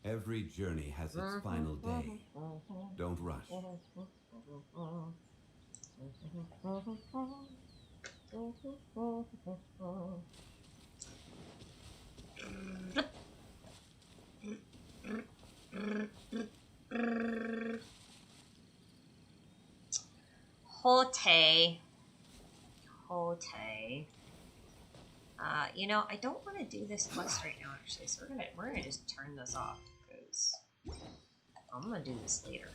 Every journey has its final day. Don't rush. Hote. You know, I don't want to do this quest right now, actually. So we're gonna just turn this off because I'm gonna do this later.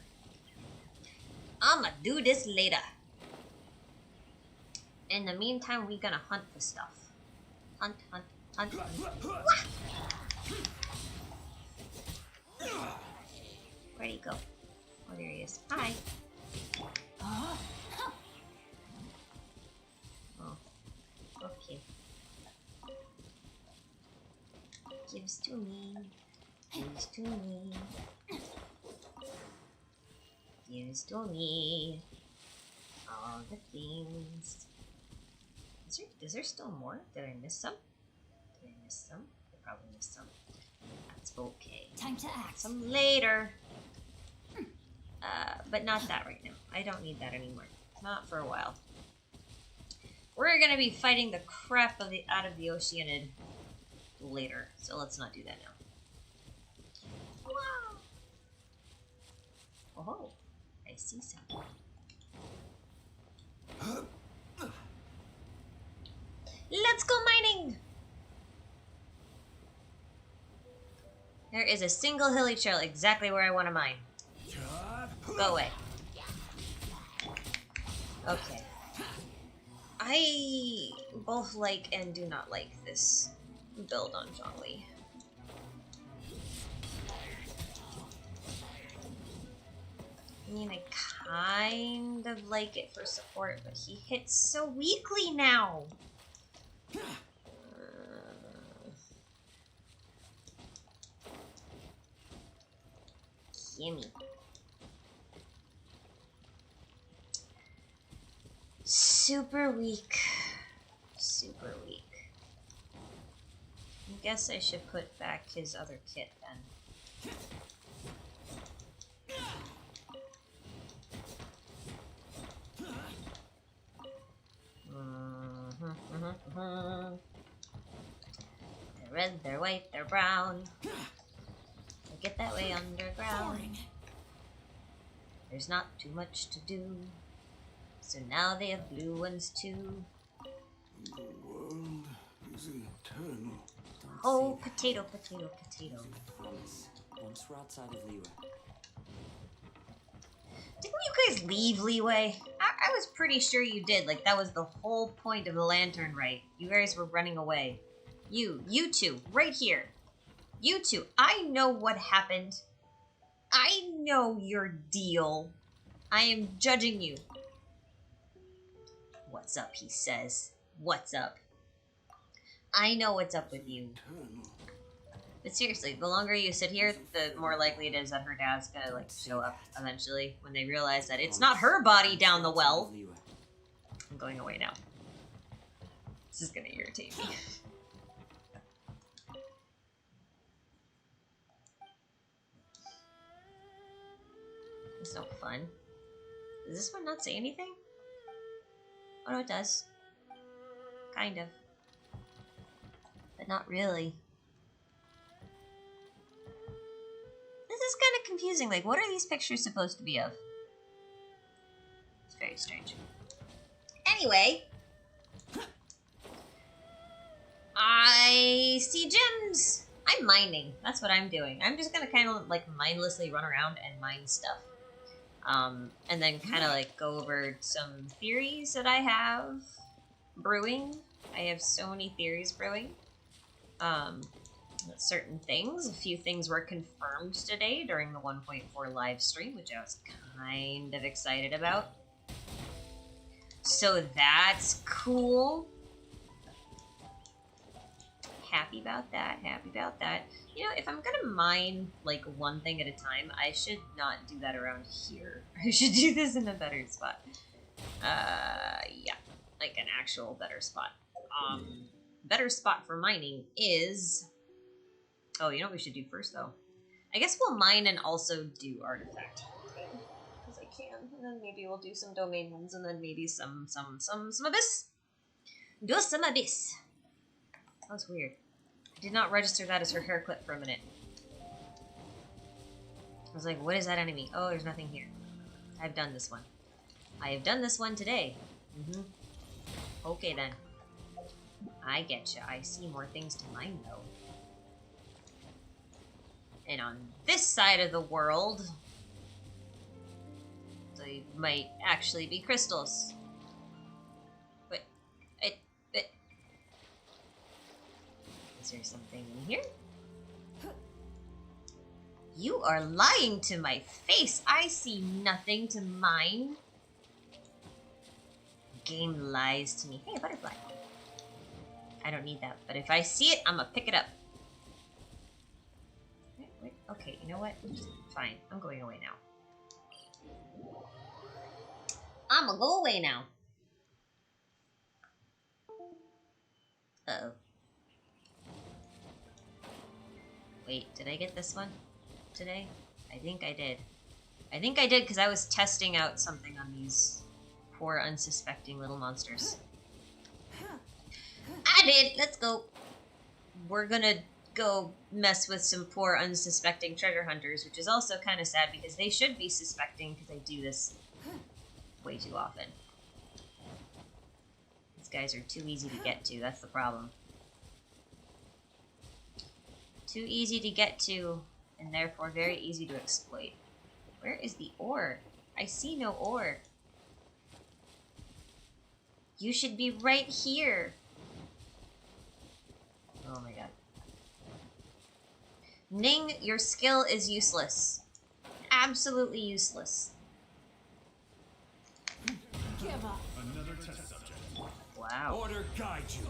In the meantime, we're gonna hunt the stuff. Hunt. Where'd he go? Oh, there he is. Hi. Oh, okay. Gives to me. Gives to me. Gives to me. All the things. Is there still more? Did I miss some? I probably missed some. That's okay. Time to act. Some later. But not that right now. I don't need that anymore. Not for a while. We're gonna be fighting the crap out of the Oceanid later, so let's not do that now. Wow. Oh, I see something. Let's go mining! There is a single hilly trail exactly where I want to mine. Go away. Okay. I both like and do not like this build on Zhongli. I mean, I kind of like it for support, but he hits so weakly now. Gimme. Super weak. Super weak. I guess I should put back his other kit then. They're red, they're white, they're brown. They get that way underground. There's not too much to do. So now they have blue ones too. The world is eternal. Oh, potato. Once we're outside of Leeway. Didn't you guys leave Leeway? I was pretty sure you did. Like, that was the whole point of the lantern, right? You guys were running away. You two, right here. You two, I know what happened. I know your deal. I am judging you. What's up, he says. What's up? I know what's up with you. But seriously, the longer you sit here, the more likely it is that her dad's gonna, like, show up eventually when they realize that it's not her body down the well. I'm going away now. This is gonna irritate me. It's no fun. Does this one not say anything? Oh no, it does. Kind of. But not really. This is kind of confusing. Like, what are these pictures supposed to be of? It's very strange. Anyway. I see gems! I'm mining. That's what I'm doing. I'm just gonna kind of, like, mindlessly run around and mine stuff. And then kind of, like, go over some theories that I have brewing. I have so many theories brewing. Certain things. A few things were confirmed today during the 1.4 live stream, which I was kind of excited about. So that's cool. Happy about that. You know, if I'm gonna mine, like, one thing at a time, I should not do that around here. I should do this in a better spot. Yeah. Like, an actual better spot. Better spot for mining is Oh, you know what we should do first, though? I guess we'll mine and also do artifact. Because I can. And then maybe we'll do some domain ones, and then maybe some abyss. Do some abyss. That was weird. I did not register that as her hair clip for a minute. I was like, what is that enemy? Oh, there's nothing here. I've done this one. I have done this one today. Okay, then. I getcha. I see more things to mine, though. And on this side of the world, they might actually be crystals. But, is there something in here? You are lying to my face. I see nothing to mine. Game lies to me. Hey, a butterfly. I don't need that, but if I see it, I'm gonna pick it up. Wait. Okay, you know what? Fine. I'm going away now. I'm gonna go away now. Uh-oh. Wait, did I get this one today? I think I did. I think I did because I was testing out something on these poor unsuspecting little monsters. I did! Let's go! We're gonna go mess with some poor unsuspecting treasure hunters, which is also kind of sad because they should be suspecting because I do this way too often. These guys are too easy to get to, that's the problem. Too easy to get to, and therefore very easy to exploit. Where is the ore? I see no ore. You should be right here. Oh my god. Ning, your skill is useless. Absolutely useless. Give up. Another test subject. Wow. Order guide you.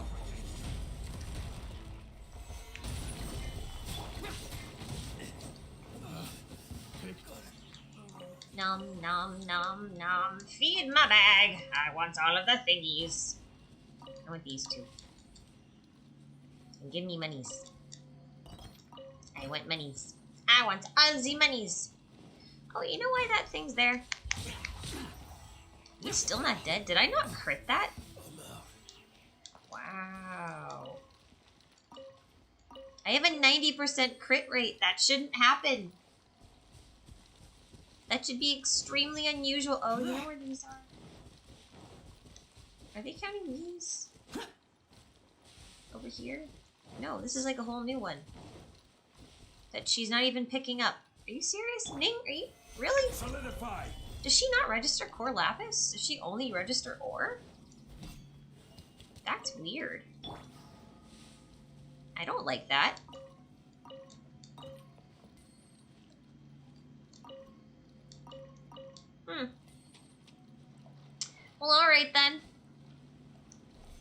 Nom nom nom nom. Feed my bag. I want all of the thingies. I want these two. And give me monies. I want monies. I want all the monies. Oh, you know why that thing's there? He's still not dead. Did I not crit that? Wow. I have a 90% crit rate. That shouldn't happen. That should be extremely unusual. Oh, you know where these are? Are they counting these? Over here? No, this is like a whole new one. That she's not even picking up. Are you serious? Ning, are you? Really? Solidify. Does she not register core lapis? Does she only register ore? That's weird. I don't like that. Well, alright then.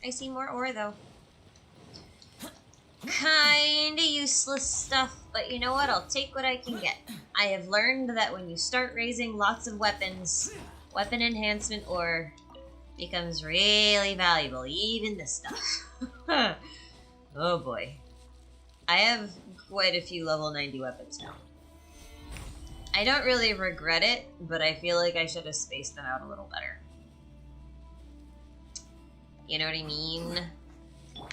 I see more ore though. Kinda useless stuff, but you know what? I'll take what I can get. I have learned that when you start raising lots of weapons, weapon enhancement ore becomes really valuable, even this stuff. Oh boy. I have quite a few level 90 weapons now. I don't really regret it, but I feel like I should have spaced them out a little better. You know what I mean?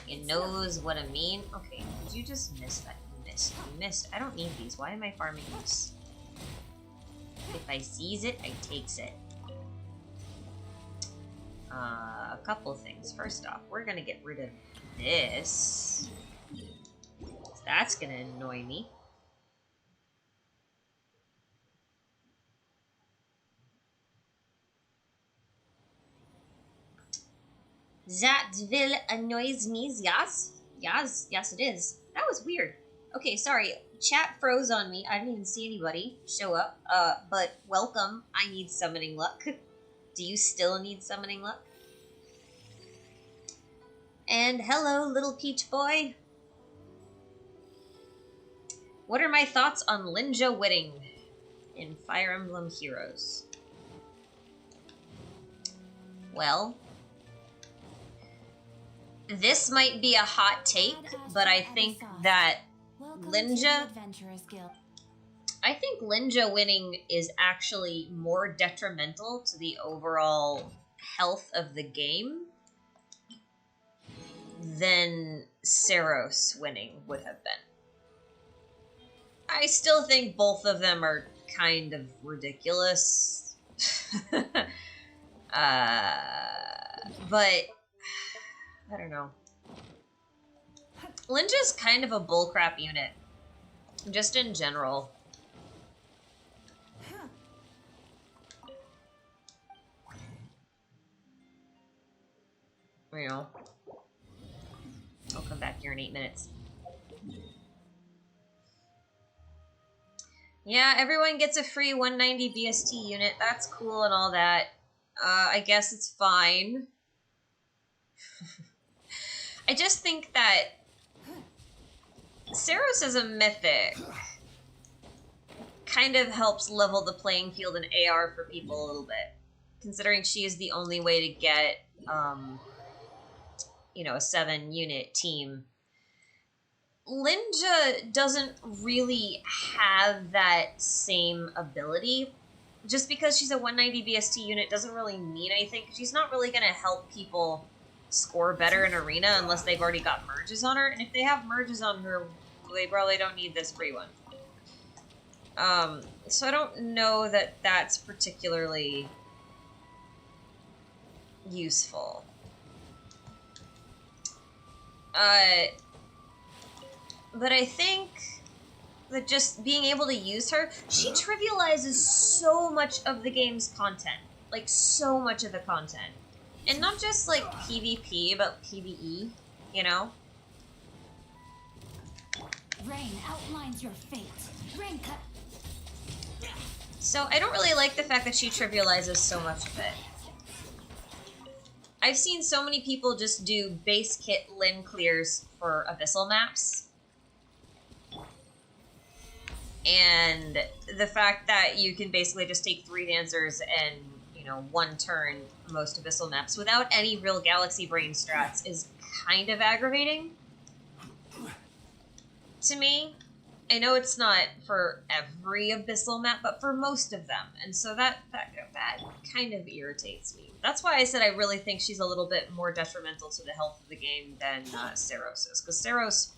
You knows what I mean? Okay, did you just miss that? You missed. You missed. I don't need these. Why am I farming these? If I seize it, I takes it. A couple things. First off, we're gonna get rid of this. That's gonna annoy me. That will annoys me, yes. Yes, it is. That was weird. Okay, sorry. Chat froze on me. I didn't even see anybody show up. But welcome. I need summoning luck. Do you still need summoning luck? And hello, little peach boy. What are my thoughts on Linja Whitting in Fire Emblem Heroes? Well, this might be a hot take, but I think that Linja. I think Linja winning is actually more detrimental to the overall health of the game than Seros winning would have been. I still think both of them are kind of ridiculous. But I don't know. Linja's kind of a bullcrap unit, just in general. You know, I'll come back here in 8 minutes. Yeah, everyone gets a free 190 BST unit. That's cool and all that. I guess it's fine. I just think that Seros as a mythic kind of helps level the playing field in AR for people a little bit, considering she is the only way to get, you know, a 7-unit team. Linja doesn't really have that same ability. Just because she's a 190 BST unit doesn't really mean anything. She's not really going to help people score better in Arena unless they've already got merges on her. And if they have merges on her, they probably don't need this free one. So I don't know that that's particularly useful. But I think that just being able to use her, she trivializes so much of the game's content. Like, so much of the content. And not just, like, PvP, but PvE, you know? Rain outlines your fate. Rain cut. So I don't really like the fact that she trivializes so much of it. I've seen so many people just do base kit Lin clears for Abyssal maps. And the fact that you can basically just take 3 dancers and, you know, 1 turn most Abyssal maps without any real Galaxy Brain strats is kind of aggravating to me. I know it's not for every Abyssal map, but for most of them. And so that kind of irritates me. That's why I said I really think she's a little bit more detrimental to the health of the game than Seros is. Because Seros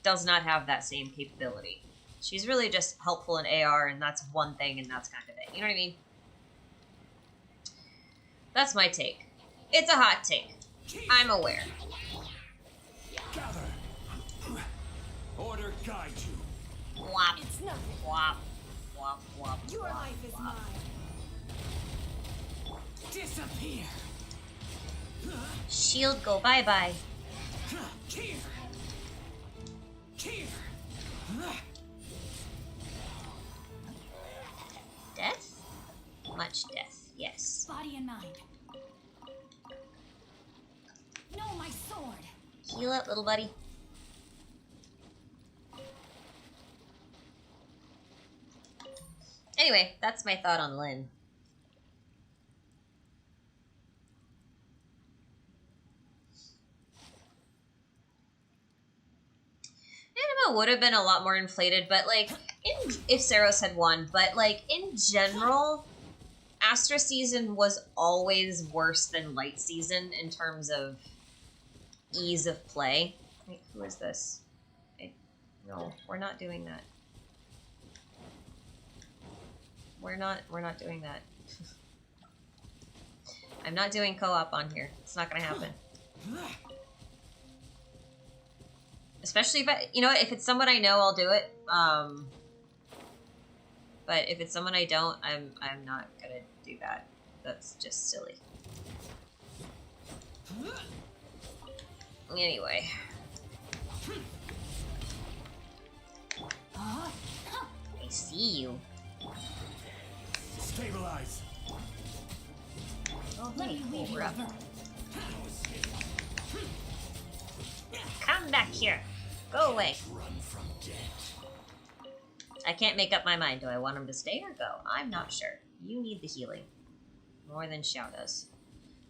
does not have that same capability. She's really just helpful in AR, and that's one thing, and that's kind of it. You know what I mean? That's my take. It's a hot take. I'm aware. Gather. Order guide you. Whop. It's nothing. Whop. Whop. Whop. Your life is mine. Disappear. Shield go bye-bye. Here. Here. Death? Much death, yes. Body and mind. No, my sword. Heal up, little buddy. Anyway, that's my thought on Lyn. Anima would have been a lot more inflated, but like, if Seros had won, but like, in general, Astra Season was always worse than Light Season in terms of ease of play. Wait, who is this? No, we're not doing that. We're not doing that. I'm not doing co-op on here. It's not gonna happen. Especially if if it's someone I know, I'll do it. But if it's someone I don't, I'm not gonna do that. That's just silly. Anyway. I see you. Stabilize. Oh, Let hey, me cool, weave we're you up. over. Come back here. Go away. Run from death. I can't make up my mind. Do I want him to stay or go? I'm not sure. You need the healing. More than Xiao does.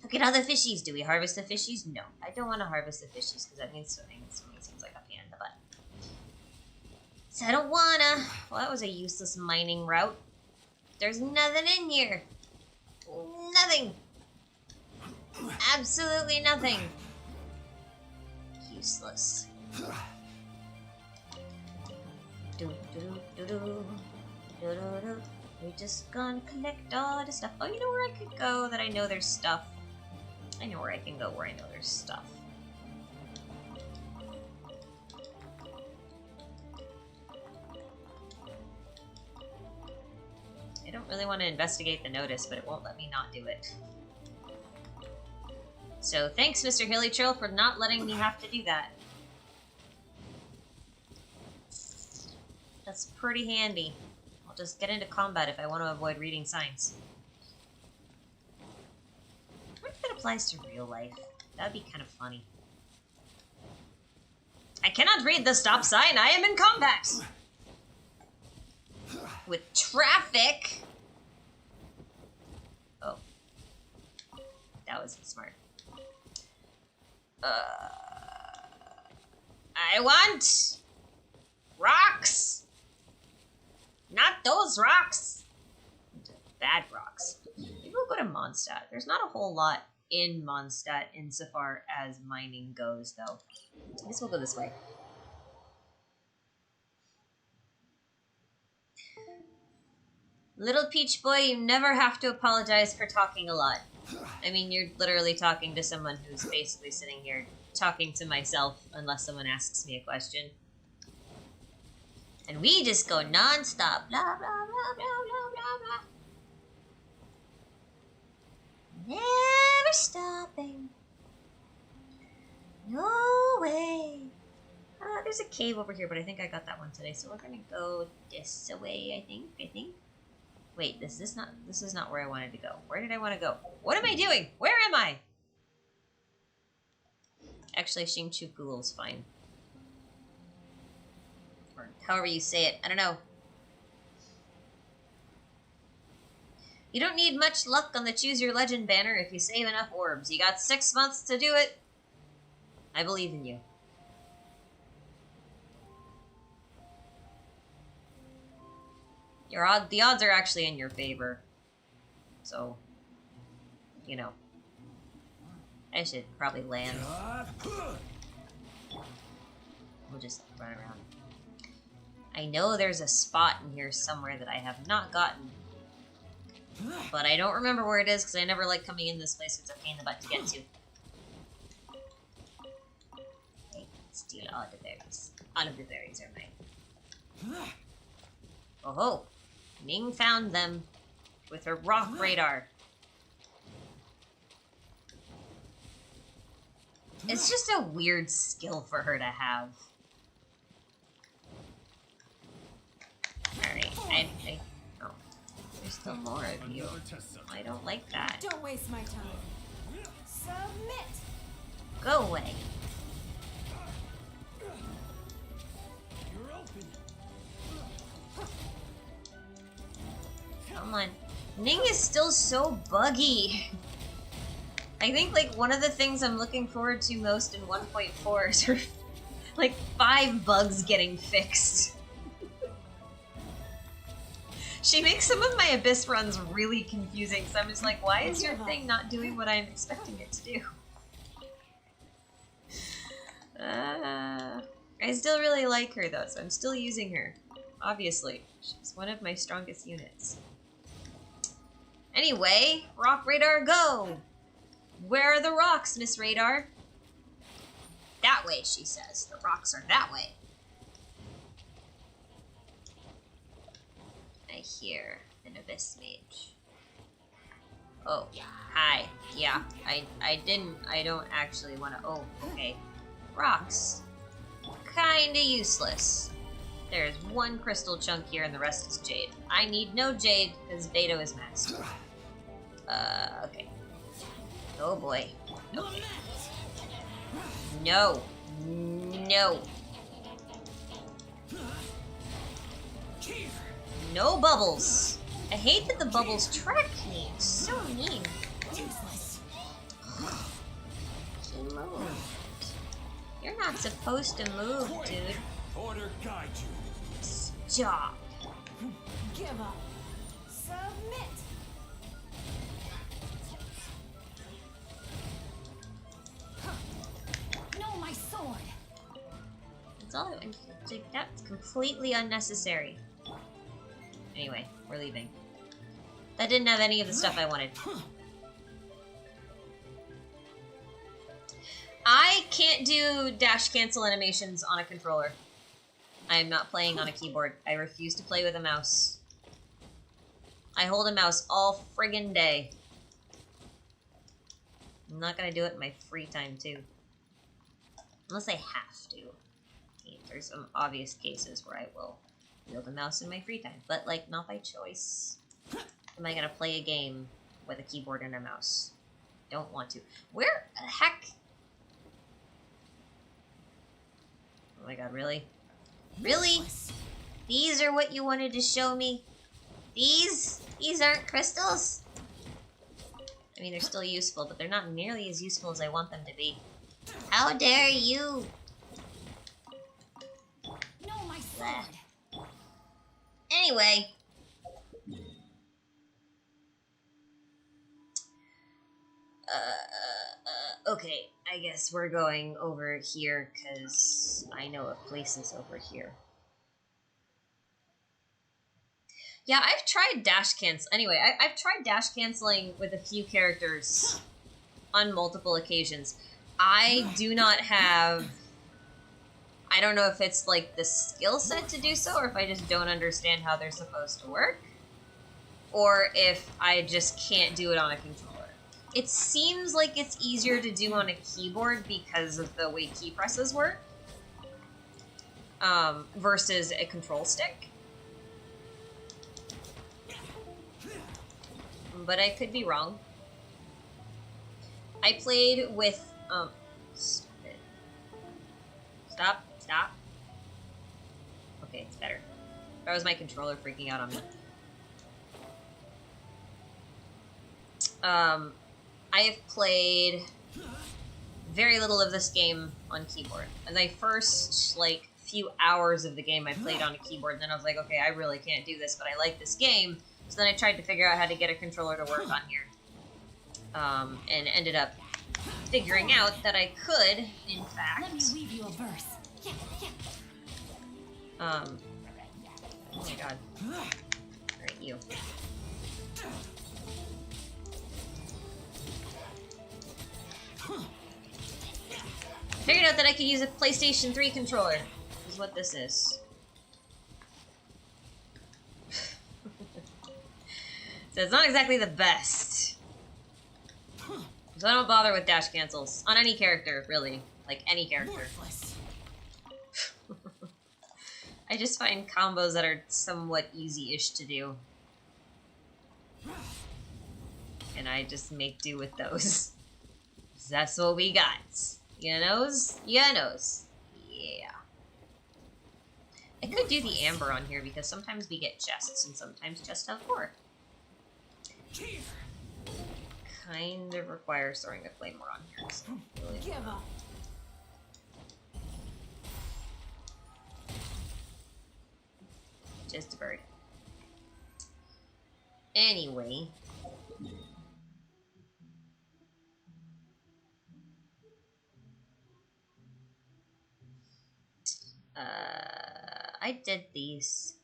Look at all the fishies. Do we harvest the fishies? No. I don't want to harvest the fishies because that means swimming. And swimming seems like a pain in the butt. So I don't wanna. Well, that was a useless mining route. There's nothing in here. Nothing. Absolutely nothing. Useless. We're just gonna collect all the stuff. Oh, you know where I could go that I know there's stuff? I know where I can go where I know there's stuff. I don't really want to investigate the notice, but it won't let me not do it. So thanks, Mr. Hilly Trill, for not letting me have to do that. That's pretty handy. I'll just get into combat if I want to avoid reading signs. I wonder if that applies to real life. That'd be kind of funny. I cannot read the stop sign. I am in combat! With traffic! Oh. That was smart. I want rocks! Not those rocks! Bad rocks. Maybe we'll go to Mondstadt. There's not a whole lot in Mondstadt insofar as mining goes, though. I guess we'll go this way. Little Peach Boy, you never have to apologize for talking a lot. I mean, you're literally talking to someone who's basically sitting here talking to myself unless someone asks me a question. And we just go non-stop. Blah, blah, blah, blah, blah, blah, blah. Never stopping. No way. There's a cave over here, but I think I got that one today. So we're gonna go this way, I think. Wait, this is not where I wanted to go. Where did I want to go? What am I doing? Where am I? Actually, Xingqiu is fine. Or however you say it. I don't know. You don't need much luck on the Choose Your Legend banner if you save enough orbs. You got 6 months to do it. I believe in you. The odds are actually in your favor. So, you know. I should probably land. We'll just run around. I know there's a spot in here somewhere that I have not gotten. But I don't remember where it is because I never like coming in this place. It's a pain in the butt to get to. Okay, steal all the berries. All of the berries are mine. Oh ho! Ning found them with her rock radar. It's just a weird skill for her to have. Alright, oh, there's still more of you. I don't like that. Don't waste my time. Submit. Go away. You're open. Come on. Ning is still so buggy. I think, like, one of the things I'm looking forward to most in 1.4 is her, like, 5 bugs getting fixed. She makes some of my Abyss runs really confusing, so I'm just like, why is your thing not doing what I'm expecting it to do? I still really like her, though, so I'm still using her. Obviously. She's one of my strongest units. Anyway, Rock Radar, go! Where are the rocks, Miss Radar? That way, she says. The rocks are that way. I hear an Abyss Mage. Oh, hi. Yeah, I don't actually want to... Oh, okay. Rocks. Kinda useless. There's one crystal chunk here and the rest is jade. I need no jade because Beto is maxed. Okay. Oh boy. Okay. No. No. No bubbles. I hate that the bubbles track me. It's so mean. He moved. You're not supposed to move, dude. Order guide you. job. Give up. Submit. No, my sword. That's all. Like, that's completely unnecessary. Anyway, we're leaving. That didn't have any of the stuff I wanted. I can't do dash cancel animations on a controller. I am not playing on a keyboard. I refuse to play with a mouse. I hold a mouse all friggin' day. I'm not gonna do it in my free time, too. Unless I have to. There's some obvious cases where I will wield a mouse in my free time, but, like, not by choice. Am I gonna play a game with a keyboard and a mouse? Don't want to. Where the heck? Oh my god, really? Really? These are what you wanted to show me? These? These aren't crystals? I mean, they're still useful, but they're not nearly as useful as I want them to be. How dare you? No, my sword. Anyway. Okay, I guess we're going over here, because I know a place is over here. Yeah, I've tried dash cancel. Anyway, I've tried dash canceling with a few characters on multiple occasions. I do not have... I don't know if it's, like, the skill set to do so, or if I just don't understand how they're supposed to work. Or if I just can't do it on a controller. It seems like it's easier to do on a keyboard because of the way key presses work. Versus a control stick. But I could be wrong. I played with, stupid. Stop. Stop. Okay, it's better. That was my controller freaking out on me. I have played very little of this game on keyboard. And the first, like, few hours of the game I played on a keyboard, and then I was like, okay, I really can't do this, but I like this game. So then I tried to figure out how to get a controller to work on here. And ended up figuring out that I could, in fact... Let me weave you a verse. Yeah, yeah. Oh my god. Alright, you. Figured out that I could use a PlayStation 3 controller. Is what this is. So it's not exactly the best. So I don't bother with dash cancels. On any character, really. Like, any character. I just find combos that are somewhat easy-ish to do. And I just make do with those. That's what we got. You knows? You knows. Yeah. I could do the amber on here because sometimes we get chests and sometimes chests have 4. Kind of requires throwing a claymore on here. So really Give up. just a bird. Anyway. I did these.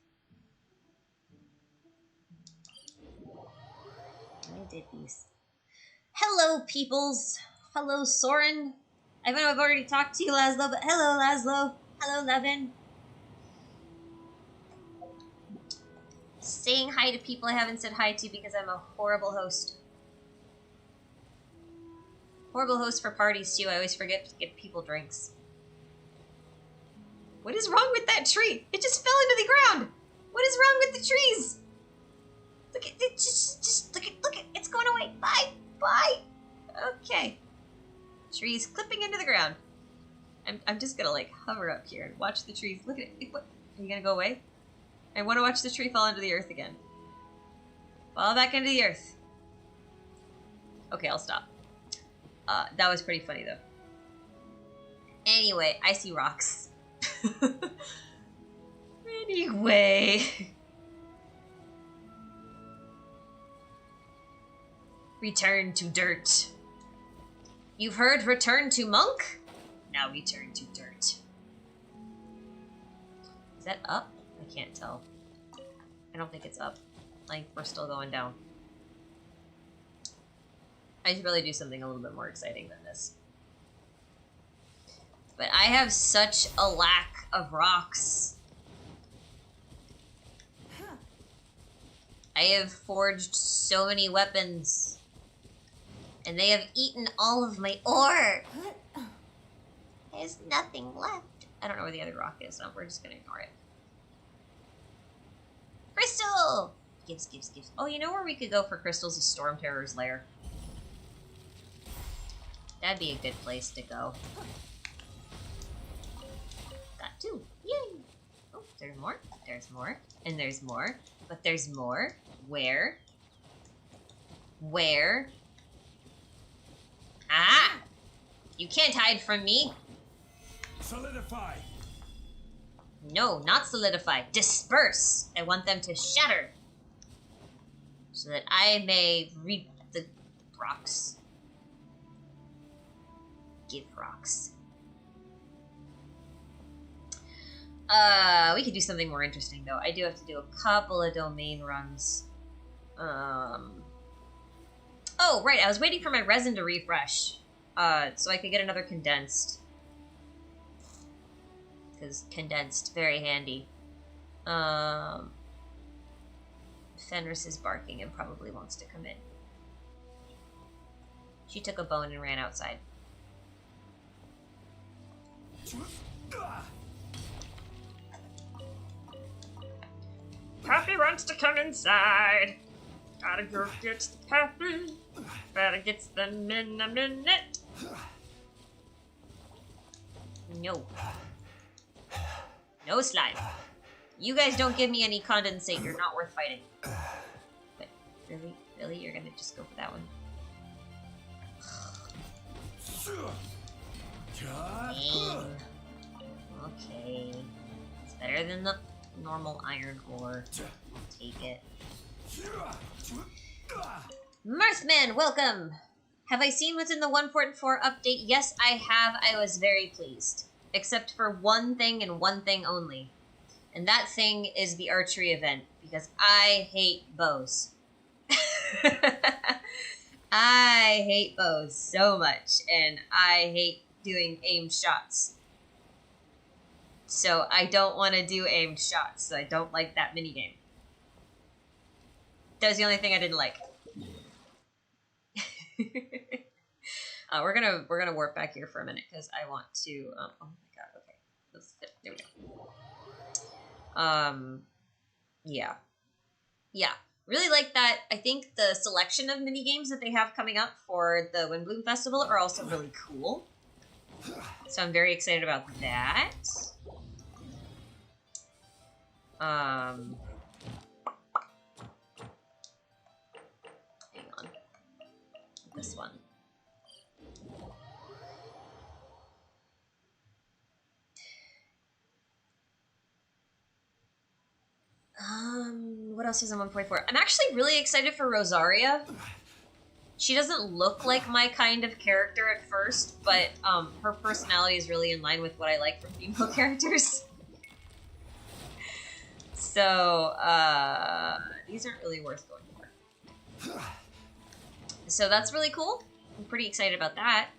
Hello, peoples. Hello, Soren. I know I've already talked to you, Laszlo, but hello, Laszlo. Hello, Levin. Saying hi to people I haven't said hi to because I'm a horrible host. Horrible host for parties, too. I always forget to give people drinks. What is wrong with that tree? It just fell into the ground. What is wrong with the trees? Look at it. Just look at. It's going away. Bye. Bye. Okay. Trees clipping into the ground. I'm just gonna like hover up here and watch the trees. Look at it. What? Are you gonna go away? I want to watch the tree fall into the earth again. Fall back into the earth. Okay, I'll stop. That was pretty funny though. Anyway, I see rocks. Anyway. Return to dirt. You've heard return to monk? Now return to dirt. Is that up? I can't tell. I don't think it's up. Like, we're still going down. I should really do something a little bit more exciting than this. But I have such a lack of rocks. I have forged so many weapons. And they have eaten all of my ore. There's nothing left. I don't know where the other rock is, so we're just gonna ignore it. Crystal! Gives. Oh, you know where we could go for crystals is Storm Terror's lair. That'd be a good place to go. Got two. Yay! Oh, there's more. There's more. And there's more. But there's more. Where? Where? Ah! You can't hide from me. Solidify. No, not solidify. Disperse. I want them to shatter. So that I may reap the rocks. Give rocks. We could do something more interesting though. I do have to do a couple of domain runs. Oh, right, I was waiting for my resin to refresh. So I could get another condensed. Because condensed, very handy. Fenris is barking and probably wants to come in. She took a bone and ran outside. Pappy wants to come inside. Gotta go get the Pappy. Better get them in a minute. No. No slime. You guys don't give me any condensate. You're not worth fighting. But really? Really? You're gonna just go for that one? Dang. Okay. It's better than the normal iron ore. I'll take it. Mirthman, welcome! Have I seen what's in the 1.4 update? Yes, I have. I was very pleased. Except for one thing and one thing only. And that thing is the archery event. Because I hate bows. I hate bows so much. And I hate doing aimed shots. So I don't want to do aimed shots. So I don't like that minigame. That was the only thing I didn't like. We're gonna warp back here for a minute because I want to. Oh my god. Okay, let's fit. There we go. Yeah. Really like that. I think the selection of mini games that they have coming up for the Windbloom Festival are also really cool. So I'm very excited about that. Hang on. This one. What else is in 1.4? I'm actually really excited for Rosaria. She doesn't look like my kind of character at first, but her personality is really in line with what I like from female characters. So, these aren't really worth going for. So that's really cool. I'm pretty excited about that.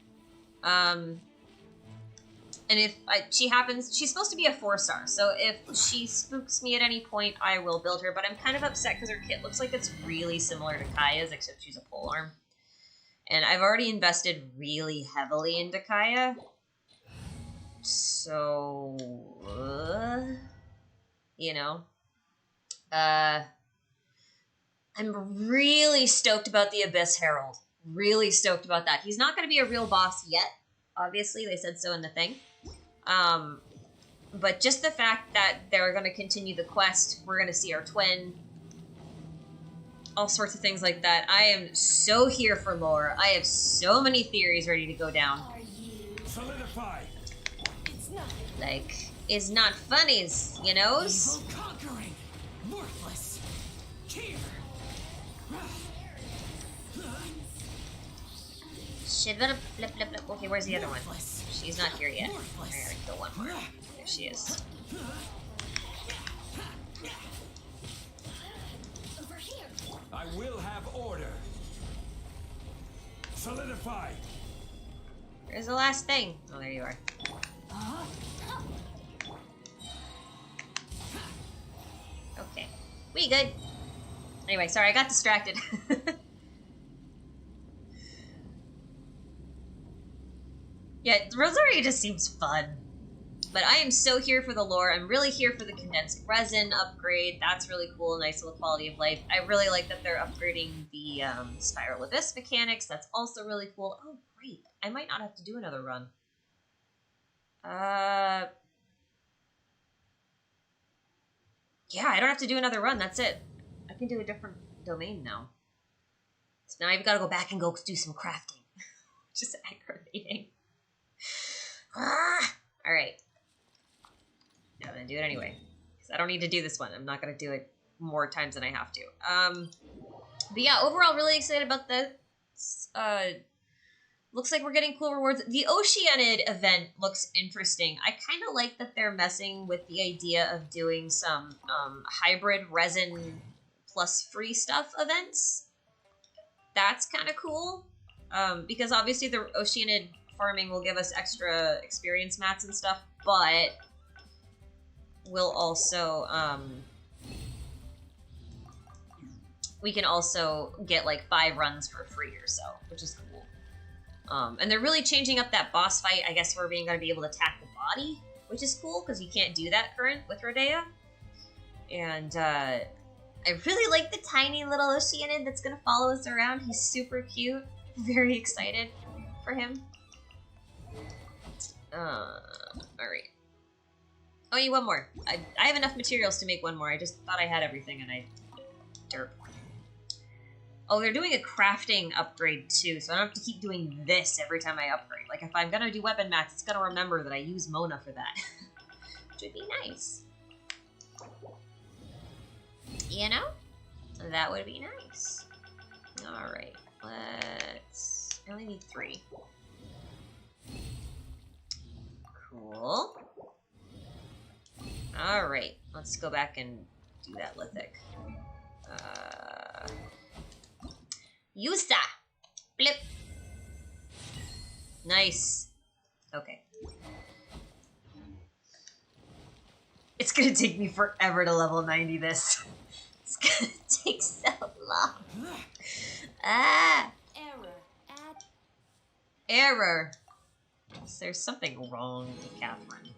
And if she happens, she's supposed to be a 4-star, so if she spooks me at any point, I will build her, but I'm kind of upset because her kit looks like it's really similar to Kaya's, except she's a polearm. And I've already invested really heavily into Kaya. So, you know. I'm really stoked about the Abyss Herald. Really stoked about that. He's not going to be a real boss yet. Obviously, they said so in the thing. But just the fact that they're going to continue the quest, we're going to see our twin, all sorts of things like that. I am so here for lore. I have so many theories ready to go down. Solidify. It's not. Like, is not funnies, you knows? Evil conquering. Worthless. Here. Shit, flip. Okay, where's the other one? She's not here yet. I gotta kill one more. There she is. Over here. I will have order. Solidify. Where's the last thing? Oh, there you are. Okay. We good. Anyway, sorry, I got distracted. Yeah, Rosaria just seems fun. But I am so here for the lore. I'm really here for the condensed resin upgrade. That's really cool. Nice little quality of life. I really like that they're upgrading the Spiral Abyss mechanics. That's also really cool. Oh, great. I might not have to do another run. Yeah, I don't have to do another run. That's it. I can do a different domain now. So now I've got to go back and go do some crafting. Just aggravating. Alright. I'm going to do it anyway. Because I don't need to do this one. I'm not going to do it more times than I have to. But yeah, overall, really excited about this. Looks like we're getting cool rewards. The Oceanid event looks interesting. I kind of like that they're messing with the idea of doing some hybrid resin plus free stuff events. That's kind of cool. Because obviously the Oceanid farming will give us extra experience mats and stuff, but we'll also, we can also get like 5 runs for free or so, which is cool. And they're really changing up that boss fight, I guess, where we're going to be able to attack the body, which is cool, because you can't do that current with Rodea. And, I really like the tiny little Oceanid that's going to follow us around. He's super cute. Very excited for him. Alright. Oh, you one more. I have enough materials to make one more. I just thought I had everything and I... Derp. Oh, they're doing a crafting upgrade too, so I don't have to keep doing this every time I upgrade. Like, if I'm gonna do weapon mats, it's gonna remember that I use Mona for that. Which would be nice. You know? That would be nice. Alright, let's... I only need 3. Cool. Alright, let's go back and do that lithic. Yusa! Blip! Nice. Okay. It's gonna take me forever to level 90 this. It's gonna take so long. Ah! Error. There's something wrong with Catherine.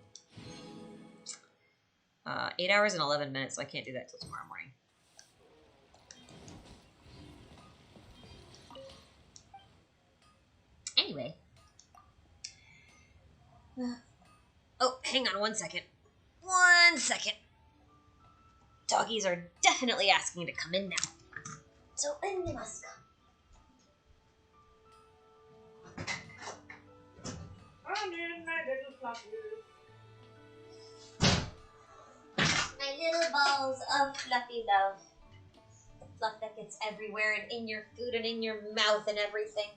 8 hours and 11 minutes, so I can't do that till tomorrow morning. Anyway. Oh, hang on 1 second. 1 second. Doggies are definitely asking to come in now. So in they must come. I'm in my little fluffy. My little balls of fluffy love. The fluff that gets everywhere and in your food and in your mouth and everything.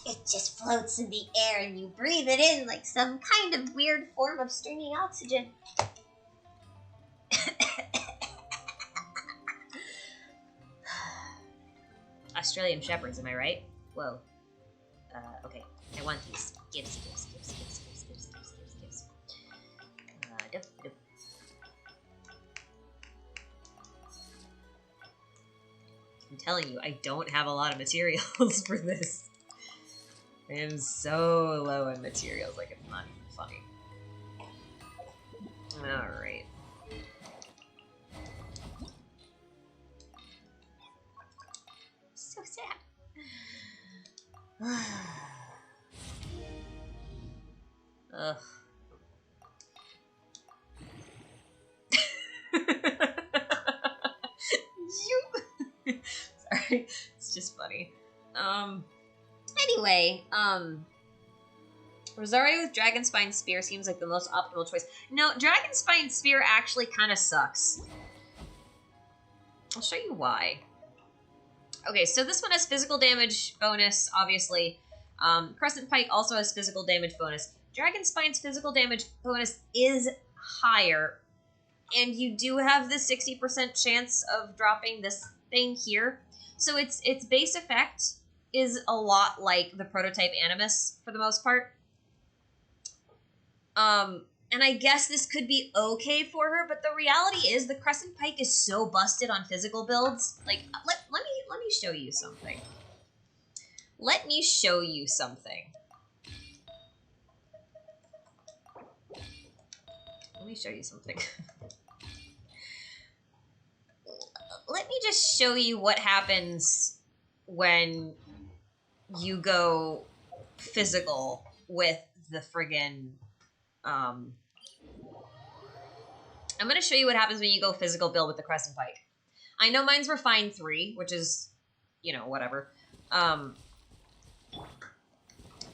It just floats in the air and you breathe it in like some kind of weird form of streaming oxygen. Australian shepherds, am I right? Whoa. Okay. I want these. Gives. Dup. I'm telling you, I don't have a lot of materials for this. I am so low in materials, like it's not even funny. Alright. So sad. Ugh. Sorry, it's just funny. Anyway, Rosario with Dragon Spine Spear seems like the most optimal choice. No, Dragon Spine Spear actually kind of sucks. I'll show you why. Okay, so this one has physical damage bonus, obviously. Crescent Pike also has physical damage bonus. Dragon Spine's physical damage bonus is higher, and you do have the 60% chance of dropping this thing here. So its base effect is a lot like the prototype Animus for the most part. And I guess this could be okay for her, but the reality is the Crescent Pike is so busted on physical builds. Like, let me show you something. Let me show you something. Let me show you something. Let me just show you what happens when you go physical with the friggin', I'm going to show you what happens when you go physical build with the Crescent Pike. I know mine's Refine 3, which is, you know, whatever. I'm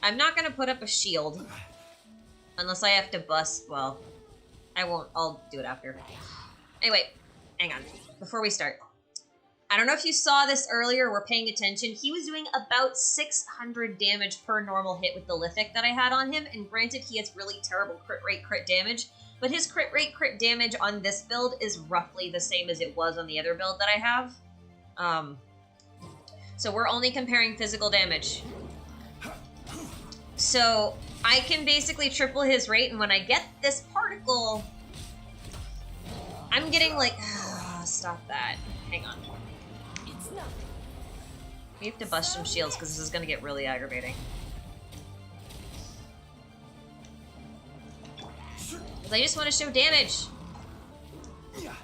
not going to put up a shield unless I have to bust, well, I won't, I'll do it after. Anyway, hang on, before we start. I don't know if you saw this earlier or were paying attention. He was doing about 600 damage per normal hit with the Lithic that I had on him, and granted he has really terrible crit rate, crit damage, but his crit rate, crit damage on this build is roughly the same as it was on the other build that I have. So we're only comparing physical damage. So I can basically triple his rate, and when I get this particle, I'm getting like, stop that. Hang on. We have to bust some shields because this is going to get really aggravating. Because I just want to show damage.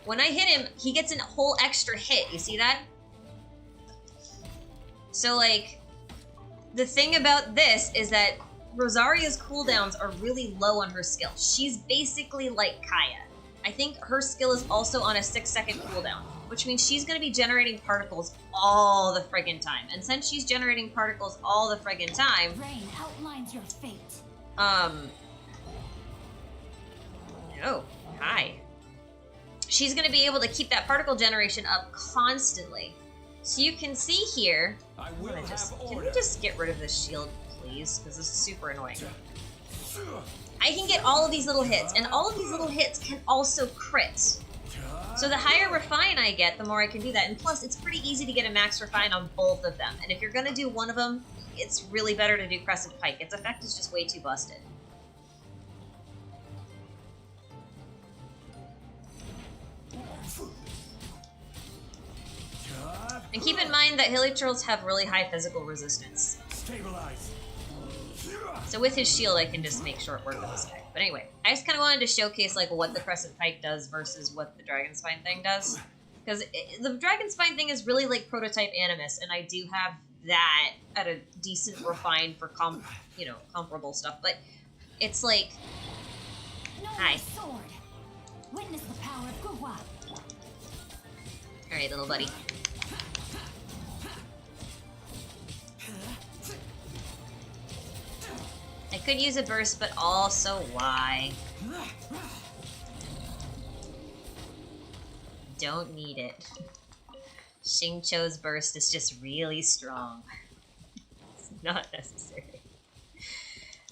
When I hit him, he gets a whole extra hit. You see that? So, like, the thing about this is that Rosaria's cooldowns are really low on her skill. She's basically like Kaya. I think her skill is also on a 6-second cooldown, which means she's going to be generating particles all the friggin' time. And since she's generating particles all the friggin' time... Rain outlines your fate. Oh, hi. She's going to be able to keep that particle generation up constantly. So you can see here... Can we just get rid of this shield, please? Because this is super annoying. I can get all of these little hits, and all of these little hits can also crit. So the higher refine I get, the more I can do that. And plus, it's pretty easy to get a max refine on both of them. And if you're going to do one of them, it's really better to do Crescent Pike. Its effect is just way too busted. And keep in mind that Hilichurls have really high physical resistance. Stabilize. So with his shield, I can just make short work of this guy. But anyway, I just kind of wanted to showcase like what the Crescent Pike does versus what the Dragon Spine thing does. Because the Dragon Spine thing is really like prototype Animus, and I do have that at a decent refine for comparable stuff. But it's like, hi. Sword. Witness the power of Gurwa. All right, little buddy. I could use a burst, but also why? Don't need it. Xingqiu's burst is just really strong. It's not necessary.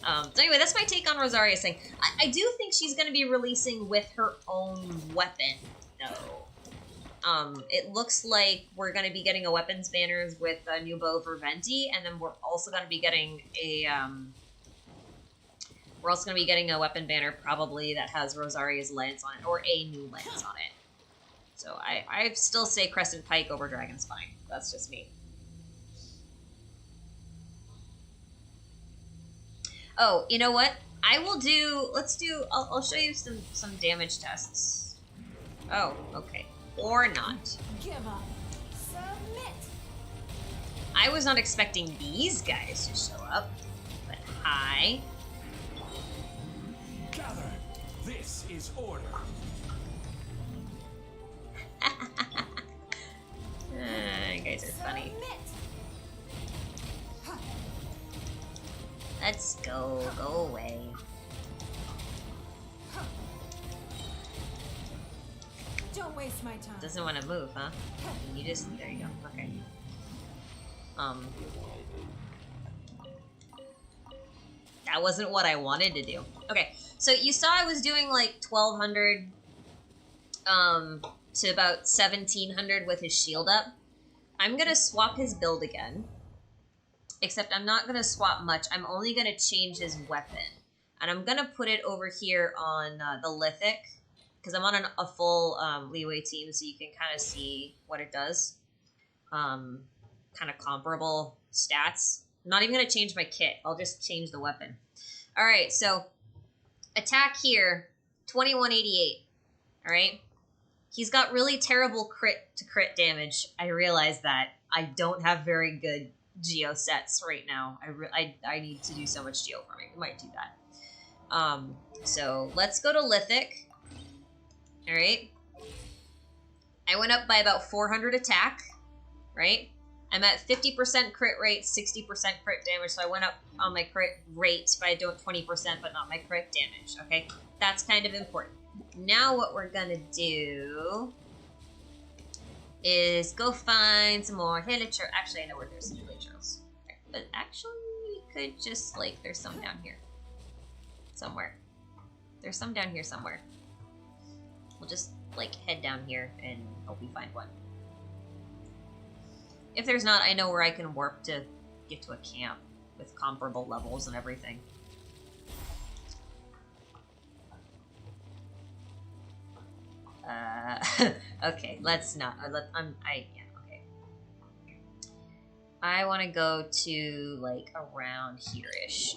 So anyway, that's my take on Rosaria's thing. I do think she's going to be releasing with her own weapon, though. It looks like we're going to be getting a weapons banners with a new bow for Venti, and then we're also going to be getting a... We're also going to be getting a weapon banner, probably, that has Rosaria's lance on it, or a new lance on it. So I still say Crescent Pike over Dragon Spine. That's just me. Oh, you know what? I will do... I'll show you some damage tests. Oh, okay. Or not. Give up. Submit. I was not expecting these guys to show up. But hi. Gather. This is order. You guys are funny. Let's go. Go away. Don't waste my time. Doesn't want to move, huh? You just... There you go. Okay. That wasn't what I wanted to do. Okay, so you saw I was doing like 1200 to about 1700 with his shield up. I'm gonna swap his build again. Except I'm not gonna swap much. I'm only gonna change his weapon. And I'm gonna put it over here on the Lithic. Because I'm on a full leeway team, so you can kind of see what it does. Kind of comparable stats. I'm not even going to change my kit. I'll just change the weapon. All right, so attack here, 2188. All right? He's got really terrible crit to crit damage. I realize that. I don't have very good geo sets right now. I need to do so much geo farming. I might do that. So let's go to Lithic. All right. I went up by about 400 attack, right? I'm at 50% crit rate, 60% crit damage, so I went up on my crit rate by doing 20%, but not my crit damage, okay? That's kind of important. Now what we're gonna do is go find some more hilichurls. Actually, I know where there's some hilichurls. Okay. But actually, we could just, like, there's some down here. Somewhere. There's some down here somewhere. We'll just, like, head down here and hope we find one. If there's not, I know where I can warp to get to a camp with comparable levels and everything. Okay, let's not. Okay. I want to go to, like, around here-ish.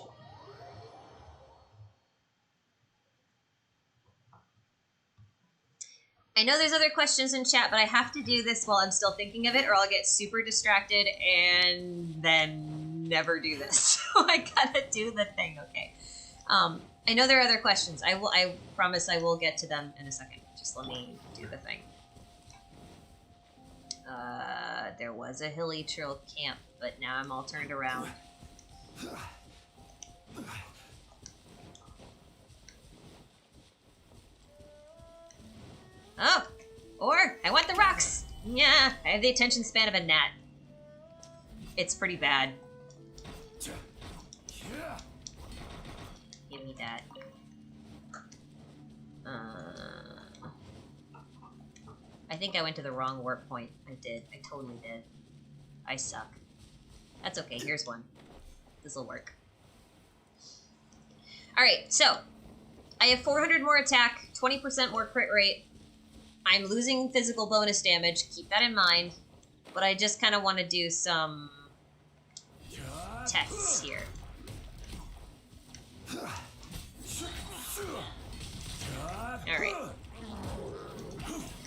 I know there's other questions in chat, but I have to do this while I'm still thinking of it, or I'll get super distracted and then never do this. So I gotta do the thing, okay. I know there are other questions. I promise I will get to them in a second. Just let me do the thing. There was a hilichurl camp, but now I'm all turned around. Oh, or I want the rocks. Yeah, I have the attention span of a gnat. It's pretty bad. Give me that. I think I went to the wrong warp point. I did. I totally did. I suck. That's okay. Here's one. This'll work. Alright, so I have 400 more attack, 20% more crit rate. I'm losing physical bonus damage, keep that in mind, but I just kind of want to do some tests here. Alright.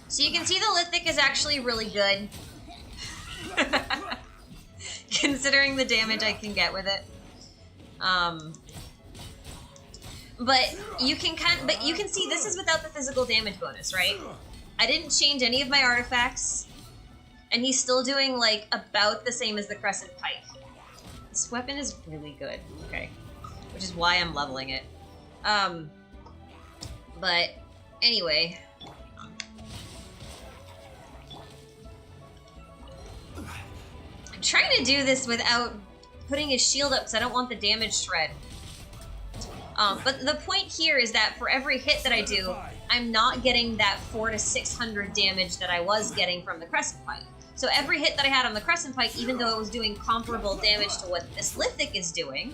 So you can see the Lithic is actually really good. Considering the damage I can get with it. But you can see this is without the physical damage bonus, right? I didn't change any of my artifacts, and he's still doing, like, about the same as the Crescent Pike. This weapon is really good, okay? Which is why I'm leveling it. But, anyway. I'm trying to do this without putting his shield up, because I don't want the damage shred. But the point here is that for every hit that I do, I'm not getting that 400 to 600 damage that I was getting from the Crescent Pike. So every hit that I had on the Crescent Pike, even though it was doing comparable damage to what this Lithic is doing,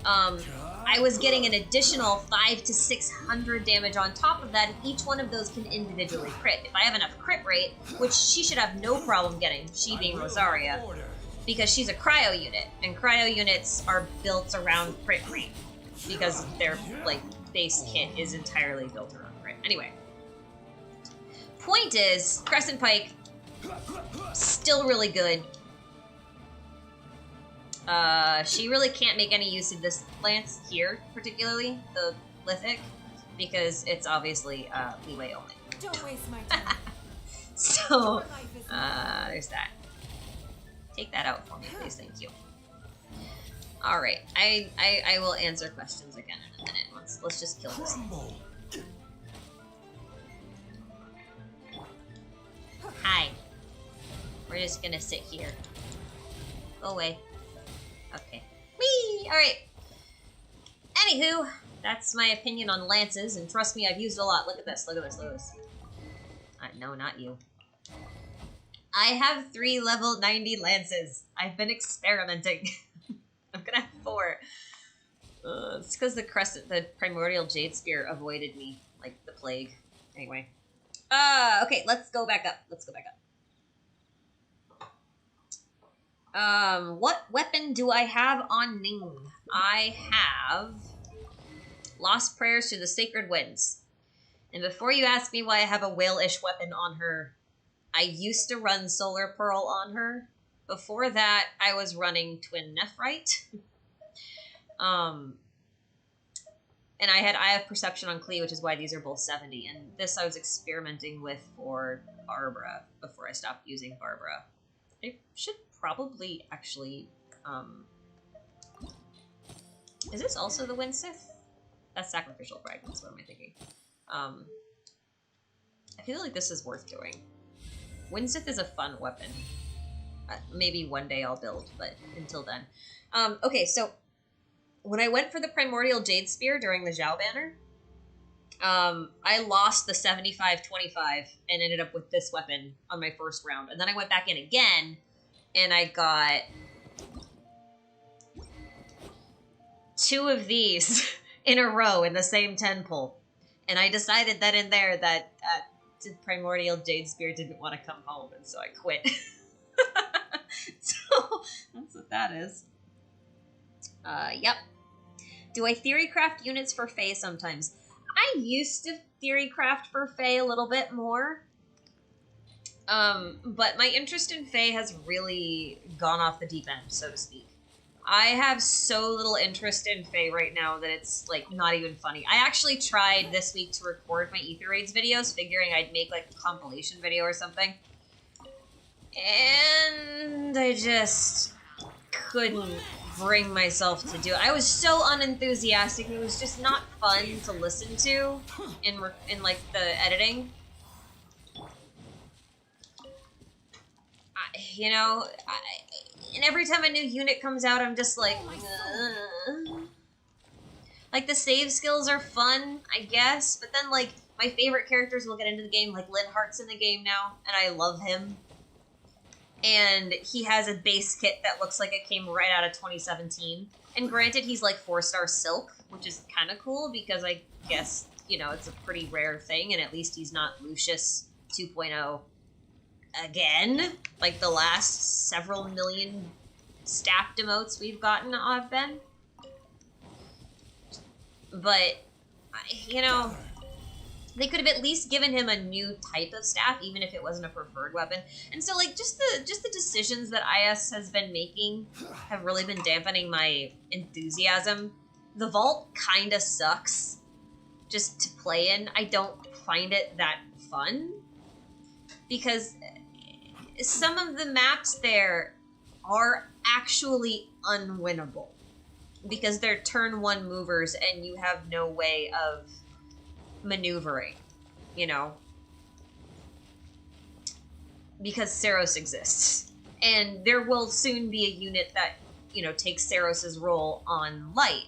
I was getting an additional 500 to 600 damage on top of that, and each one of those can individually crit. If I have enough crit rate, which she should have no problem getting, she being Rosaria, because she's a cryo unit, and cryo units are built around crit rate, because their, like, base kit is entirely built around crit. Anyway. Point is, Crescent Pike, still really good. She really can't make any use of this lance here, particularly, the Lithic, because it's obviously, leeway only. Don't waste my time. So, there's that. Take that out for me, please, thank you. Alright, I will answer questions again in a minute. Let's just kill this. Crumble. Hi. We're just gonna sit here. Go away. Okay. Whee! Alright. Anywho, that's my opinion on lances, and trust me, I've used it a lot. Look at this, look at this, look at this. No, not you. I have 3 level 90 lances. I've been experimenting. I'm gonna have 4. It's because the primordial jade spear avoided me like the plague. Anyway. Okay, let's go back up. Let's go back up. What weapon do I have on Ning? I have Lost Prayers to the Sacred Winds. And before you ask me why I have a whale-ish weapon on her, I used to run Solar Pearl on her. Before that, I was running Twin Nephrite. And I have Perception on Klee, which is why these are both 70. And this I was experimenting with for Barbara before I stopped using Barbara. I should probably actually... Is this also the Wind Sith? That's Sacrificial Fragments, what am I thinking? I feel like this is worth doing. Wind Sith is a fun weapon. Maybe one day I'll build, but until then. Okay, so when I went for the Primordial Jade Spear during the Zhao banner, I lost the 75-25 and ended up with this weapon on my first round. And then I went back in again, and I got 2 of these in a row in the same 10 pull. And I decided that in there that the Primordial Jade Spear didn't want to come home, and so I quit. So, that's what that is. Yep. Do I theorycraft units for Fae sometimes? I used to theorycraft for Fae a little bit more. But my interest in Fae has really gone off the deep end, so to speak. I have so little interest in Fae right now that it's, like, not even funny. I actually tried this week to record my Ether Raids videos, figuring I'd make, like, a compilation video or something. And I just couldn't bring myself to do it. I was so unenthusiastic. It was just not fun to listen to in like, the editing. And every time a new unit comes out, I'm just like, Like, the save skills are fun, I guess, but then, like, my favorite characters will get into the game, like, Linhart's in the game now, and I love him. And he has a base kit that looks like it came right out of 2017. And granted, he's, like, 4-star Silk, which is kind of cool, because I guess, it's a pretty rare thing, and at least he's not Lucius 2.0 again, like the last several million staff demotes we've gotten have been. But, they could have at least given him a new type of staff, even if it wasn't a preferred weapon. And so, like, just the decisions that IS has been making have really been dampening my enthusiasm. The vault kind of sucks just to play in. I don't find it that fun, because some of the maps there are actually unwinnable because they're turn 1 movers and you have no way of maneuvering, because Saros exists. And there will soon be a unit that, takes Saros's role on light.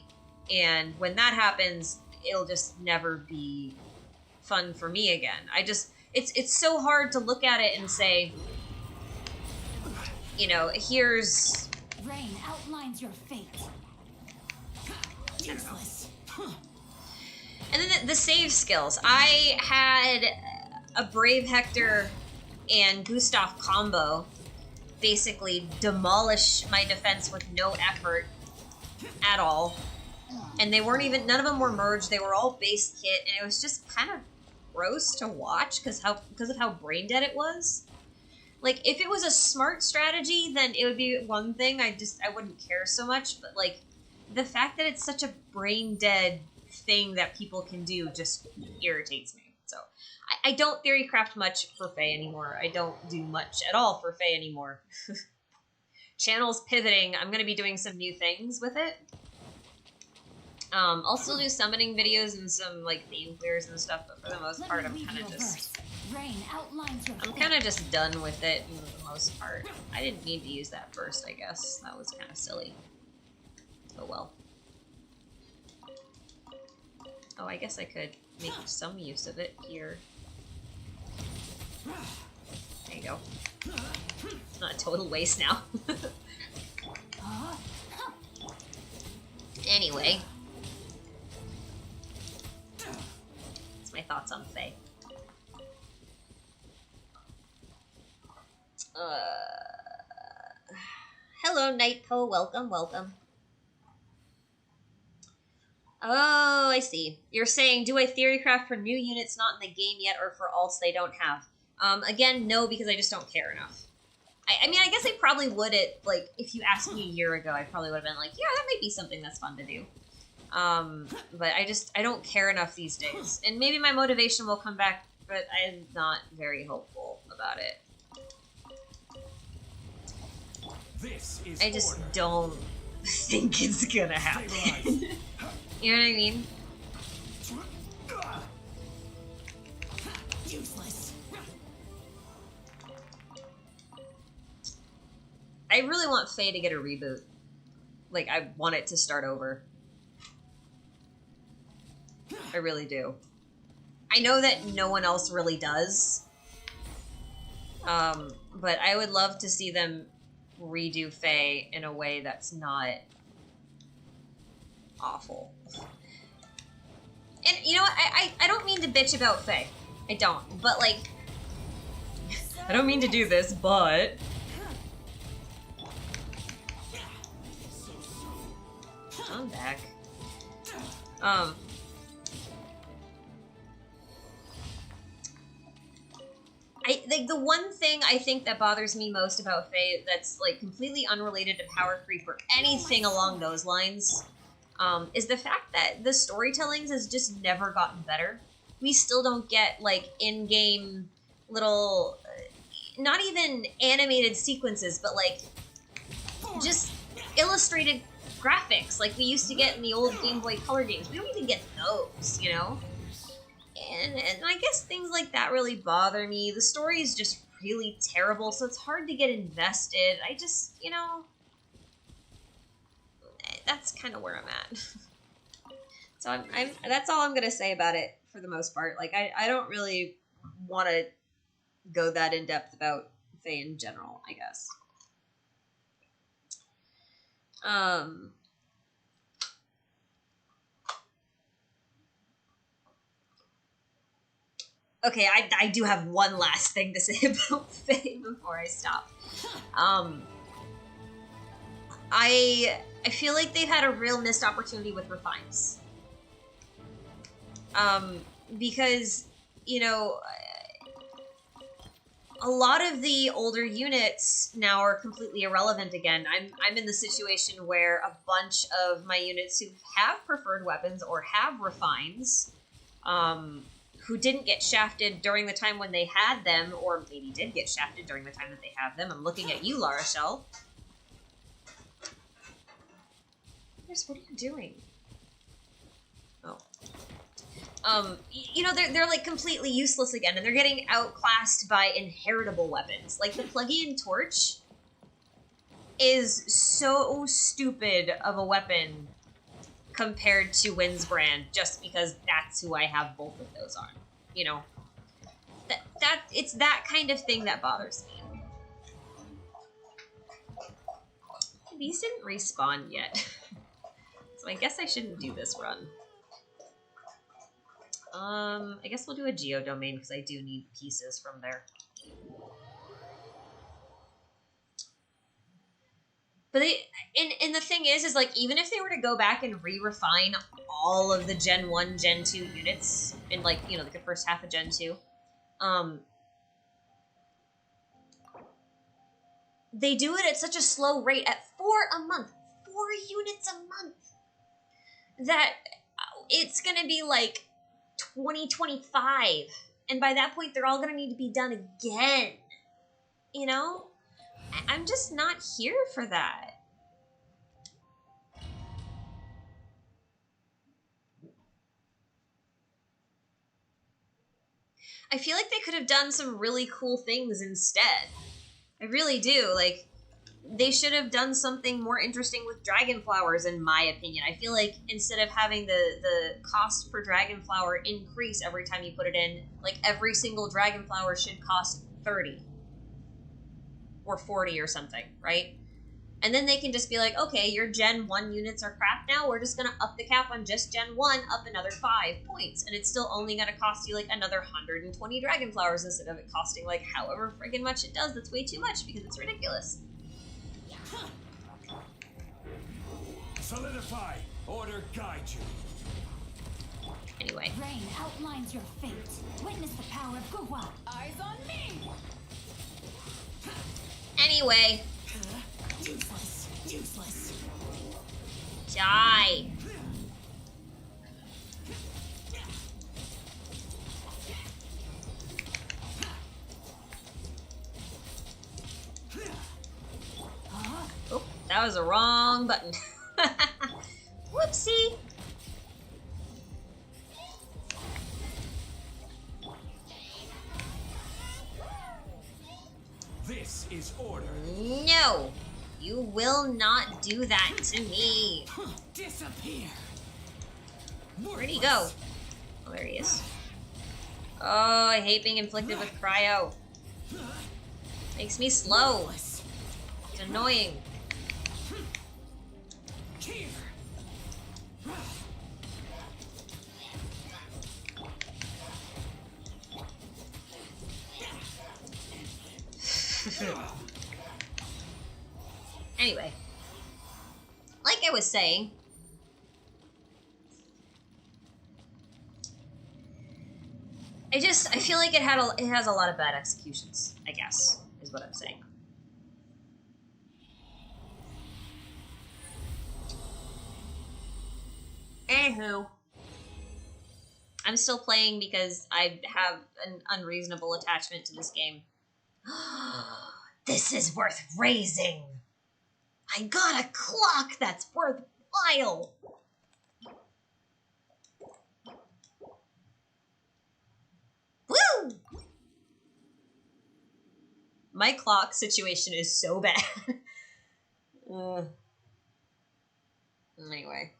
And when that happens, it'll just never be fun for me again. It's so hard to look at it and say, here's... Rain outlines your fate. Useless. And then the save skills. I had a Brave Hector and Gustav combo basically demolish my defense with no effort at all. And they weren't even, none of them were merged. They were all base kit, and it was just kind of gross to watch because of how brain dead it was. Like, if it was a smart strategy, then it would be one thing. I wouldn't care so much. But, like, the fact that it's such a brain dead thing that people can do just irritates me. So, I don't theorycraft much for Fae anymore. I don't do much at all for Fae anymore. channel's pivoting. I'm gonna be doing some new things with it. I'll still do summoning videos and some like theme clears and stuff, but for the most part, I'm kind of just done with it for the most part. I didn't need to use that first, I guess. That was kind of silly. Oh well. Oh, I guess I could make some use of it here. There you go. It's not a total waste now. Anyway. That's my thoughts on Faye. Hello, Nightpo. Welcome, welcome. Oh, I see. You're saying, do I theorycraft for new units not in the game yet, or for alts they don't have? Again, no, because I just don't care enough. I mean, I guess I probably would like, if you asked me a year ago, I probably would have been like, yeah, that might be something that's fun to do. But I don't care enough these days. And maybe my motivation will come back, but I'm not very hopeful about it. I just don't think it's gonna happen. You know what I mean? Useless. I really want Faye to get a reboot. Like, I want it to start over. I really do. I know that no one else really does. But I would love to see them redo Faye in a way that's not awful. And, you know what? I don't mean to bitch about Faye. I don't. But, like... I don't mean to do this, but... I'm back. Like, the one thing I think that bothers me most about Faye that's, like, completely unrelated to power creep or anything along those lines, is the fact that the storytellings has just never gotten better. We still don't get, like, in-game little, not even animated sequences, but, like, just illustrated graphics like we used to get in the old Game Boy Color games. We don't even get those, you know? And I guess things like that really bother me. The story is just really terrible, so it's hard to get invested. I just, you know... That's kind of where I'm at. So I'm that's all I'm gonna say about it for the most part. Like, I don't really want to go that in depth about Faye in general, I guess. Okay, I do have one last thing to say about Faye before I stop. I feel like they've had a real missed opportunity with refines. Because, you know, a lot of the older units now are completely irrelevant again. I'm in the situation where a bunch of my units who have preferred weapons or have refines, who didn't get shafted during the time when they had them, or maybe did get shafted during the time that they have them. I'm looking at you, Lara Shell. What are you doing? Oh. You know, they're like completely useless again, and they're getting outclassed by inheritable weapons. Like, the Pluggian Torch is so stupid of a weapon compared to Windsbrand, just because that's who I have both of those on. You know? It's that kind of thing that bothers me. These didn't respawn yet. So I guess I shouldn't do this run. I guess we'll do a geodomain because I do need pieces from there. But and the thing is like, even if they were to go back and re-refine all of the Gen 1, Gen 2 units in, like, you know, like the first half of Gen 2, they do it at such a slow rate, at 4 a month, 4 units a month, that it's gonna be like 2025, and by that point they're all gonna need to be done again, you know? I'm just not here for that. I feel like they could have done some really cool things instead. I really do. Like, they should have done something more interesting with dragon flowers, in my opinion. I feel like instead of having the cost per dragon flower increase every time you put it in, like, every single dragon flower should cost 30 or 40 or something, right? And then they can just be like, okay, your Gen 1 units are crap now. We're just going to up the cap on just Gen 1 up another 5 points. And it's still only going to cost you like another 120 dragon flowers instead of it costing like however friggin' much it does. That's way too much because it's ridiculous. Solidify. Order guide you. Anyway. Rain outlines your fate. Witness the power of Guhua. Eyes on me! Anyway. Useless. Useless. Die. Oh, that was the wrong button. Whoopsie. This is order. No, you will not do that to me. Disappear. Where'd he go? Oh, there he is. Oh, I hate being inflicted with cryo. Makes me slow. It's annoying. Anyway, like I was saying, I feel like it has a lot of bad executions, I guess, is what I'm saying. Anywho, I'm still playing because I have an unreasonable attachment to this game. This is worth raising. I got a clock that's worthwhile. Woo! My clock situation is so bad. Anyway.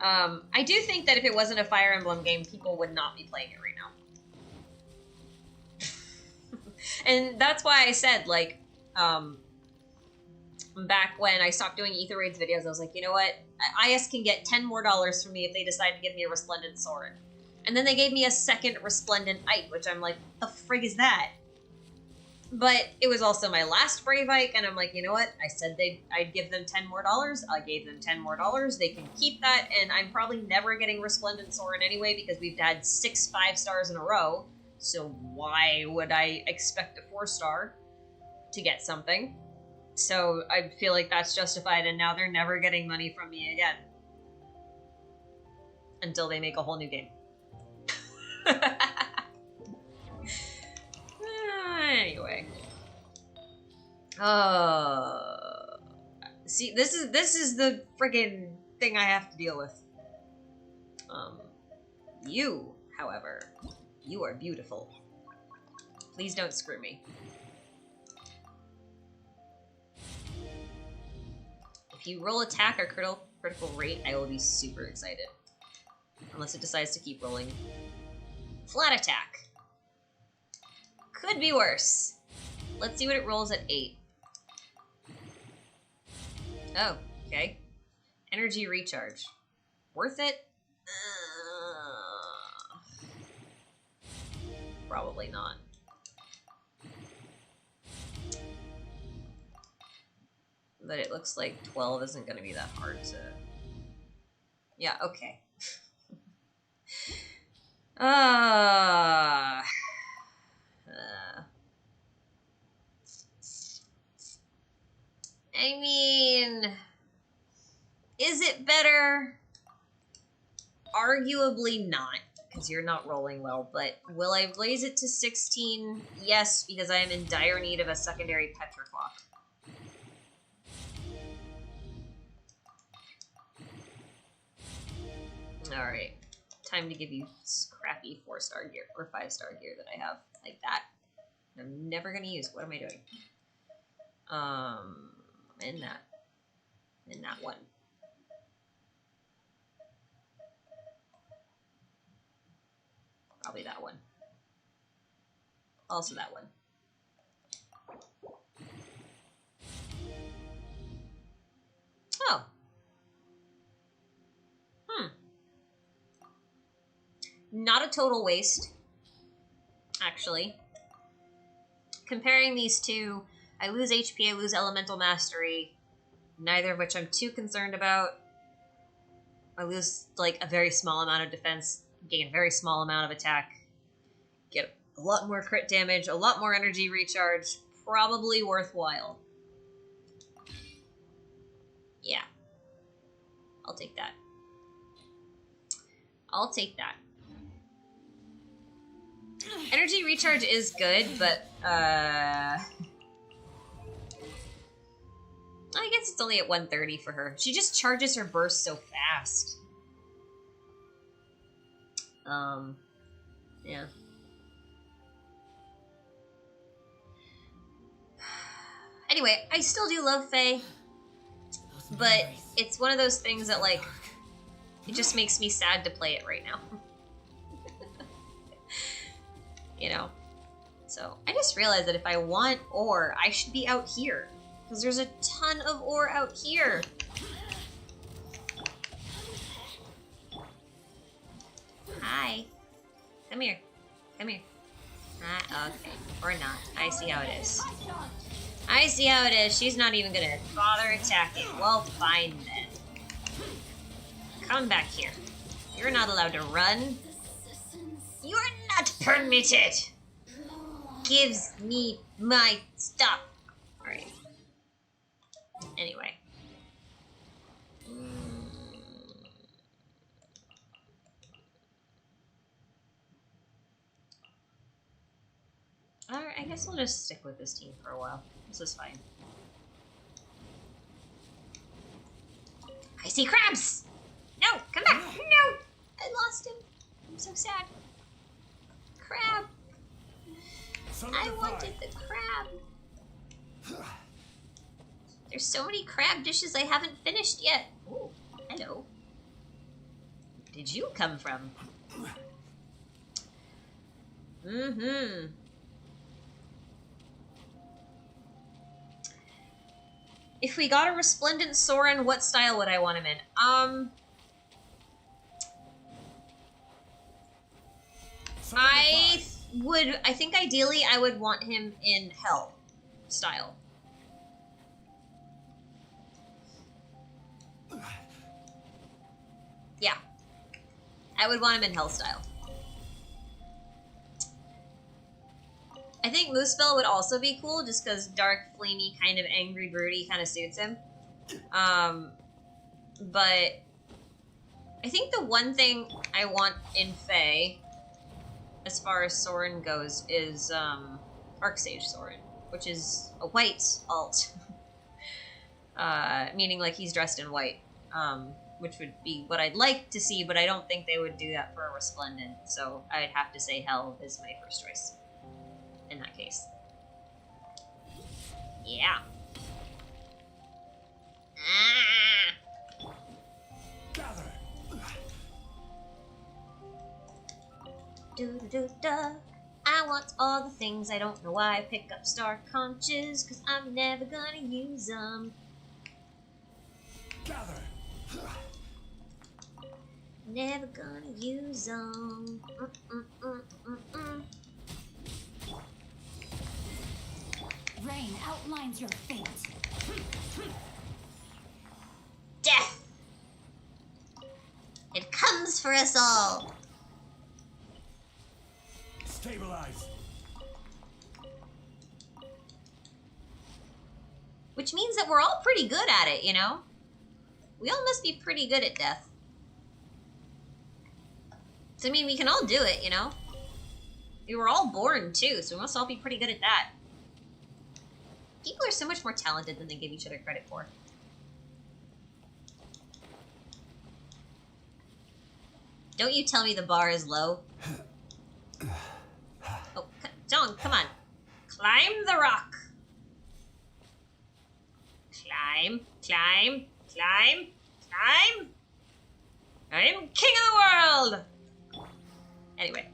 I do think that if it wasn't a Fire Emblem game, people would not be playing it right now. And that's why I said, like, back when I stopped doing Ether Raids videos, I was like, you know what? IS can get $10 more from me if they decide to give me a Resplendent Sword. And then they gave me a second Resplendent Ike, which I'm like, the frig is that? But it was also my last Brave Ike, and I'm like, you know what? I said I'd give them $10 more. I gave them $10 more. They can keep that, and I'm probably never getting Resplendent Sword anyway because we've had 6 5-stars in a row. So why would I expect a 4-star to get something? So I feel like that's justified, and now they're never getting money from me again. Until they make a whole new game. Anyway. See, this is the friggin' thing I have to deal with. You, however, you are beautiful. Please don't screw me. If you roll attack or critical rate, I will be super excited. Unless it decides to keep rolling. Flat attack. Could be worse. Let's see what it rolls at 8. Oh, okay. Energy recharge. Worth it? Probably not. But it looks like 12 isn't going to be that hard to... Yeah, okay. I mean, is it better? Arguably not, because you're not rolling well, but will I blaze it to 16? Yes, because I am in dire need of a secondary Petroclock. Alright. Time to give you crappy 4-star gear, or 5-star gear that I have. Like that. I'm never gonna use. What am I doing? In that. In that one. Probably that one. Also that one. Oh. Not a total waste, actually. Comparing these two, I lose HP, I lose Elemental Mastery, neither of which I'm too concerned about. I lose, like, a very small amount of defense, gain a very small amount of attack, get a lot more crit damage, a lot more energy recharge, probably worthwhile. Yeah. I'll take that. I'll take that. Energy recharge is good, but, I guess it's only at 130 for her. She just charges her burst so fast. Yeah. Anyway, I still do love Faye, but it's one of those things that, like, it just makes me sad to play it right now. You know? So, I just realized that if I want ore, I should be out here. Because there's a ton of ore out here. Hi. Come here. Come here. Okay. Or not. I see how it is. I see how it is. She's not even gonna bother attacking. Well, fine then. Come back here. You're not allowed to run. You're not permitted. Gives me my stuff. Alright. Anyway. Alright, I guess we'll just stick with this team for a while. This is fine. I see crabs! No! Come back! No! I lost him. I'm so sad. Crab! I wanted the crab. There's so many crab dishes I haven't finished yet. Ooh, hello. Where did you come from? Mm-hmm. If we got a resplendent Soren, what style would I want him in? I think ideally I would want him in Hell style. Yeah. I would want him in Hell style. I think Moosebell would also be cool, just because dark, flamey, kind of angry, broody kind of suits him. But I think the one thing I want in Fae, as far as Soren goes, is Arcsage Soren, which is a white alt. Meaning like he's dressed in white, which would be what I'd like to see, but I don't think they would do that for a Resplendent, so I'd have to say Hell is my first choice. In that case. Yeah. Ah. Gather. Do-do-do-da. I want all the things. I don't know why I pick up Star Conches, cause I'm never gonna use them. Gather. Never gonna use them. Rain outlines your fate. Death! It comes for us all! Stabilize. Which means that we're all pretty good at it, you know? We all must be pretty good at death. So, I mean, we can all do it, you know? We were all born, too, so we must all be pretty good at that. People are so much more talented than they give each other credit for. Don't you tell me the bar is low. Oh, John, come on. Climb the rock. Climb, climb, climb, climb. I'm king of the world. Anyway.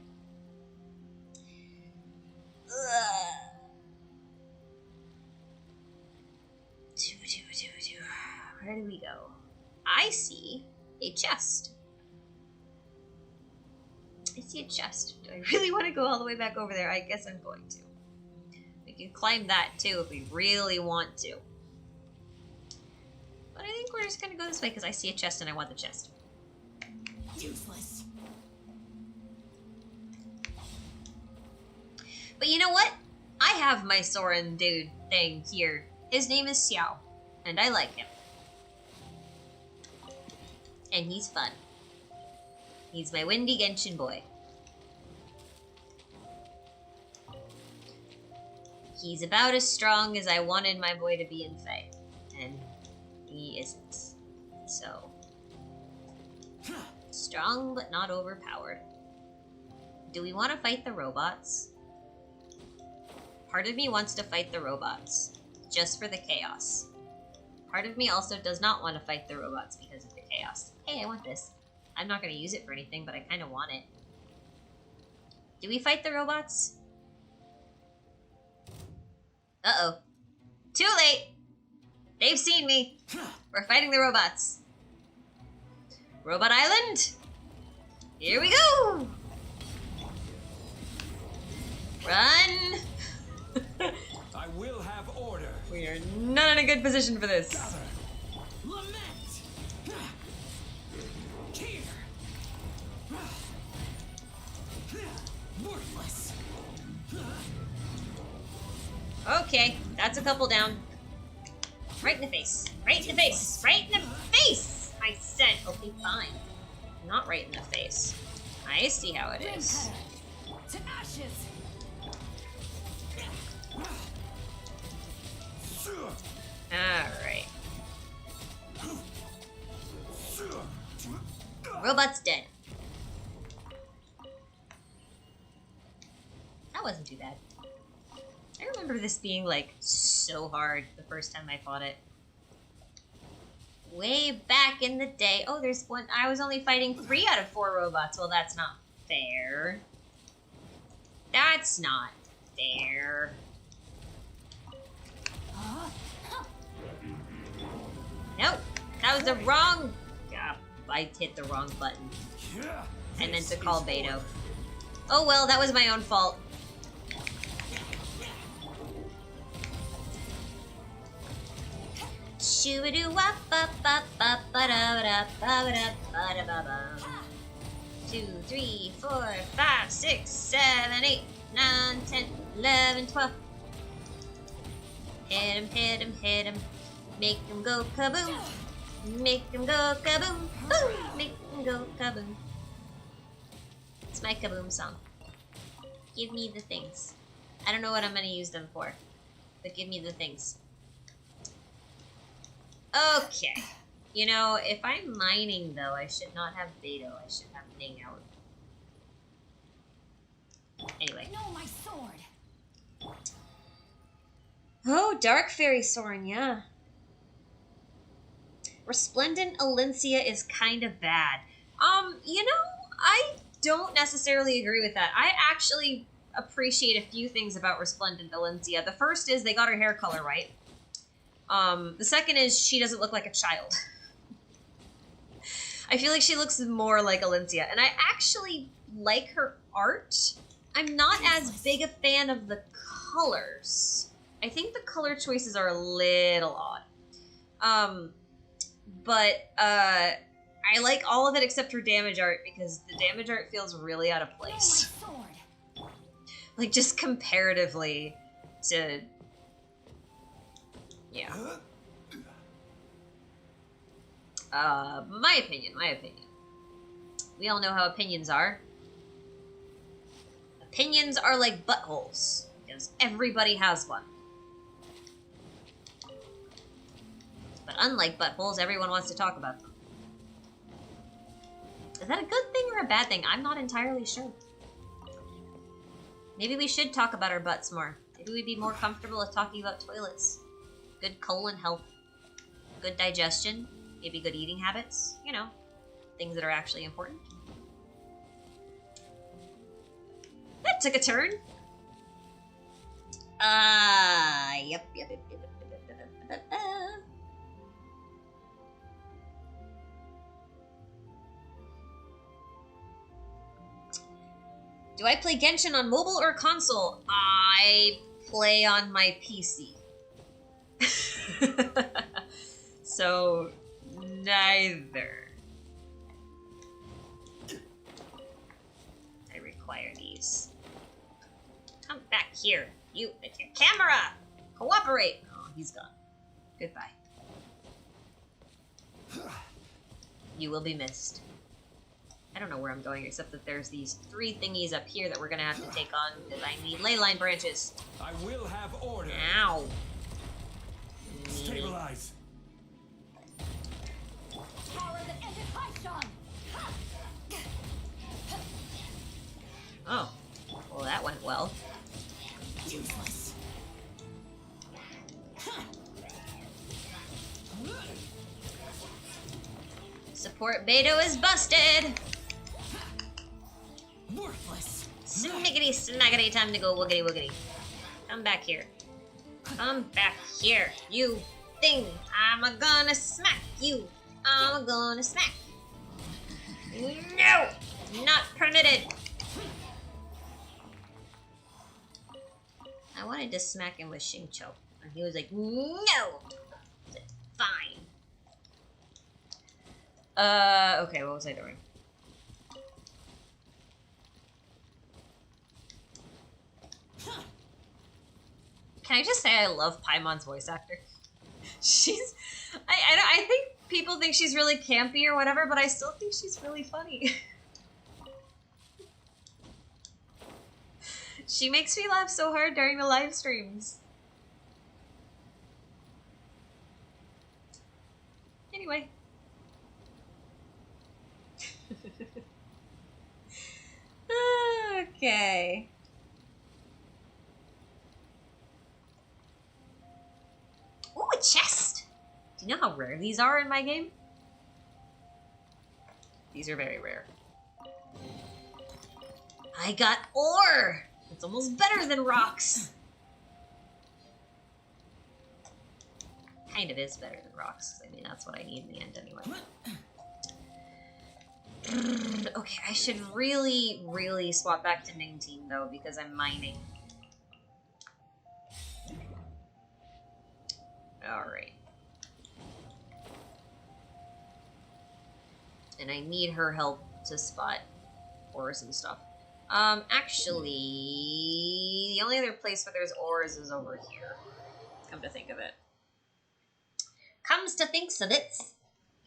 Where do we go? I see a chest. I see a chest. Do I really want to go all the way back over there? I guess I'm going to. We can climb that too if we really want to. But I think we're just gonna go this way because I see a chest and I want the chest. Useless. But you know what? I have my Soren dude thing here. His name is Xiao, and I like him. And he's fun. He's my windy Genshin boy. He's about as strong as I wanted my boy to be in Fae. And he isn't. So. Strong but not overpowered. Do we want to fight the robots? Part of me wants to fight the robots. Just for the chaos. Part of me also does not want to fight the robots because of the chaos. Hey, I want this. I'm not going to use it for anything, but I kind of want it. Do we fight the robots? Uh-oh. Too late! They've seen me. We're fighting the robots. Robot Island? Here we go! Run! I will have order. We are not in a good position for this. Gather. Lament. Here. Worthless. Okay, that's a couple down. Right in the face. Right in the face. Right in the face! I said, okay, fine. Not right in the face. I see how it is. To ashes. Alright. Robot's dead. That wasn't too bad. I remember this being, like, so hard the first time I fought it. Way back in the day. Oh, there's one. I was only fighting 3 out of 4 robots. Well, that's not fair. That's not fair. Nope. That was the wrong... I hit the wrong button. I meant to call Beto. Oh well, that was my own fault. Shoo-a-doo wop ba ba ba ba da da ba da ba da ba ba. 2, 3, 4, 5, 6, 7, 8, 9, 10, 11, 12. Hit him, hit him, hit him. Make him go kaboom. Make him go kaboom. Boom. Make him go kaboom. It's my kaboom song. Give me the things. I don't know what I'm gonna use them for, but give me the things. Okay. You know, if I'm mining, though, I should not have Beto. I should have Ning out. Anyway. No, my sword. Oh, Dark Fairy Soren, yeah. Resplendent Alencia is kind of bad. You know, I don't necessarily agree with that. I actually appreciate a few things about Resplendent Alencia. The first is they got her hair color right. The second is she doesn't look like a child. I feel like she looks more like Alencia, and I actually like her art. I'm not as big a fan of the colors. I think the color choices are a little odd. But I like all of it except her damage art because the damage art feels really out of place. Like, just comparatively to... Yeah. My opinion. We all know how opinions are. Opinions are like buttholes, because everybody has one. But unlike buttholes, everyone wants to talk about them. Is that a good thing or a bad thing? I'm not entirely sure. Maybe we should talk about our butts more. Maybe we'd be more comfortable with talking about toilets. Good colon health. Good digestion. Maybe good eating habits. You know, things that are actually important. That took a turn. Yep. Do I play Genshin on mobile or console? I play on my PC. So, neither. I require these. Come back here. You with your camera! Cooperate! Oh, he's gone. Goodbye. You will be missed. I don't know where I'm going, except that there's these 3 thingies up here that we're gonna have to take on, because I need ley line branches. I will have order. Ow. Stabilize. Power that ended Haishan. Oh. Well, that went well. Useless. Support Beto is busted! Worthless. Sniggity snaggity, time to go woogity woogity. Come back here. Come back here, you thing! I'm gonna smack you! I'm gonna smack! No! Not permitted! I wanted to smack him with Shincho, and he was like, no! I said, fine. Okay, what was I doing? Can I just say I love Paimon's voice actor? She's... I think people think she's really campy or whatever, but I still think she's really funny. She makes me laugh so hard during the live streams. Anyway. Okay. Ooh, a chest! Do you know how rare these are in my game? These are very rare. I got ore! It's almost better than rocks. Kind of is better than rocks. I mean, that's what I need in the end anyway. Okay, I should really, really swap back to Ning Team, though, because I'm mining. Alright. And I need her help to spot ores and stuff. Actually, the only other place where there's ores is over here. Come to think of it. Comes to think of it.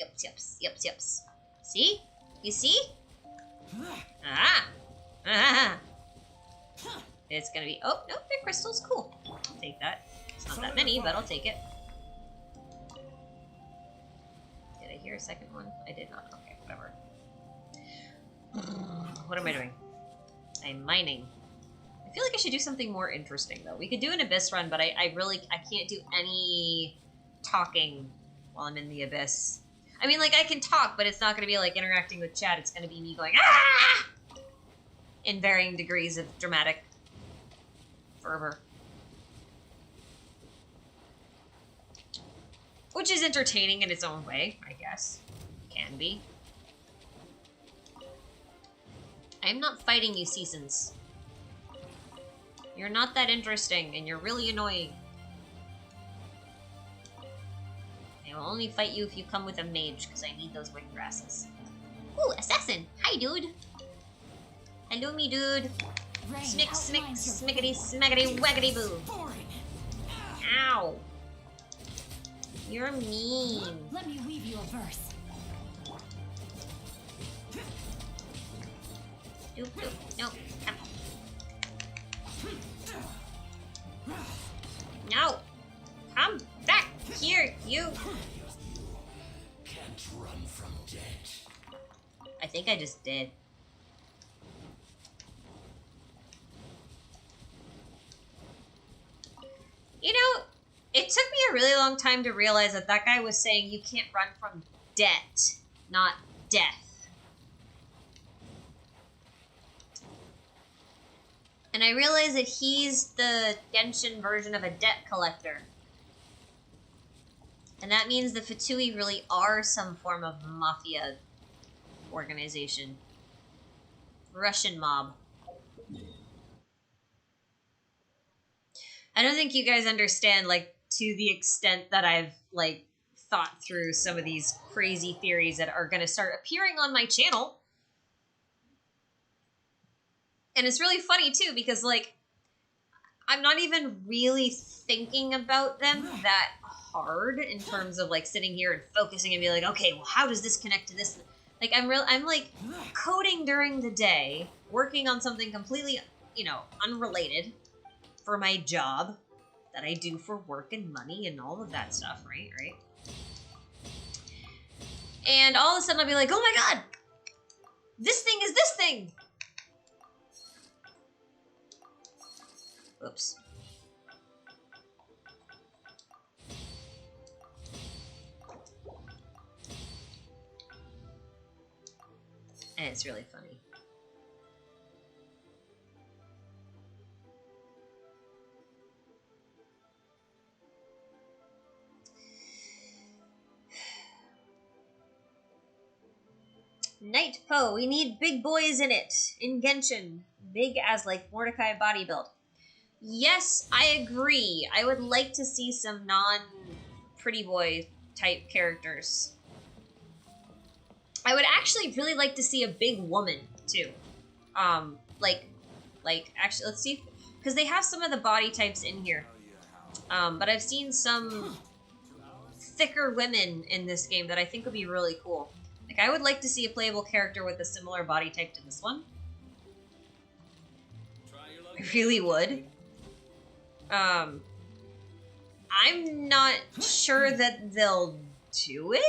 Yups. See? You see? Ah! It's gonna be... Oh, no, the crystal's cool. I'll take that. It's not that many, but I'll take it. Did I hear a second one? I did not. Okay, whatever. What am I doing? I'm mining. I feel like I should do something more interesting, though. We could do an Abyss run, but I can't do any talking while I'm in the Abyss. I mean, like, I can talk, but it's not going to be, like, interacting with chat. It's going to be me going, ah! In varying degrees of dramatic fervor. Which is entertaining in its own way, I guess. Can be. I'm not fighting you, Seasons. You're not that interesting, and you're really annoying. I will only fight you if you come with a mage, because I need those wing grasses. Ooh, assassin! Hi, dude! Hello, me dude! Smick, smickety, smackety, waggity boo! Ow! You're mean. Let me weave you a verse. Doop, doop. No, come. No! Come back here, you! Can't run from death. I think I just did. You know, it took me a really long time to realize that that guy was saying you can't run from debt, not death. And I realized that he's the Genshin version of a debt collector. And that means the Fatui really are some form of mafia organization. Russian mob. I don't think you guys understand, like, to the extent that I've, like, thought through some of these crazy theories that are going to start appearing on my channel. And it's really funny, too, because, like, I'm not even really thinking about them that hard in terms of, like, sitting here and focusing and be like, okay, well, how does this connect to this? Like, I'm like, coding during the day, working on something completely, you know, unrelated for my job that I do for work and money and all of that stuff, right? And all of a sudden I'll be like, oh my god! This thing is this thing! Oops. And it's really funny. Night Poe, we need big boys in it. In Genshin. Big as like Mordecai body build. Yes, I agree. I would like to see some non-pretty boy type characters. I would actually really like to see a big woman, too. Actually, let's see. Because they have some of the body types in here. But I've seen some thicker women in this game that I think would be really cool. Like, I would like to see a playable character with a similar body type to this one. I really would. I'm not sure that they'll do it.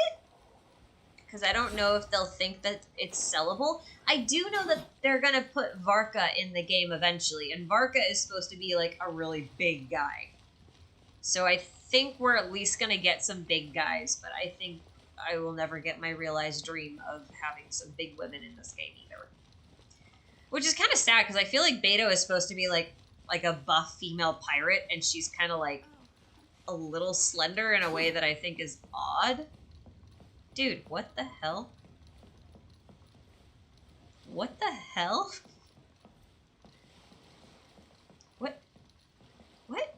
Because I don't know if they'll think that it's sellable. I do know that they're going to put Varka in the game eventually. And Varka is supposed to be, like, a really big guy. So I think we're at least going to get some big guys. But I think I will never get my realized dream of having some big women in this game either. Which is kind of sad, because I feel like Beto is supposed to be, like a buff female pirate. And she's kind of, like, a little slender in a way that I think is odd. Dude, what the hell? What the hell? What? What?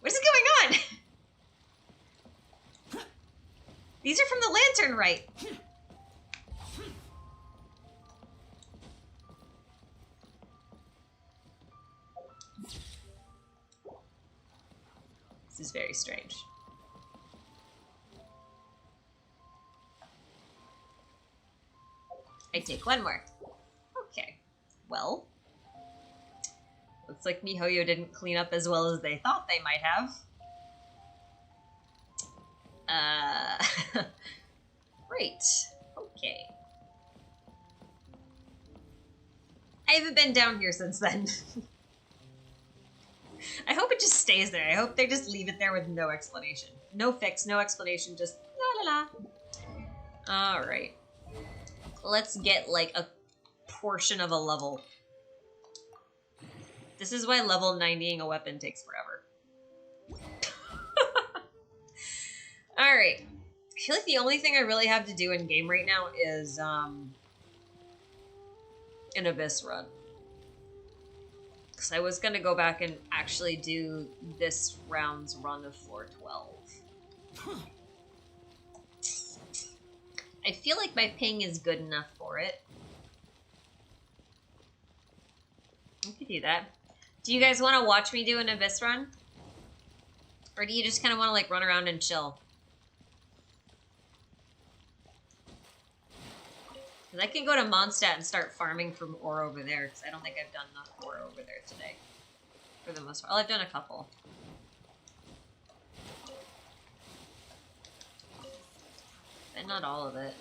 What is going on? These are from the Lantern Rite. This is very strange. I take one more. Okay. Well. Looks like MiHoYo didn't clean up as well as they thought they might have. Great. Okay. I haven't been down here since then. I hope it just stays there. I hope they just leave it there with no explanation. No fix, no explanation, just la la la. Alright. Let's get, like, a portion of a level. This is why level 90ing a weapon takes forever. Alright. I feel like the only thing I really have to do in game right now is, an Abyss run. Because I was going to go back and actually do this round's run of floor 12. I feel like my ping is good enough for it. I could do that. Do you guys want to watch me do an Abyss run? Or do you just kind of want to, like, run around and chill? Because I can go to Mondstadt and start farming from ore over there, because I don't think I've done enough ore over there today. For the most part. Well, I've done a couple. But not all of it.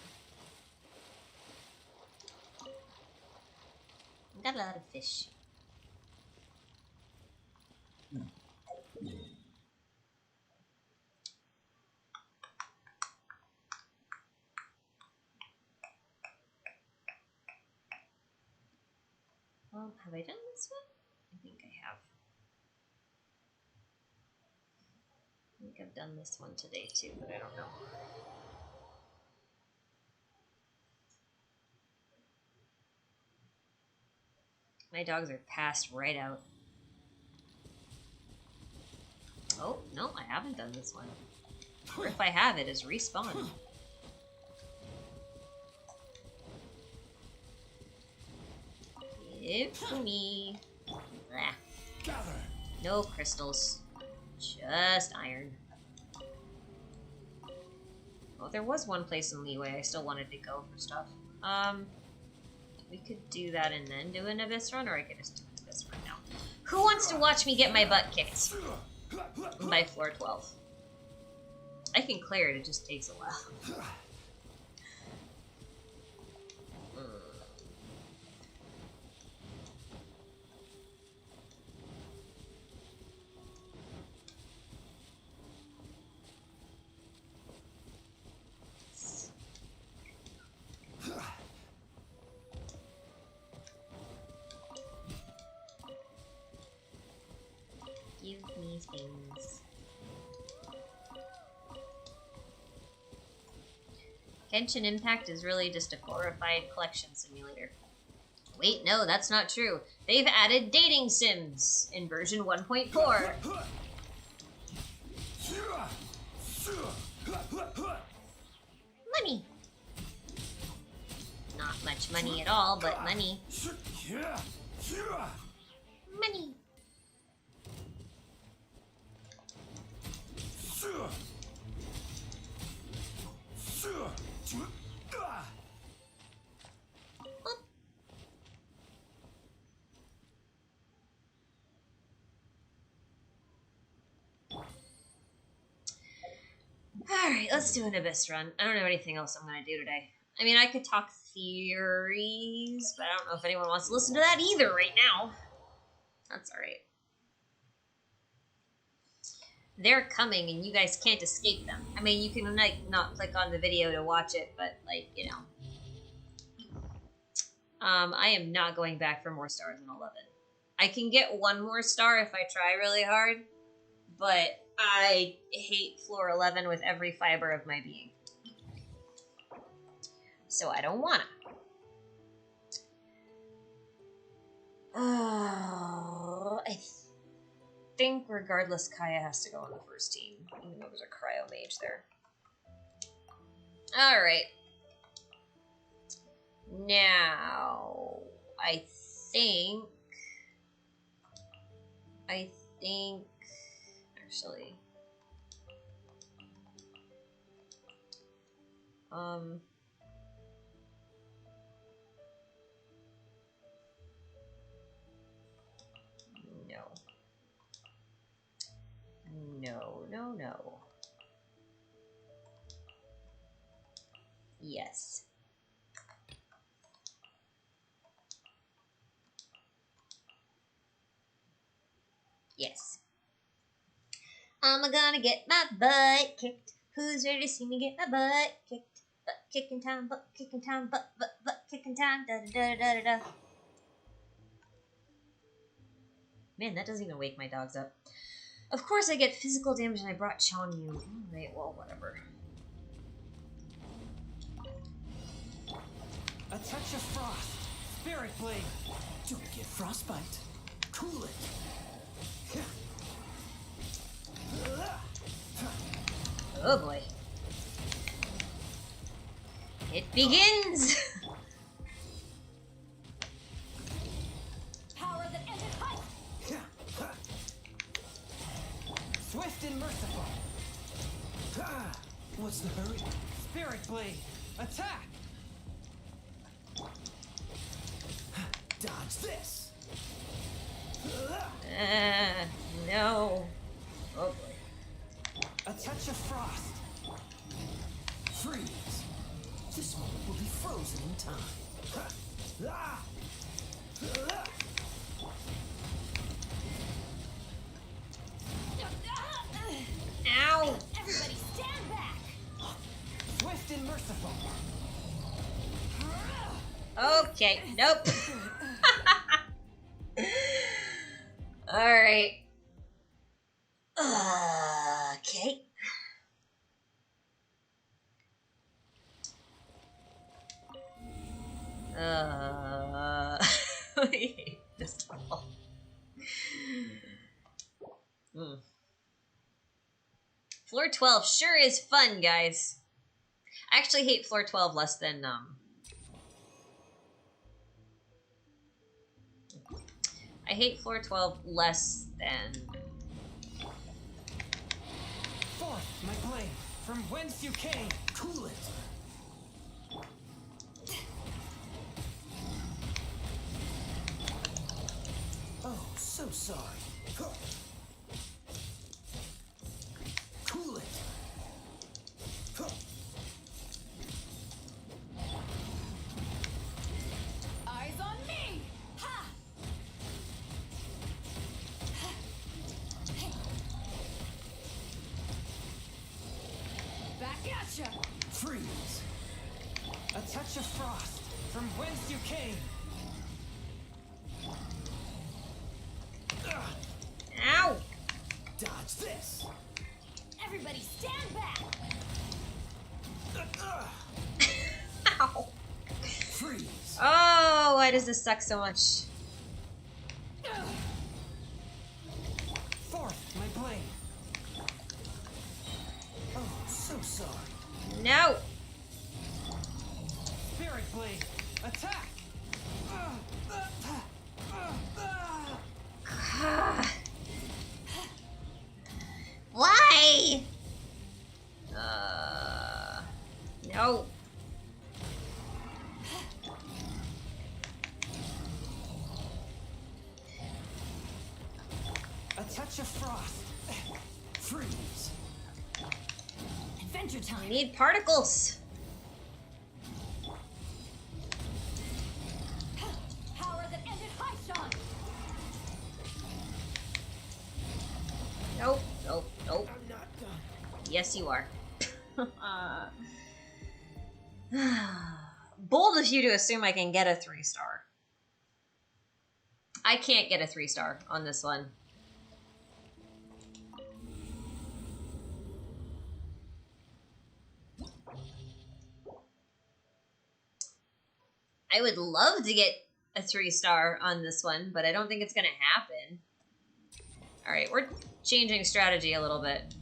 I've got a lot of fish. Have I done this one? I think I have. I think I've done this one today too, but I don't know. My dogs are passed right out. Oh, no, I haven't done this one. Or if I have, it is respawn. Give to me. Blah. No crystals. Just iron. Well, there was one place in Leeway I still wanted to go for stuff. We could do that and then do an Abyss run, or I could just do an Abyss run now. Who wants to watch me get my butt kicked? By floor 12. I can clear it, it just takes a while. Give me things. Genshin Impact is really just a glorified collection simulator. Wait, no, that's not true. They've added dating sims in version 1.4. Money. Not much money at all, but money. Money. Alright, let's do an Abyss run. I don't know anything else I'm gonna do today. I mean, I could talk theories, but I don't know if anyone wants to listen to that either right now. That's alright. They're coming and you guys can't escape them. I mean, you can like not click on the video to watch it, but like, you know. I am not going back for more stars in 11. I can get one more star if I try really hard, but I hate floor 11 with every fiber of my being. So I don't wanna. Oh, I think regardless Kaya has to go on the first team, even though there's a cryo mage there. Alright. Now, I think, actually, no. Yes. Yes. I'm gonna get my butt kicked. Who's ready to see me get my butt kicked? Butt kicking time, butt kicking time, butt kicking time, da da da da da. Man, that doesn't even wake my dogs up. Of course I get physical damage and I brought Chonyu. Alright, well, whatever. A touch of frost. Spirit blade. Don't get frostbite. Cool it. Oh boy. It begins! Power that ended height. Swift and merciful. What's the hurry? Spirit blade. Attack. Dodge this. No. Oh boy. A touch of frost. Freeze. This moment will be frozen in time. Ow! Everybody stand back! Swift and merciful. Okay, nope. Alright. Okay. I hate this level. Floor 12 sure is fun, guys. I actually hate floor 12 less than, I hate floor 12 less than... Forth, my blade, from whence you came, cool it. Oh, so sorry. Cool it. Eyes on me! Ha! Back at ya! Freeze. A touch of frost, from whence you came. Ow! Dodge this. Everybody stand back! Ow! Freeze. Oh, why does this suck so much? Forth, my blade. Oh, so sorry. No! Spirit blade, attack. Why? No. A touch of frost. Freeze. Adventure I time! need particles. Power that ended high shot! Nope, nope, nope. I'm not done. Yes, you are. Bold of you to assume I can get a 3-star. I can't get a 3-star on this one. I would love to get a 3-star on this one, but I don't think it's gonna happen. Alright, we're changing strategy a little bit.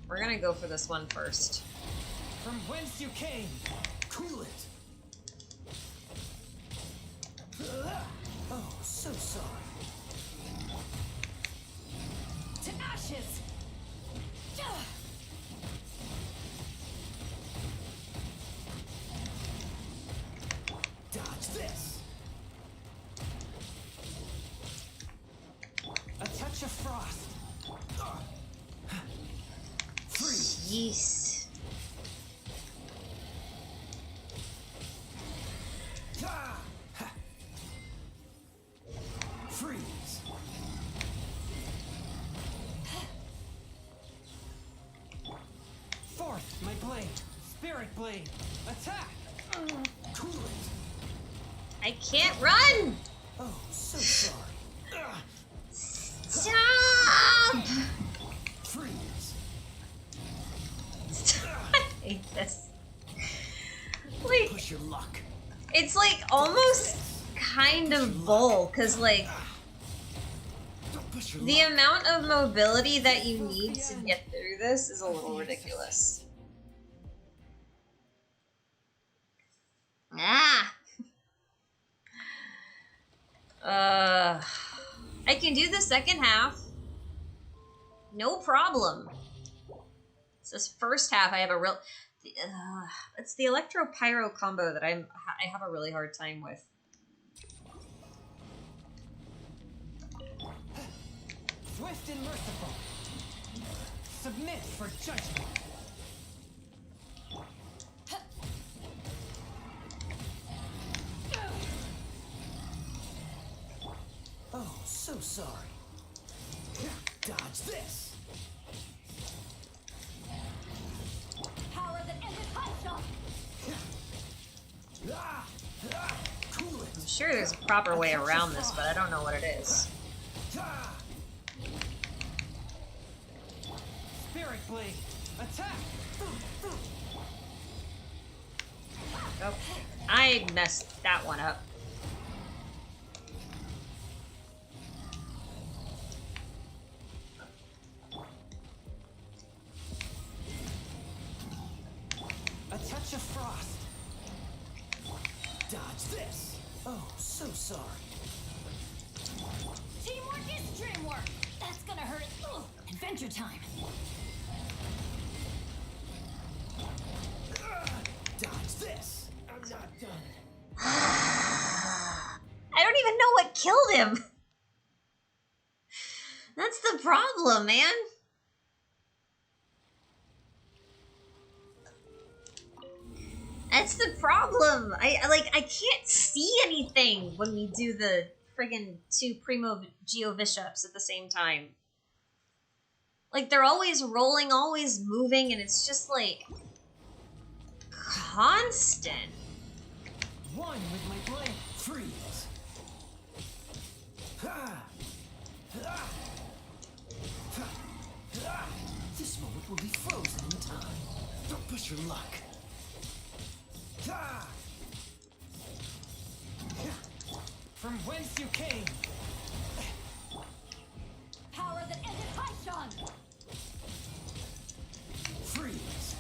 We're gonna go for this one first. From whence you came, cool it. Oh, so sorry. To ashes! Dodge this. A touch of frost. Freeze. Yeast. Freeze. Forth, my blade. Spirit blade. Attack. Cool it. I can't run! Oh, so sorry. Stop! Freeze. I hate this. Like, Push your luck. it's like almost kind of bull, because like Don't push your the luck. amount of mobility that you need to get through this is a little ridiculous. Ah! I can do the second half. No problem. It's this first half I have a real... it's the Electro Pyro combo that I have a really hard time with. Swift and merciful. Submit for judgment. Oh, so sorry. Dodge this. Power that ended high shot. Cool it. I'm sure there's a proper way around this, but I don't know what it is. Spirit blade. Attack. Oh, I messed that one up. A touch of frost. Dodge this. Oh, so sorry. Teamwork is dreamwork. That's gonna hurt. Ugh. Adventure time. Dodge this. I'm not done. I don't even know what killed him. That's the problem, man. That's the problem. I can't see anything when we do the friggin' two Primo Geo Bishops at the same time. Like, they're always rolling, always moving, and it's just like constant. One with my blade. Freeze. This moment will be frozen in time. Don't push your luck. From whence you came. Power that ended high shot. Freeze.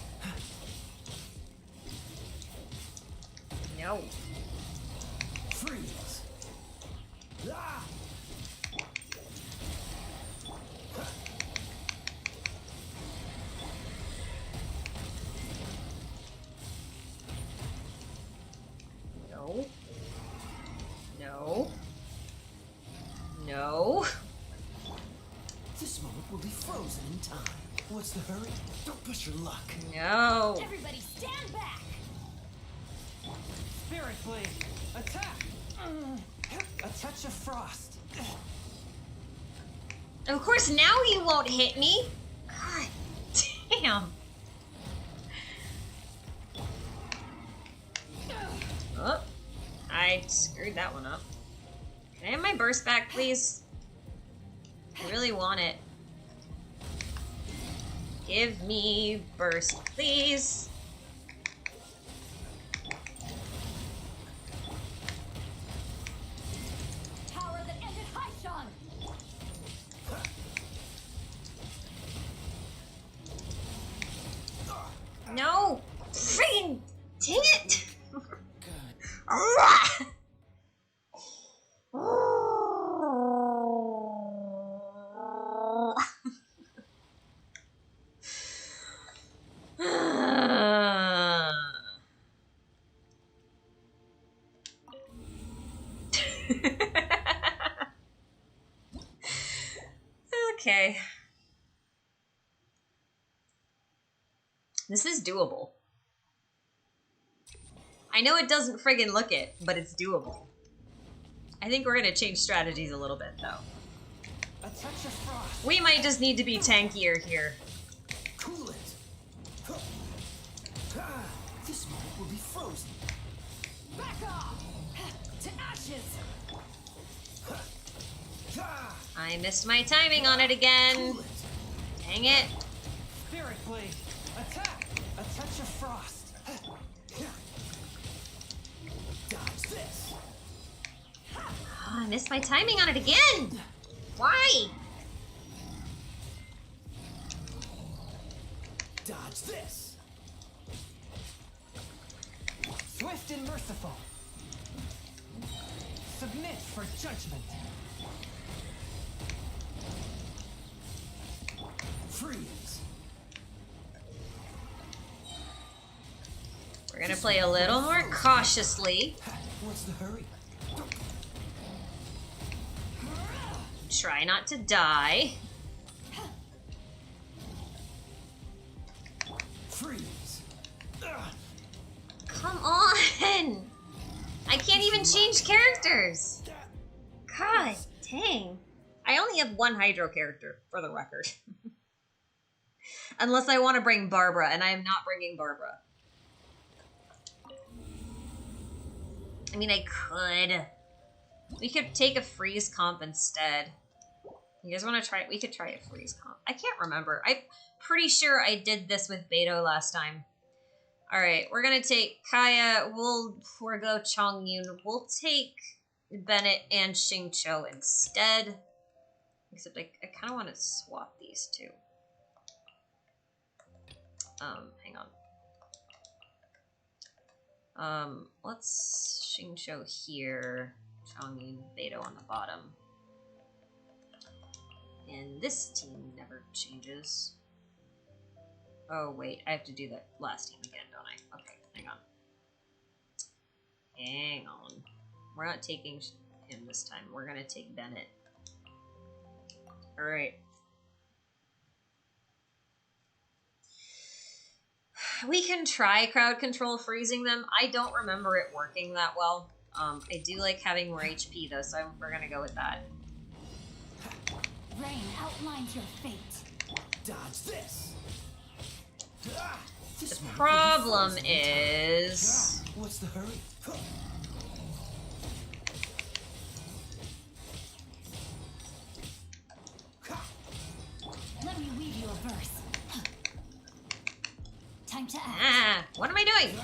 No. Freeze. No. No. No. This moment will be frozen in time. What's the hurry? Don't push your luck. No. Everybody stand back. Spirit blade. Attack. A touch of frost. Of course, now he won't hit me. God damn. Oh, I screwed that one up. Can I have my burst back, please? I really want it. Give me burst, please. Power that ended high shot. No! Friggin' dang it! Okay. This is doable. I know it doesn't friggin' look it, but it's doable. I think we're gonna change strategies a little bit, though. A touch of frost. We might just need to be tankier here. Cool it. This moment will be frozen. Back off. To ashes. I missed my timing on it again. Cool it. Dang it. Spirit blade. Attack. A touch of frost. Dodge this. Oh, I missed my timing on it again. Why? Dodge this. Swift and merciful. Submit for judgment. Freeze. We're gonna play a little more cautiously. What's the hurry? Try not to die. Come on! I can't even change characters! God dang. I only have one Hydro character, for the record. Unless I want to bring Barbara, and I am not bringing Barbara. I mean, I could. We could take a freeze comp instead. You guys want to try it? We could try a freeze comp. I can't remember. I'm pretty sure I did this with Beto last time. Alright, we're gonna take Kaya. We'll forego Chongyun. We'll take Bennett and Xingqiu instead. Except I kind of want to swap these two. Hang on. Let's Xingqiu here. Chongyun, Beto on the bottom. And this team never changes. Oh, wait. I have to do that last team again, don't I? Okay, hang on. Hang on. We're not taking him this time. We're gonna take Bennett. Alright. We can try crowd control freezing them. I don't remember it working that well. I do like having more HP, though, so we're gonna go with that. Rain outlines your fate. Dodge this. The problem is... What's the hurry? Let me weave you a verse. Time to act. Ah, what am I doing?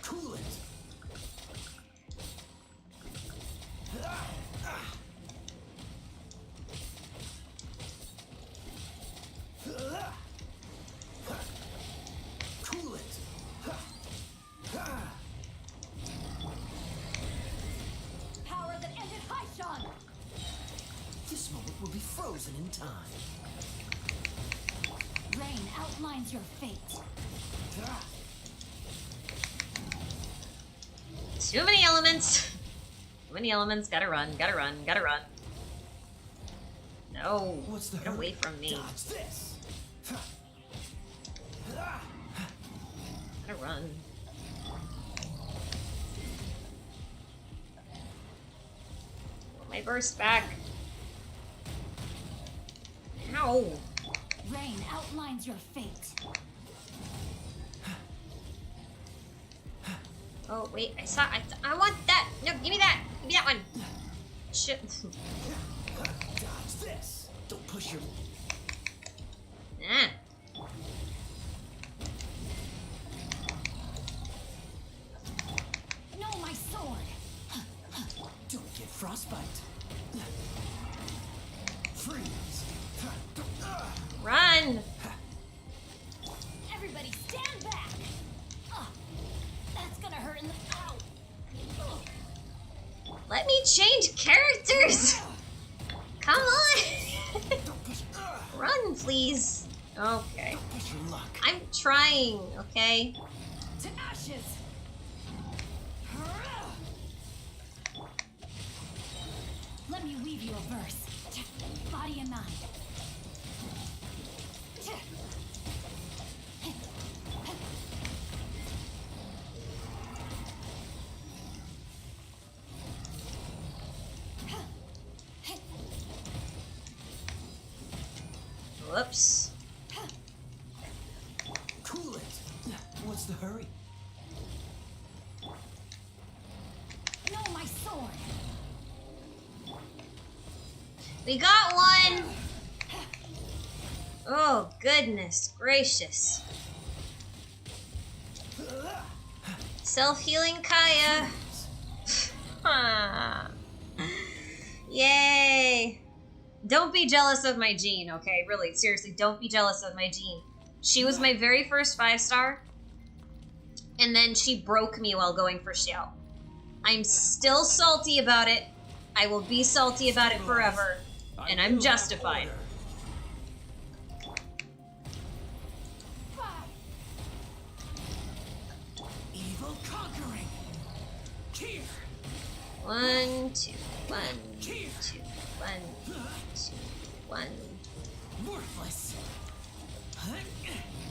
Cool it. Cool it. Power that ended Haishan. This moment will be frozen in time. Rain outlines your fate. Too many elements. Too many elements. Gotta run, gotta run, gotta run. No. What's the Get hurry? away from me. Dodge this. Gotta run. My burst back. Ow. Rain outlines your fate. Oh, wait. I want that. No, give me that. Give me that one. Shit. Dodge this. Don't push your... Ah. No, my sword. Don't get frostbite. Freeze. Run. Everybody stand back. That's gonna hurt in the... Ow. Let me change characters. Come on. Run, please. Okay. Push your luck. I'm trying, okay? To ashes. Let me weave you a verse. Body and mind. Whoops. Cool it. What's the hurry? No, my sword. We got one. Oh, goodness gracious. Self-healing Kaya. Yay. Don't be jealous of my Jean, okay? Really, seriously, don't be jealous of my Jean. She was my very first 5-star, and then she broke me while going for Xiao. I'm still salty about it. I will be salty about it forever, and I'm justified. Evil conquering. Here. 1, 2, 1, 2, 1, 2, 1. Worthless.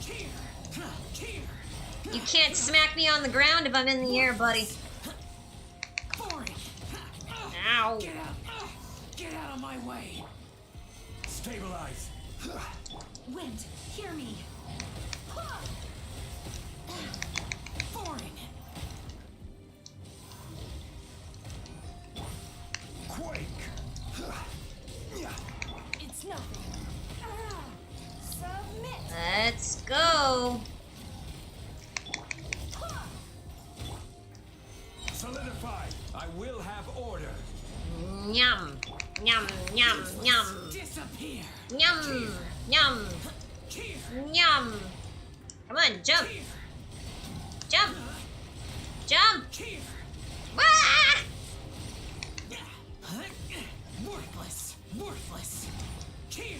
Here. You can't smack me on the ground if I'm in the air, buddy. Ow. Get out of my way. Stabilize. Wind, hear me. Boring. Quake. It's nothing. Submit. Let's go. Solidify. I will have order. Yum. Yum, yum, yum. Disappear. Yum, yum, Here. yum. Come on, jump. Here. Jump. Jump. Here. Ah! Worthless. Worthless. Here.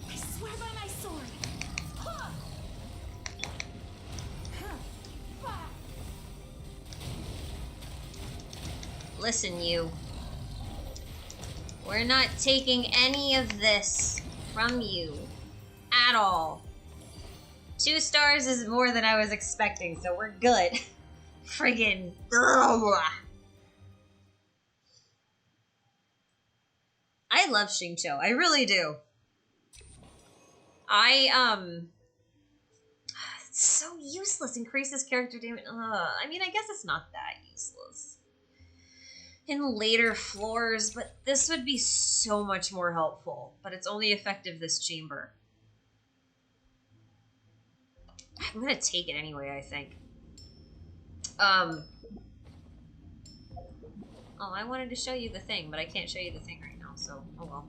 I swear by my sword. Listen, you. We're not taking any of this from you. At all. 2 stars is more than I was expecting, so we're good. Friggin' ugh. I love Xingqiu. I really do. It's so useless. Increases character damage. I mean, I guess it's not that useless in later floors, but this would be so much more helpful. But it's only effective this chamber. I'm gonna take it anyway, I think. Oh, I wanted to show you the thing, but I can't show you the thing right now, so oh well.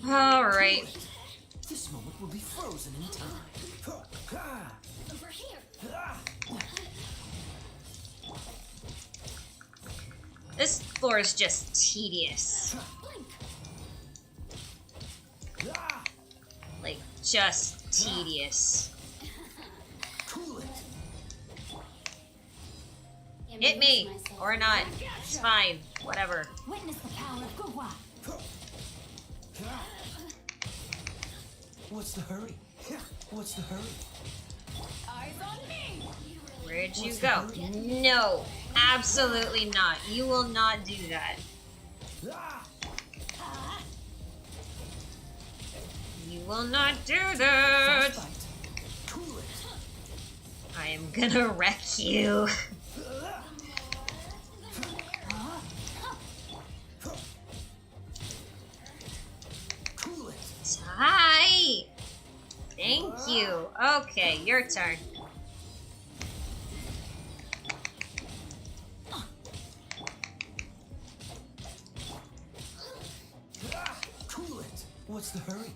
Alright. This moment will be frozen in time. Over here. This floor is just tedious. Like, just tedious. Cool it. Hit me! Or not. It's fine. Whatever. Witness the power of Guhua. What's the hurry? What's the hurry? Eyes on me. Where'd you go? No. Absolutely not. You will not do that. You will not do that. Frostbite. Cool it. I am gonna wreck you. Cool it. Hi. Thank you. Okay, your turn. Cool it. What's the hurry?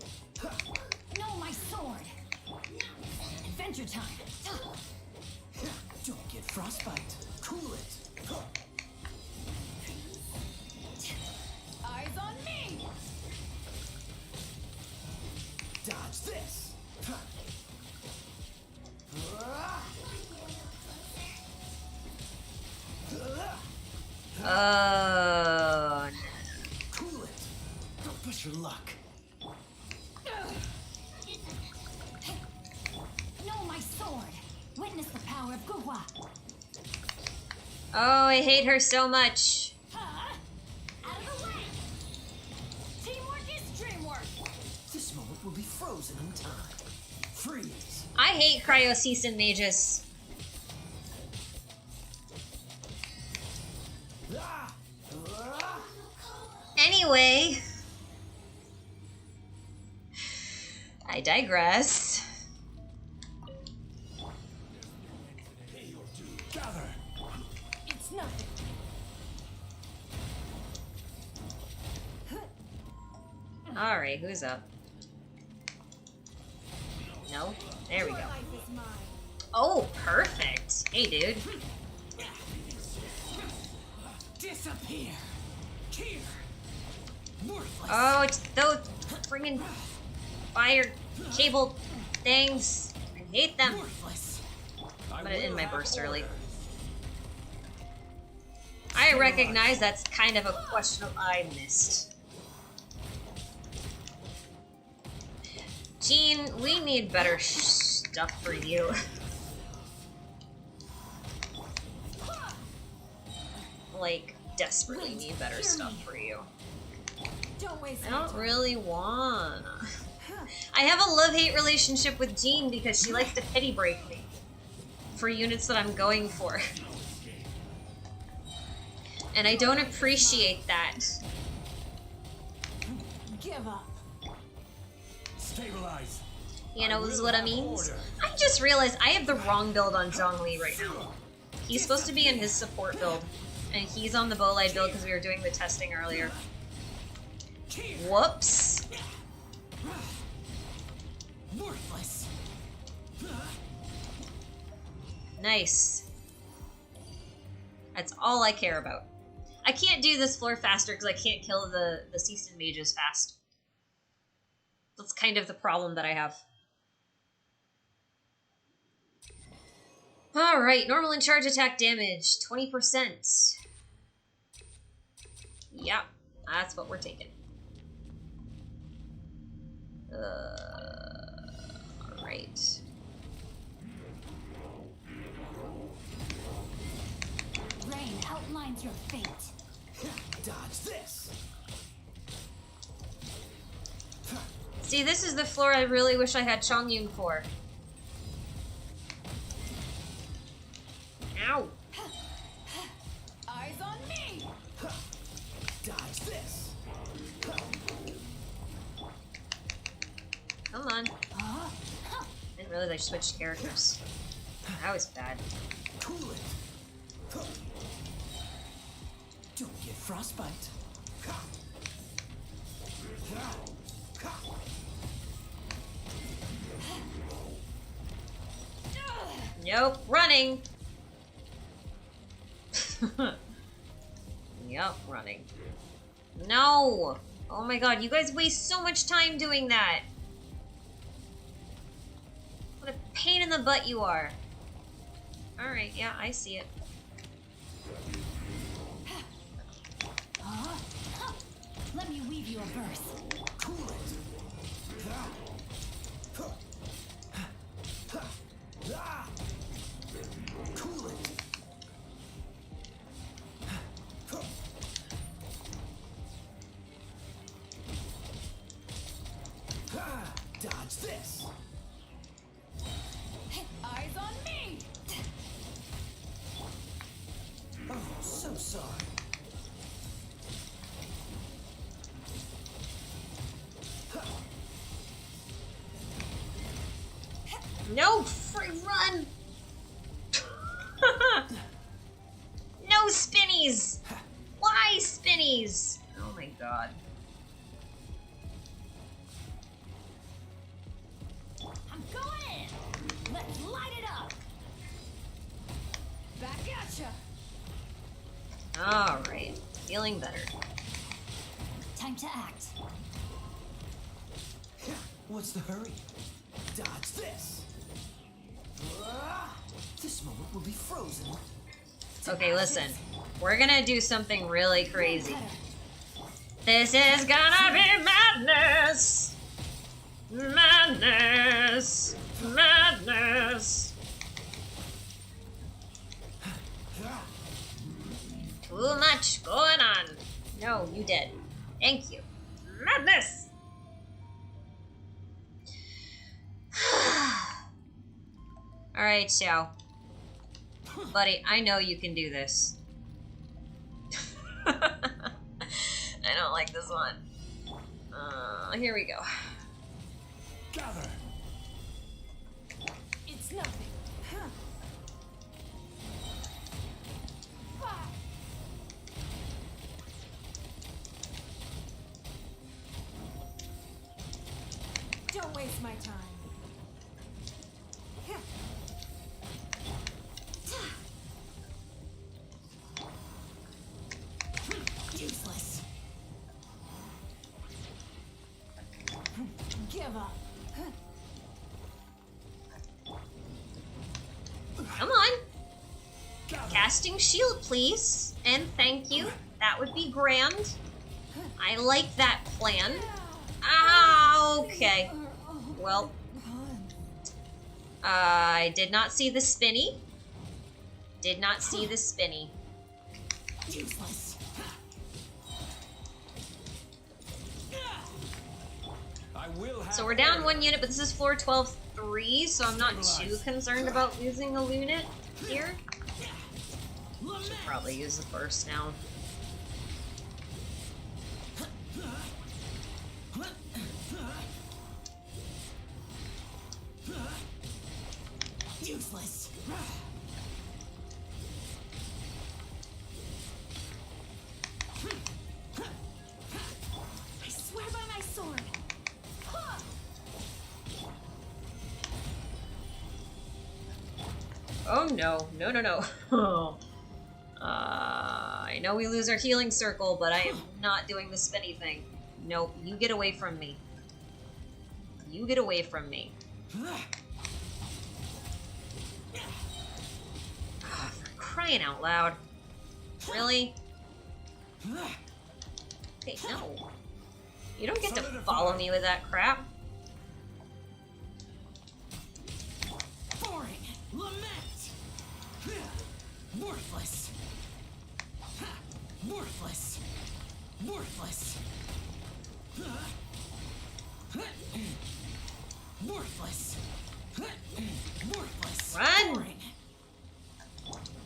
No, my sword. Adventure time. Don't get frostbite. Cool it. Eyes on me. Dodge this. Oh, no. Cool it. Don't push your luck. No, my sword. Witness the power of Guhua. Oh, I hate her so much. Out of the way. Teamwork is dreamwork. This moment will be frozen in time. Freeze. I hate cryoseason mages. Anyway, I digress. Gather. It's nothing. Alright, who's up? No? There we go. Life is mine. Oh, perfect. Hey, dude. Disappear. Here. Worthless. Oh, it's those friggin' fire cable things. I hate them. Worthless. I'm gonna end my burst early. I recognize that's kind of a question I missed. Jean, we need better stuff for you. Like, desperately need better stuff for you. Don't waste I my don't time. really wanna. I have a love-hate relationship with Jean because she likes to pity break me for units that I'm going for. And I don't appreciate that. Give up. Stabilize. You know what I mean? Order. I just realized I have the wrong build on Zhongli right now. He's supposed to be in his support build, and he's on the Bolide build because we were doing the testing earlier. Whoops. Worthless. Nice. That's all I care about. I can't do this floor faster because I can't kill the Seaston mages fast. That's kind of the problem that I have. Alright, normal and charge attack damage, 20%. Yep, that's what we're taking. Alright. Rain outlines your fate. Dodge this. See, this is the floor I really wish I had Chongyun for. Ow. Eyes on me. Dodge this. Come on. Didn't realize I switched characters. That was bad. Cool it. Don't get frostbite. Nope, running. Yup, running. No! Oh my god, you guys waste so much time doing that. What a pain in the butt you are. Alright, yeah, I see it. Let me weave you a verse. Cool it. Cool it. Dodge this. Eyes on me. Oh, so sorry. No, free run! No spinnies! Why spinnies? Oh my god. I'm going in. Let's light it up. Back at ya. Alright, feeling better. Time to act. What's the hurry? Dodge this. This moment will be frozen. Okay, listen. We're gonna do something really crazy. This is gonna be madness! Madness! Madness! Too much going on. No, you did. Thank you. Madness! Alright, Xiao. Buddy, I know you can do this. I don't like this one. Here we go. Gather. It's nothing. Don't waste my time. Useless. Give up. Come on. Casting shield, please. And thank you. That would be grand. I like that plan. Ah, okay. Well. I did not see the spinny. Did not see the spinny. Useless. I will have So we're down order. 1 unit, but this is floor 12-3, so I'm not too concerned about losing a unit here. Should probably use the burst now. Useless. I swear by my sword. Oh no, no, no, no. I know we lose our healing circle, but I am not doing the spinny thing. Nope, you get away from me. You get away from me. Ah, for crying out loud. Really? Hey, no. You don't get to follow me with that crap. Boring. Lament. Worthless. Worthless. Worthless. Worthless. Worthless. Run! Boring.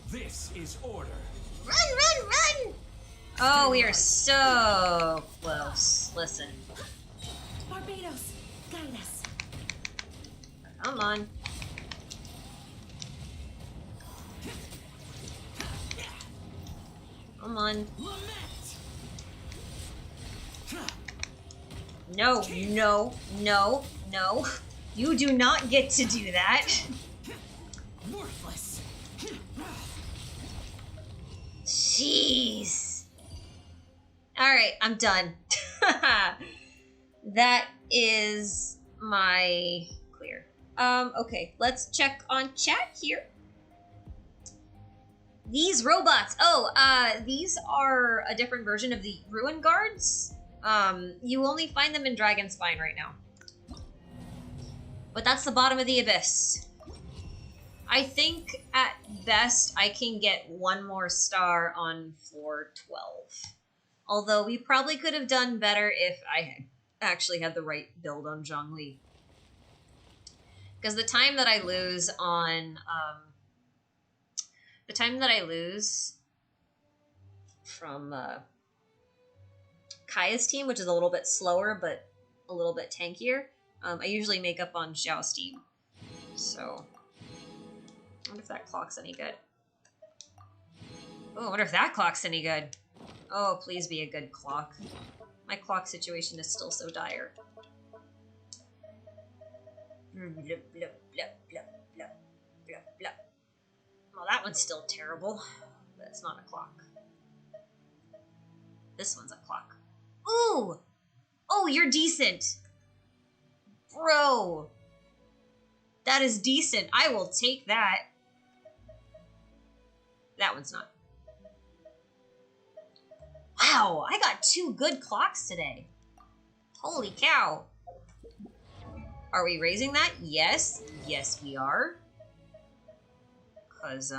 This is order. Run, run, run! Oh, we are so close. Listen. Barbados, guide us. Come on. Come on. Lament. No, no, no, no. You do not get to do that. Worthless. Jeez. Alright, I'm done. That is my clear. Okay, let's check on chat here. These robots. These are a different version of the Ruin Guards. You only find them in Dragonspine right now. But that's the bottom of the abyss. I think at best I can get 1 more star on floor 12. Although we probably could have done better if I had actually had the right build on Zhongli. Because the time that I lose on from Kaya's team, which is a little bit slower but a little bit tankier, I usually make up on Xiao's team. So, I wonder if that clock's any good. Oh, I wonder if that clock's any good. Oh, please be a good clock. My clock situation is still so dire. Blup, blup, blup, blup, blup, blup, blup. Well, that one's still terrible, but it's not a clock. This one's a clock. Ooh! Oh, you're decent! Bro! That is decent. I will take that. That one's not. Wow, I got 2 good clocks today. Holy cow. Are we raising that? Yes. Yes, we are. Because,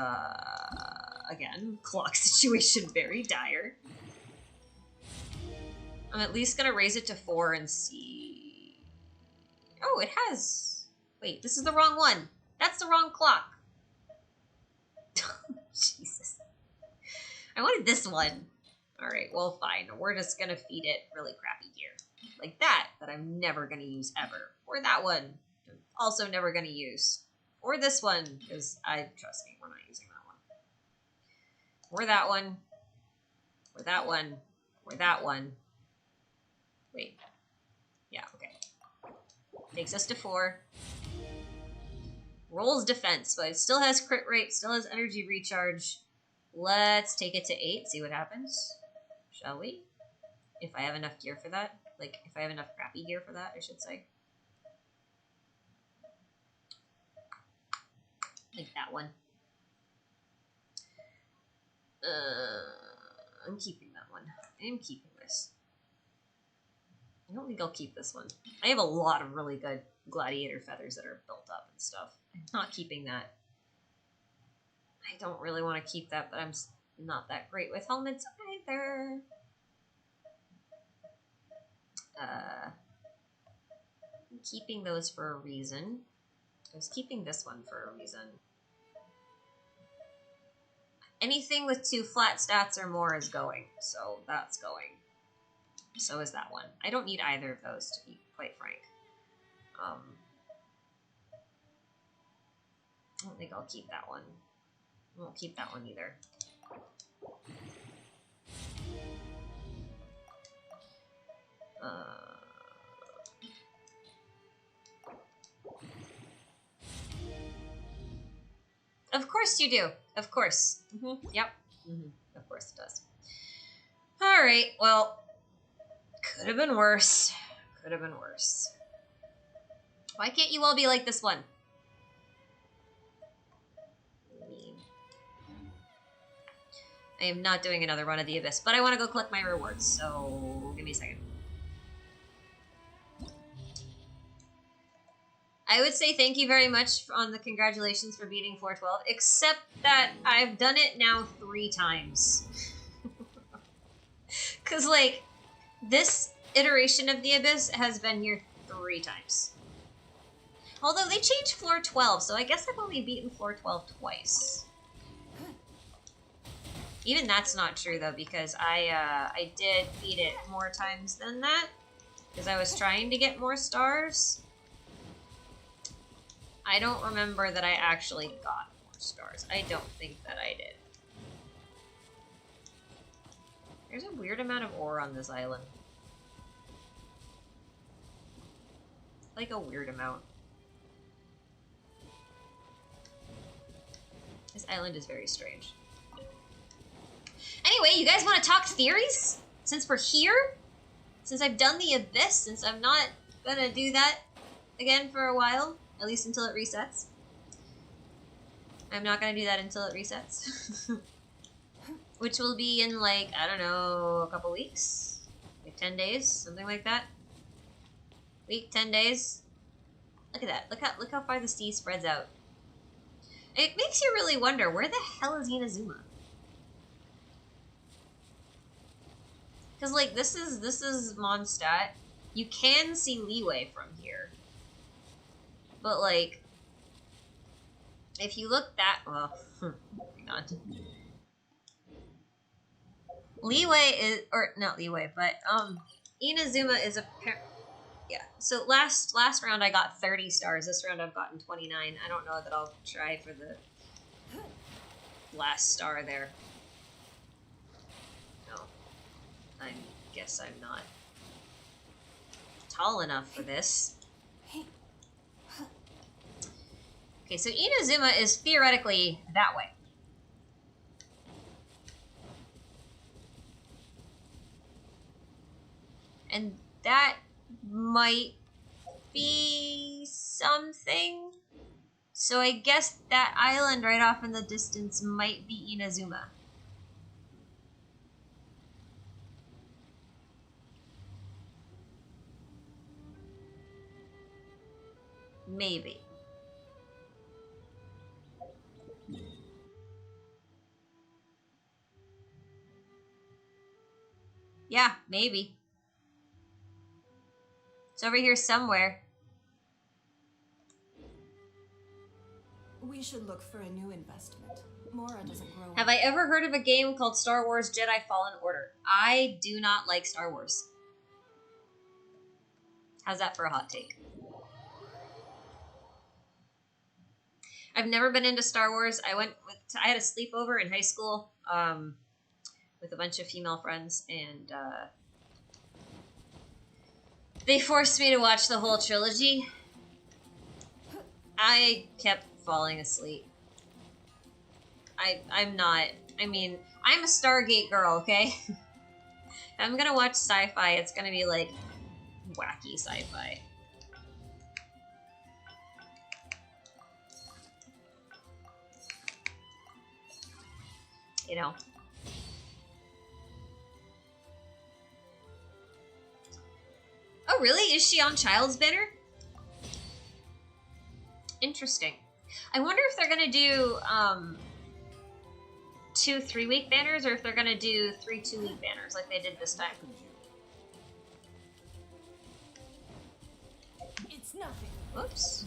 again, clock situation very dire. I'm at least going to raise it to 4 and see... Oh, it has... Wait, this is the wrong one. That's the wrong clock. Jesus. I wanted this one. Alright, well, fine. We're just gonna feed it really crappy gear. Like that I'm never gonna use ever. Or that one. I'm also never gonna use. Or this one, because trust me, we're not using that one. Or that one. Or that one. Or that one. Wait. Yeah, okay. Takes us to 4. Rolls defense, but it still has crit rate, still has energy recharge. Let's take it to 8, see what happens. Shall we? If I have enough gear for that. Like, if I have enough crappy gear for that, I should say. Like that one. I'm keeping that one. I am keeping this. I don't think I'll keep this one. I have a lot of really good gladiator feathers that are built up and stuff. I'm not keeping that. I don't really want to keep that, but I'm not that great with helmets either. I'm keeping those for a reason. I was keeping this one for a reason. Anything with 2 flat stats or more is going, so that's going. So is that one. I don't need either of those, to be quite frank. I don't think I'll keep that one. I won't keep that one either. Of course you do. Of course. Yep. Of course it does. Alright, well, could have been worse. Could have been worse. Why can't you all be like this one? I am not doing another run of the Abyss, but I want to go collect my rewards, so give me a second. I would say thank you very much on the congratulations for beating 412, except that I've done it now 3 times. Because, like, this iteration of the Abyss has been here 3 times. Although they changed floor 12, so I guess I've only beaten floor 12 twice. Even that's not true, though, because I did beat it more times than that, because I was trying to get more stars. I don't remember that I actually got more stars. I don't think that I did. There's a weird amount of ore on this island. Like a weird amount. This island is very strange. Anyway, you guys want to talk theories? Since we're here? Since I've done the Abyss? Since I'm not gonna do that again for a while? At least until it resets. I'm not gonna do that until it resets. Which will be in, like, I don't know, a couple weeks? Like 10 days? Something like that? Week, 10 days? Look at that. Look how far the sea spreads out. It makes you really wonder, where the hell is Inazuma? Because, like, this is Mondstadt. You can see Leeway from here. But, like, if you look that... Well, hang on. Leeway is... Or, not Leeway, but, Inazuma is a... Yeah, so last round I got 30 stars. This round I've gotten 29. I don't know that I'll try for the last star there. No. I guess I'm not tall enough for this. Okay, so Inazuma is theoretically that way. And that might be something. So I guess that island right off in the distance might be Inazuma. Maybe. Yeah, maybe. It's over here somewhere. We should look for a new investment. Mora doesn't grow up. Have I ever heard of a game called Star Wars Jedi Fallen Order? I do not like Star Wars. How's that for a hot take? I've never been into Star Wars. I had a sleepover in high school with a bunch of female friends, and they forced me to watch the whole trilogy. I kept falling asleep. I'm not... I mean, I'm a Stargate girl, okay? If I'm gonna watch sci-fi, it's gonna be, like, wacky sci-fi. You know? Oh, really? Is she on Child's banner? Interesting. I wonder if they're gonna do 2 3-week banners, or if they're gonna do 3 2-week banners like they did this time. It's nothing. Whoops.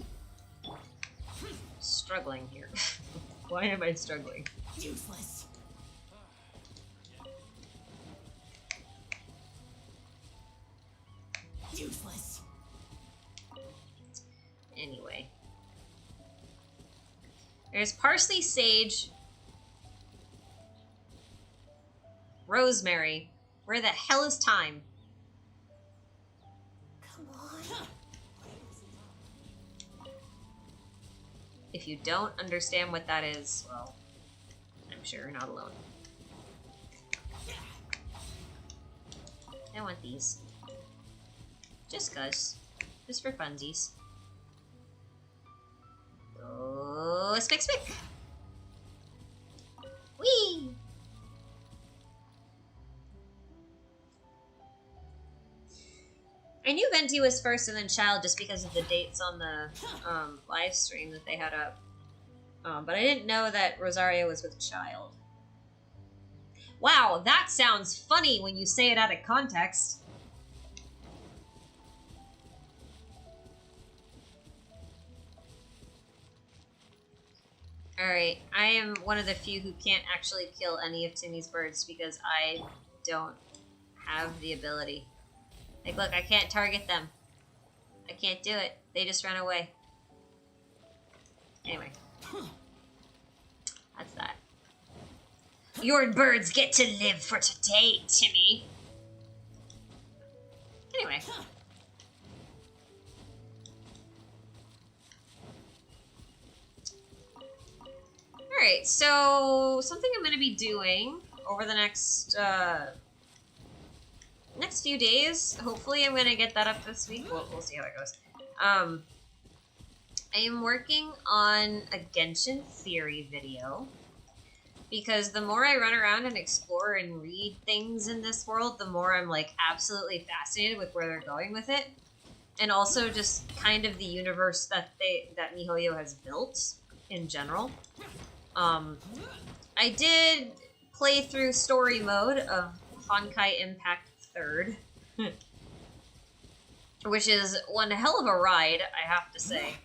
Struggling here. Why am I struggling? Useless. Useless. Anyway. There's parsley, sage, rosemary. Where the hell is thyme? Come on. If you don't understand what that is, well, I'm sure you're not alone. I want these. Just cuz. Just for funsies. Oh, spick spick! Whee! I knew Venti was first and then Child just because of the dates on the live stream that they had up. But I didn't know that Rosario was with Child. Wow, that sounds funny when you say it out of context. Alright, I am one of the few who can't actually kill any of Timmy's birds because I don't have the ability. Like, look, I can't target them. I can't do it. They just run away. Anyway. That's that. Your birds get to live for today, Timmy. Anyway. Alright, so something I'm going to be doing over the next few days. Hopefully I'm going to get that up this week. We'll see how it goes. I am working on a Genshin Theory video. Because the more I run around and explore and read things in this world, the more I'm, like, absolutely fascinated with where they're going with it. And also just kind of the universe that MiHoYo has built in general. I did play through story mode of Honkai Impact 3rd. Which is one hell of a ride, I have to say.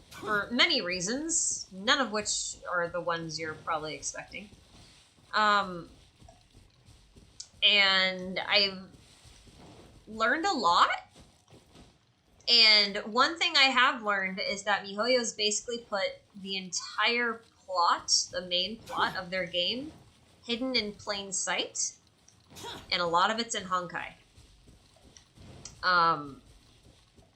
For many reasons, none of which are the ones you're probably expecting. And I've learned a lot. And one thing I have learned is that MiHoYo's basically put the entire plot, the main plot of their game, hidden in plain sight. And a lot of it's in Honkai.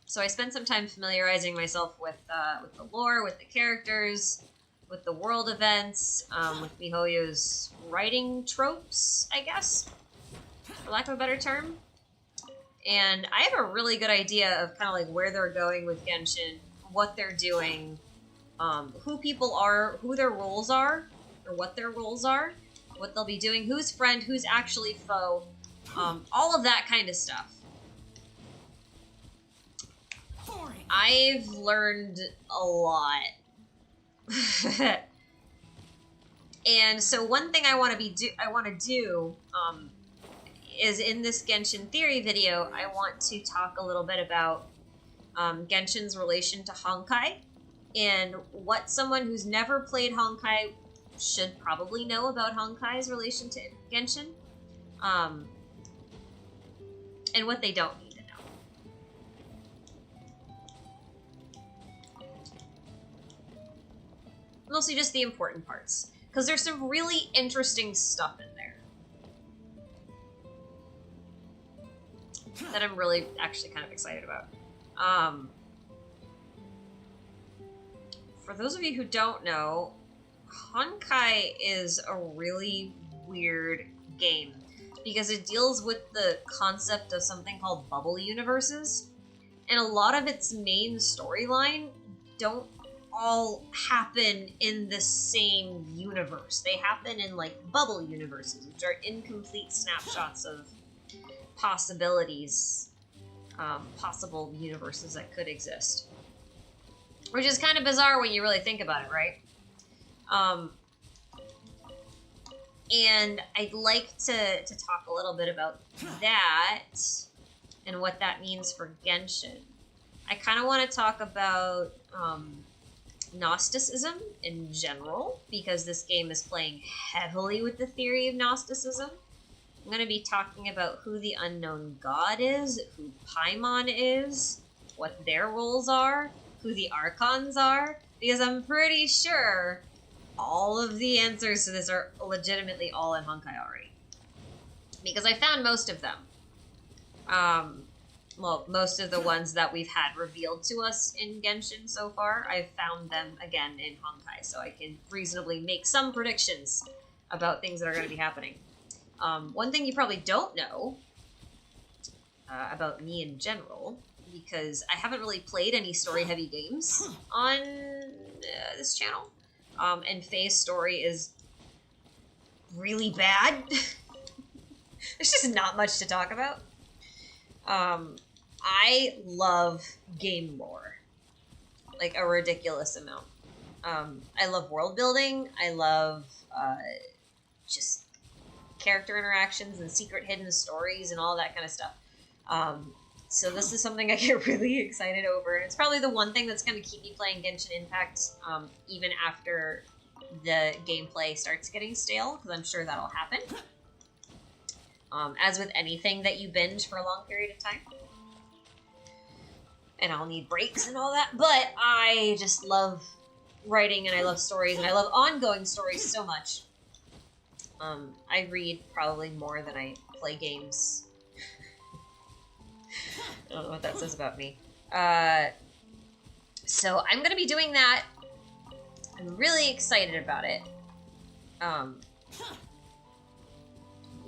So I spent some time familiarizing myself with the lore, with the characters, with the world events, with MiHoYo's writing tropes, I guess, for lack of a better term. And I have a really good idea of kind of like where they're going with Genshin, what they're doing, who people are, who their roles are, or what their roles are, what they'll be doing, who's friend, who's actually foe, all of that kind of stuff. I've learned a lot. And so one thing I want to do is in this Genshin Theory video, I want to talk a little bit about Genshin's relation to Honkai and what someone who's never played Honkai should probably know about Honkai's relation to Genshin, and what they don't need to know. Mostly just the important parts, because there's some really interesting stuff in there that I'm really actually kind of excited about. For those of you who don't know, Honkai is a really weird game because it deals with the concept of something called bubble universes, and a lot of its main storyline don't all happen in the same universe. They happen in like bubble universes, which are incomplete snapshots of possibilities possible universes that could exist. Which is kind of bizarre when you really think about it, right? And I'd like to talk a little bit about that and what that means for Genshin. I kind of want to talk about Gnosticism in general, because this game is playing heavily with the theory of Gnosticism. I'm going to be talking about who the unknown god is, who Paimon is, what their roles are, who the Archons are, because I'm pretty sure all of the answers to this are legitimately all in Honkai already. Because I found most of them. Well, most of the ones that we've had revealed to us in Genshin so far, I've found them again in Honkai, so I can reasonably make some predictions about things that are going to be happening. One thing you probably don't know about me in general, because I haven't really played any story-heavy games on this channel, and Faye's story is really bad. There's just not much to talk about. I love game lore, like a ridiculous amount. I love world building. I love just character interactions and secret hidden stories and all that kind of stuff. So this is something I get really excited over. And it's probably the one thing that's going to keep me playing Genshin Impact even after the gameplay starts getting stale, because I'm sure that'll happen. As with anything that you binge for a long period of time. And I'll need breaks and all that. But I just love writing, and I love stories, and I love ongoing stories so much. I read probably more than I play games. I don't know what that says about me. So I'm going to be doing that. I'm really excited about it.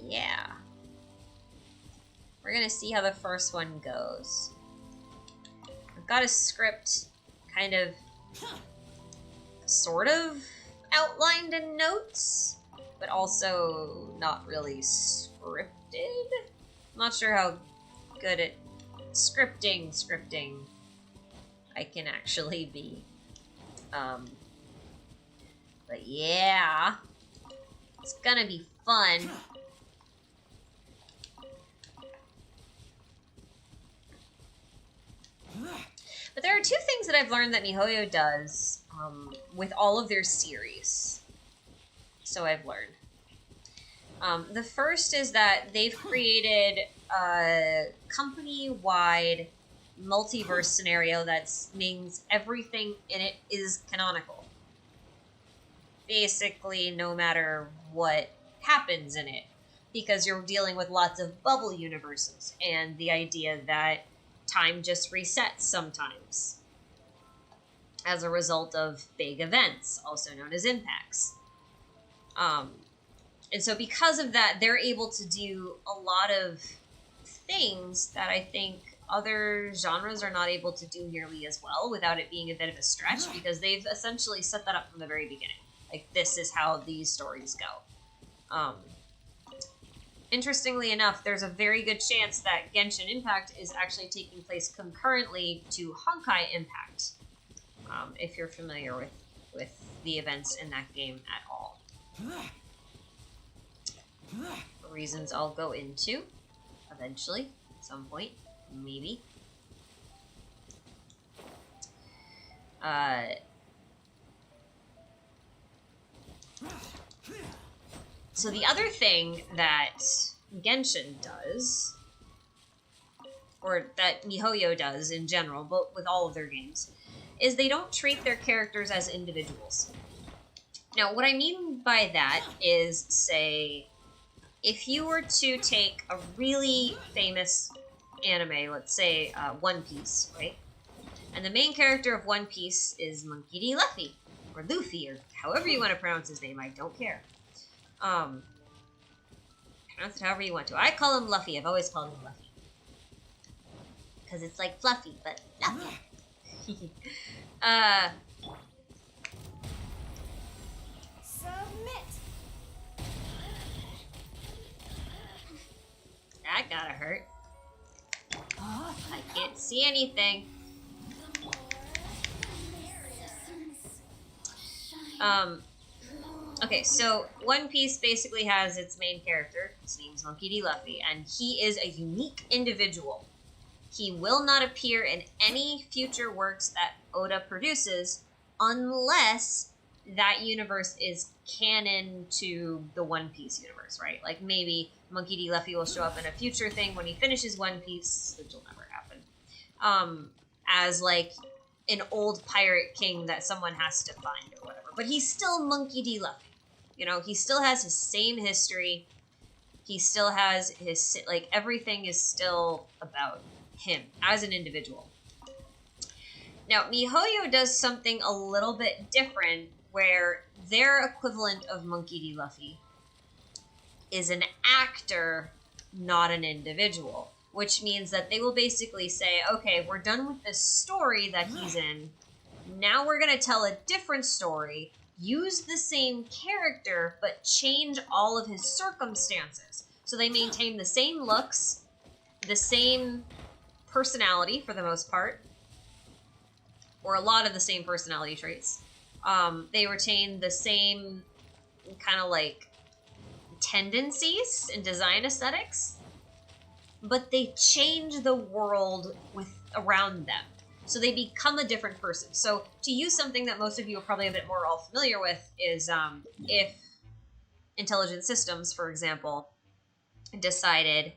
Yeah. We're going to see how the first one goes. I've got a script kind of sort of outlined in notes, but also not really scripted. I'm not sure how good at scripting I can actually be. But yeah, it's gonna be fun. But there are two things that I've learned that MiHoYo does with all of their series. So I've learned. The first is that they've created a company-wide multiverse scenario that means everything in it is canonical. Basically, no matter what happens in it, because you're dealing with lots of bubble universes, and the idea that time just resets sometimes as a result of big events, also known as impacts. And so because of that, they're able to do a lot of things that I think other genres are not able to do nearly as well without it being a bit of a stretch, because they've essentially set that up from the very beginning. Like, this is how these stories go. Interestingly enough, there's a very good chance that Genshin Impact is actually taking place concurrently to Honkai Impact, if you're familiar with the events in that game at all. Reasons I'll go into eventually, at some point, maybe. So the other thing that Genshin does, or that MiHoYo does in general, but with all of their games, is they don't treat their characters as individuals. Now, what I mean by that is, say, if you were to take a really famous anime, let's say One Piece, right? And the main character of One Piece is Monkey D. Luffy, or Luffy, or however you want to pronounce his name, I don't care. Pronounce it however you want to. I call him Luffy. I've always called him Luffy. Because it's like fluffy, but Luffy. Submit. That gotta hurt. I can't see anything. Okay, so One Piece basically has its main character. His name's Monkey D. Luffy, and he is a unique individual. He will not appear in any future works that Oda produces unless that universe is canon to the One Piece universe, right? Like maybe Monkey D. Luffy will show up in a future thing when he finishes One Piece, which will never happen, as like an old pirate king that someone has to find or whatever. But he's still Monkey D. Luffy. You know, he still has his same history. He still has his, like, everything is still about him as an individual. Now, MiHoYo does something a little bit different where their equivalent of Monkey D. Luffy is an actor, not an individual. Which means that they will basically say, okay, we're done with this story that he's in. Now we're going to tell a different story, use the same character, but change all of his circumstances. So they maintain the same looks, the same personality for the most part, or a lot of the same personality traits. They retain the same kind of like tendencies and design aesthetics, but they change the world around them. So they become a different person. So to use something that most of you are probably a bit more all familiar with is if Intelligent Systems, for example, decided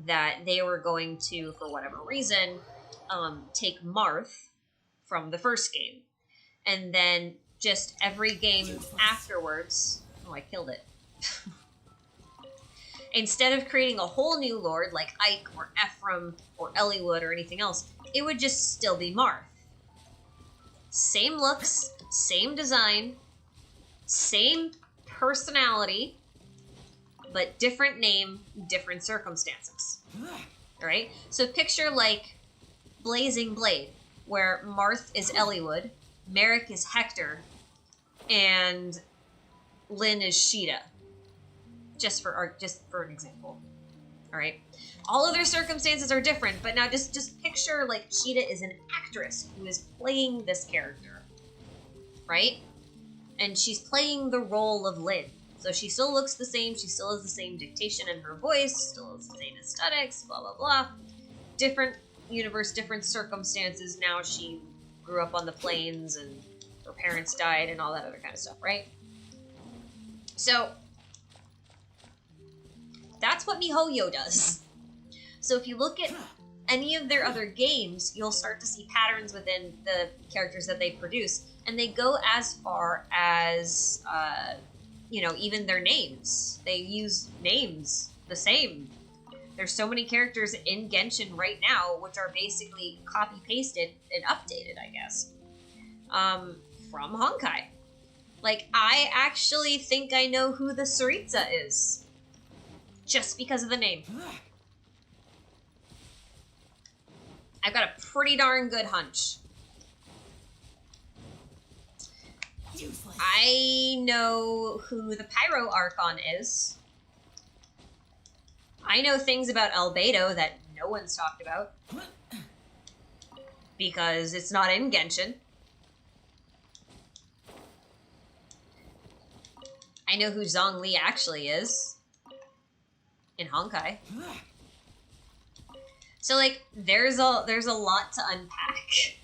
that they were going to, for whatever reason, take Marth from the first game. And then just every game afterwards... Oh, I killed it. Instead of creating a whole new lord like Ike or Ephraim or Eliwood or anything else, it would just still be Marth. Same looks, same design, same personality, but different name, different circumstances. Alright? So picture like Blazing Blade, where Marth is Eliwood, Merrick is Hector, and Lynn is Sheeta. Just for an example. Alright? All of their circumstances are different, but now just picture like Sheeta is an actress who is playing this character. Right? And she's playing the role of Lynn. So she still looks the same, she still has the same dictation in her voice, still has the same aesthetics, blah blah blah. Different universe, different circumstances. Now she grew up on the plains and her parents died and all that other kind of stuff, right? So that's what MiHoYo does. So if you look at any of their other games, you'll start to see patterns within the characters that they produce. And they go as far as, even their names. They use names the same. There's so many characters in Genshin right now, which are basically copy-pasted and updated, I guess, from Honkai. Like, I actually think I know who the Saritsa is. Just because of the name. I've got a pretty darn good hunch. Useless. I know who the Pyro Archon is. I know things about Albedo that no one's talked about. Because it's not in Genshin. I know who Zhongli actually is. In Honkai. So, like, there's a lot to unpack.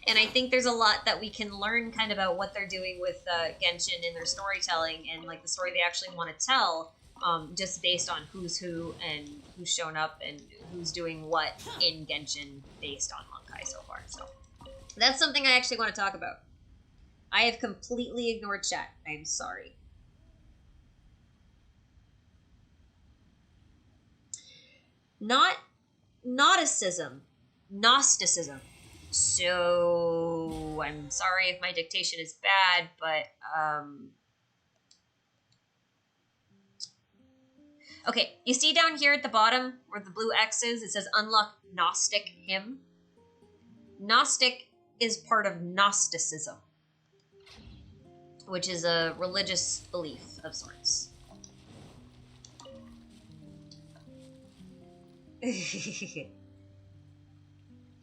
And I think there's a lot that we can learn kind of about what they're doing with Genshin in their storytelling and, like, the story they actually want to tell, just based on who's who and who's shown up and who's doing what in Genshin based on Honkai so far. So, that's something I actually want to talk about. I have completely ignored chat. I'm sorry. Not Gnosticism. So, I'm sorry if my dictation is bad, but, okay, you see down here at the bottom where the blue X is, it says unlock Gnostic hymn. Gnostic is part of Gnosticism, which is a religious belief of sorts.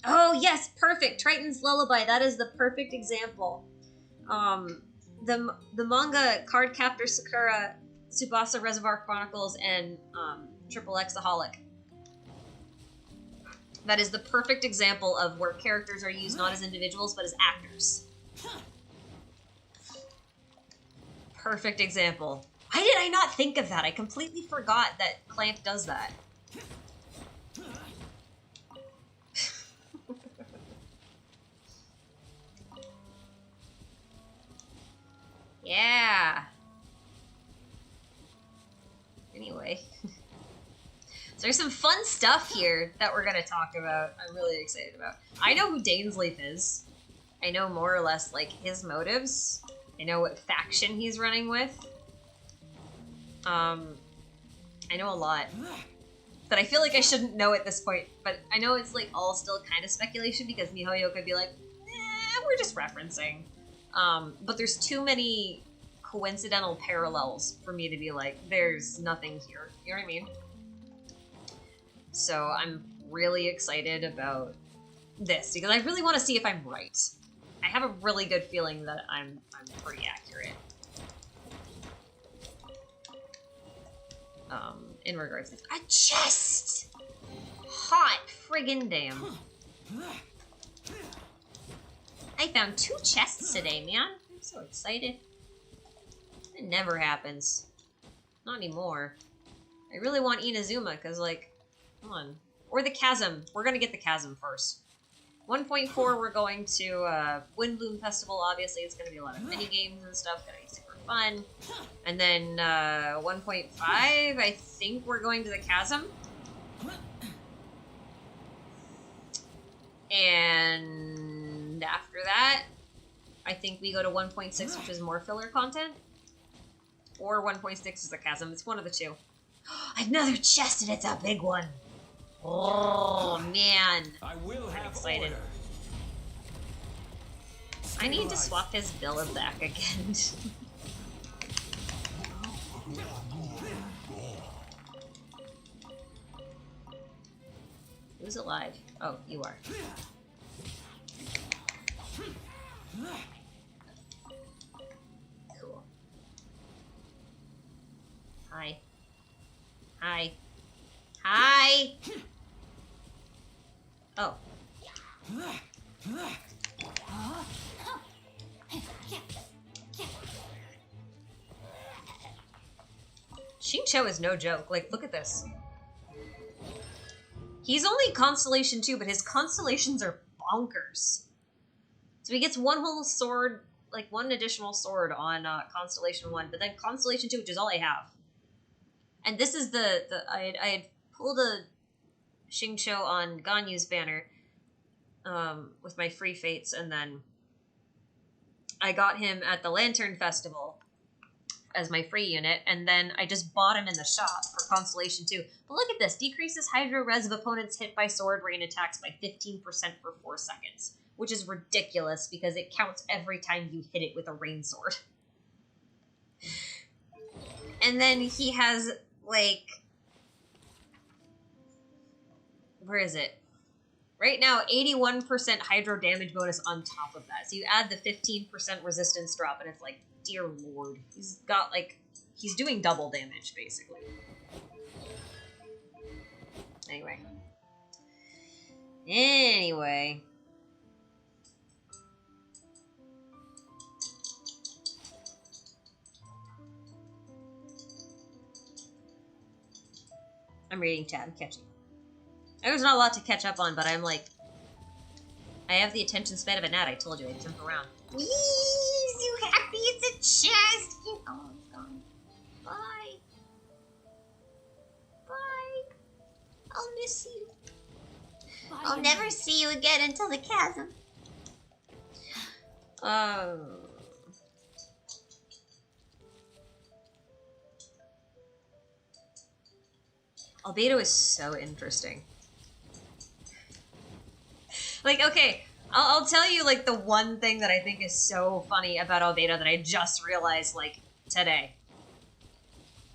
Oh yes, perfect. Triton's Lullaby. That is the perfect example. The manga Card Captor Sakura, Tsubasa Reservoir Chronicles, and Triple Xaholic. That is the perfect example of where characters are used not as individuals but as actors. Perfect example. Why did I not think of that? I completely forgot that Clamp does that. Yeah. Anyway. So there's some fun stuff here that we're going to talk about. I'm really excited about. I know who Dainsleif is. I know more or less, like, his motives. I know what faction he's running with. I know a lot. But I feel like I shouldn't know at this point. But I know it's, like, all still kind of speculation because MiHoYo could be like, we're just referencing. But there's too many coincidental parallels for me to be like, there's nothing here. You know what I mean? So I'm really excited about this because I really want to see if I'm right. I have a really good feeling that I'm pretty accurate. In regards to a chest! Hot friggin' damn. I found 2 chests today, man. I'm so excited. It never happens. Not anymore. I really want Inazuma, because, like, come on. Or the Chasm. We're gonna get the Chasm first. 1.4, we're going to Windbloom Festival. Obviously, it's gonna be a lot of mini games and stuff. Gonna be super fun. And then 1.5, I think we're going to the Chasm. And after that, I think we go to 1.6, which is more filler content. Or 1.6 is the Chasm. It's one of the two. Another chest, and it's a big one. Oh, man. I will have excited. order. I need to swap his build back again. Who's alive? Oh, you are. Cool. Hi. Hi. Hi! Oh. Xingqiu is no joke. Like, look at this. He's only Constellation 2, but his constellations are bonkers. So he gets one whole sword, like one additional sword on Constellation 1, but then Constellation 2, which is all I have. And this is I had pulled a Xingqiu on Ganyu's banner with my free fates, and then I got him at the Lantern Festival as my free unit, and then I just bought him in the shop for Constellation 2. But look at this. Decreases Hydro Res of opponents hit by sword rain attacks by 15% for 4 seconds, which is ridiculous because it counts every time you hit it with a rain sword. And then he has, like... Where is it? Right now, 81% hydro damage bonus on top of that. So you add the 15% resistance drop, and it's like, dear lord. He's got, like, he's doing double damage, basically. Anyway. I'm reading chat. I'm catching. There's not a lot to catch up on, but I'm like... I have the attention span of a gnat, I told you. I jump around. Wee! So happy it's a chest! Oh, it's gone. Bye. Bye. I'll miss you. Bye. I'll never see you again until the chasm. Albedo is so interesting. Like, okay, I'll tell you, like, the one thing that I think is so funny about Albedo that I just realized, like, today.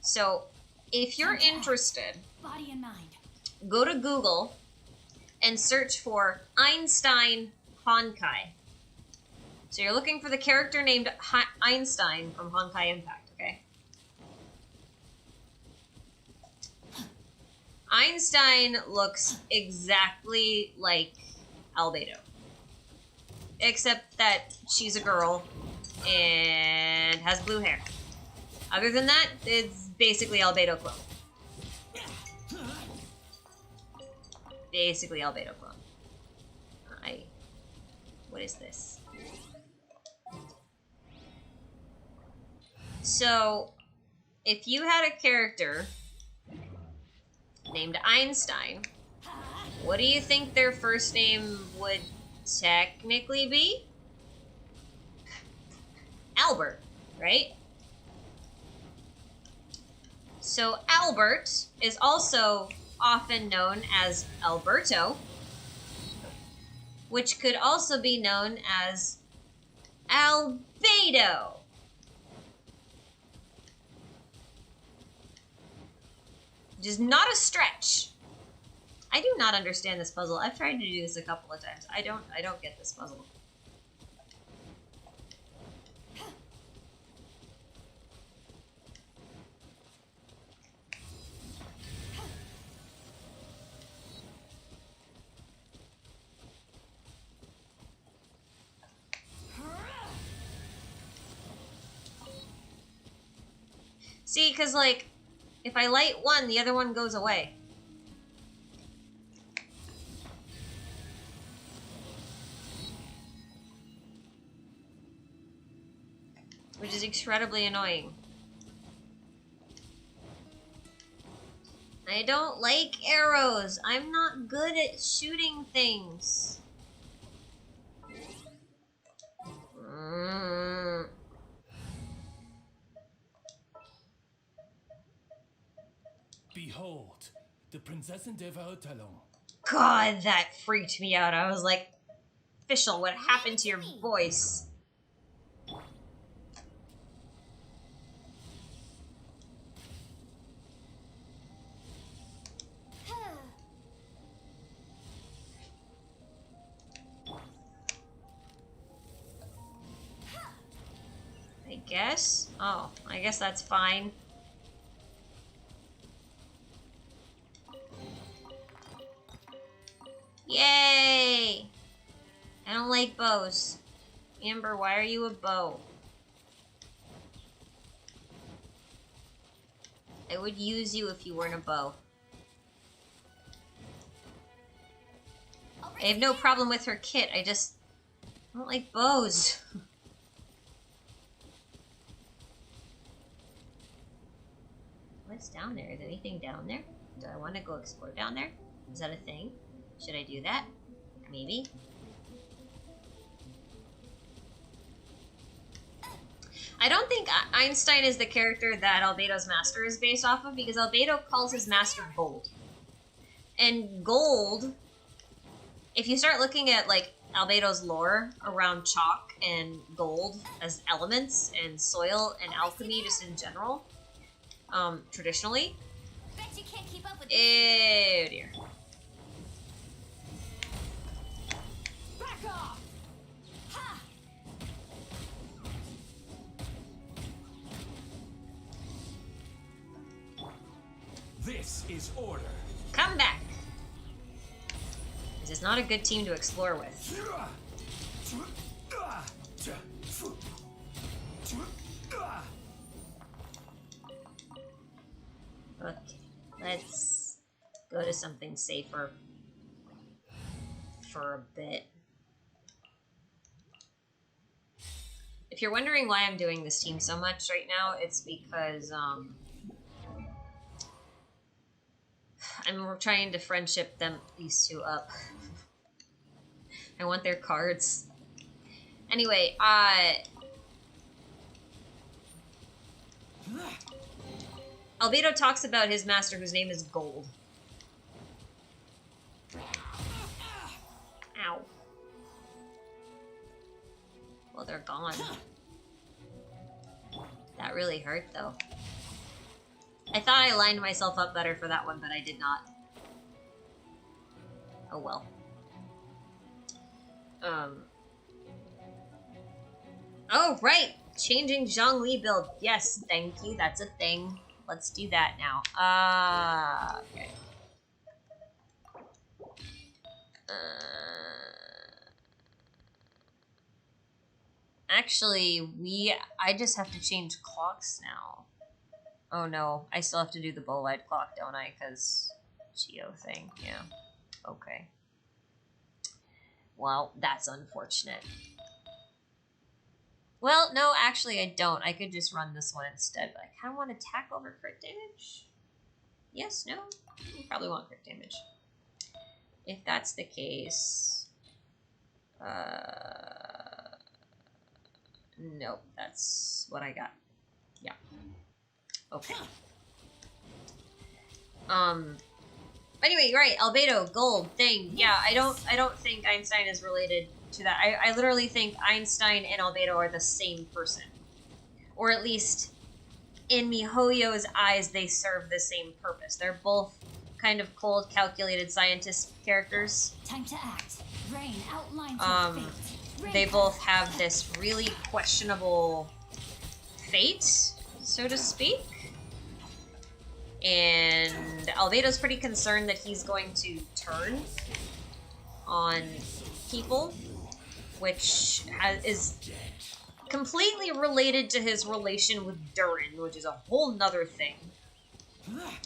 So, if you're interested Body and mind. go to Google and search for Einstein Honkai. So you're looking for the character named Einstein from Honkai Impact, okay? Einstein looks exactly like Albedo. Except that she's a girl and has blue hair. Other than that, it's basically Albedo clone. Basically Albedo clone. What is this? So, if you had a character named Einstein, what do you think their first name would technically be? Albert, right? So Albert is also often known as Alberto, which could also be known as Albedo. Which is not a stretch. I do not understand this puzzle. I've tried to do this a couple of times. I don't get this puzzle. See, because, like, if I light one, the other one goes away. Which is incredibly annoying. I don't like arrows. I'm not good at shooting things. Behold, the Prinzessin der Verurteilung. God, that freaked me out. I was like, Fischl, what happened to your voice? I guess? Oh, I guess that's fine. Yay! I don't like bows. Amber, why are you a bow? I would use you if you weren't a bow. I have no problem with her kit, I just don't like bows. What's down there? Is anything down there? Do I want to go explore down there? Is that a thing? Should I do that? Maybe. I don't think Einstein is the character that Albedo's master is based off of, because Albedo calls his master Gold. And Gold, if you start looking at, like, Albedo's lore around chalk and gold as elements, and soil and alchemy just in general, traditionally. Bet you can't keep up with Oh dear. Back off! Ha! This is order. Come back. This is not a good team to explore with. Okay, let's go to something safer for a bit. If you're wondering why I'm doing this team so much right now, it's because I'm trying to friendship these two up. I want their cards. Anyway, Albedo talks about his master whose name is Gold. Ow. Well, they're gone. That really hurt, though. I thought I lined myself up better for that one, but I did not. Oh well. Oh, right! Changing Zhongli build. Yes, thank you. That's a thing. Let's do that now. Okay. Actually, I just have to change clocks now. Oh no, I still have to do the bull-eyed clock, don't I? Because Geo thing, yeah. Okay. Well, that's unfortunate. Well, no, actually I don't. I could just run this one instead, but I kind of want attack over crit damage. Yes, no? You probably want crit damage. If that's the case... Nope, that's what I got. Yeah. Okay. Anyway, right, albedo, gold, thing. Yeah, I don't think Einstein is related to that. I literally think Einstein and albedo are the same person. Or at least, in MiHoYo's eyes, they serve the same purpose. They're both kind of cold, calculated scientist characters. Time to act. Rain outlines your fate. They both have this really questionable fate, so to speak. And albedo's pretty concerned that he's going to turn on people, which is completely related to his relation with Durin, which is a whole nother thing.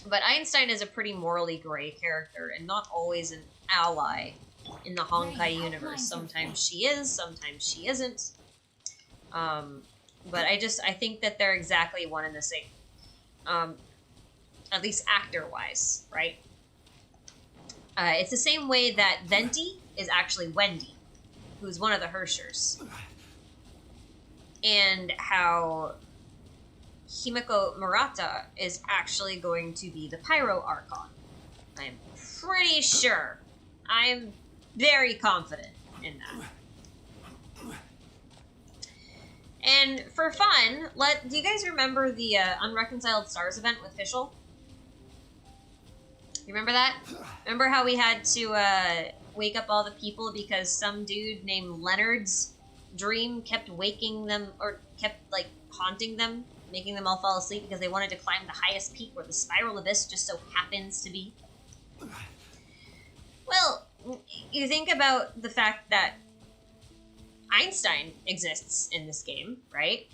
But Einstein is a pretty morally gray character and not always an ally in the Honkai universe. Sometimes she is, sometimes she isn't. But I think that they're exactly one and the same. At least actor-wise, right? It's the same way that Venti is actually Wendy, who's one of the Hershers. And how Himiko Murata is actually going to be the Pyro Archon. I'm pretty sure. I'm very confident in that. And for fun, do you guys remember the Unreconciled Stars event with Fischl? You remember that? Remember how we had to wake up all the people because some dude named Leonard's dream kept waking them, or kept, like, haunting them, making them all fall asleep because they wanted to climb the highest peak where the Spiral Abyss just so happens to be? Well, you think about the fact that Einstein exists in this game, right?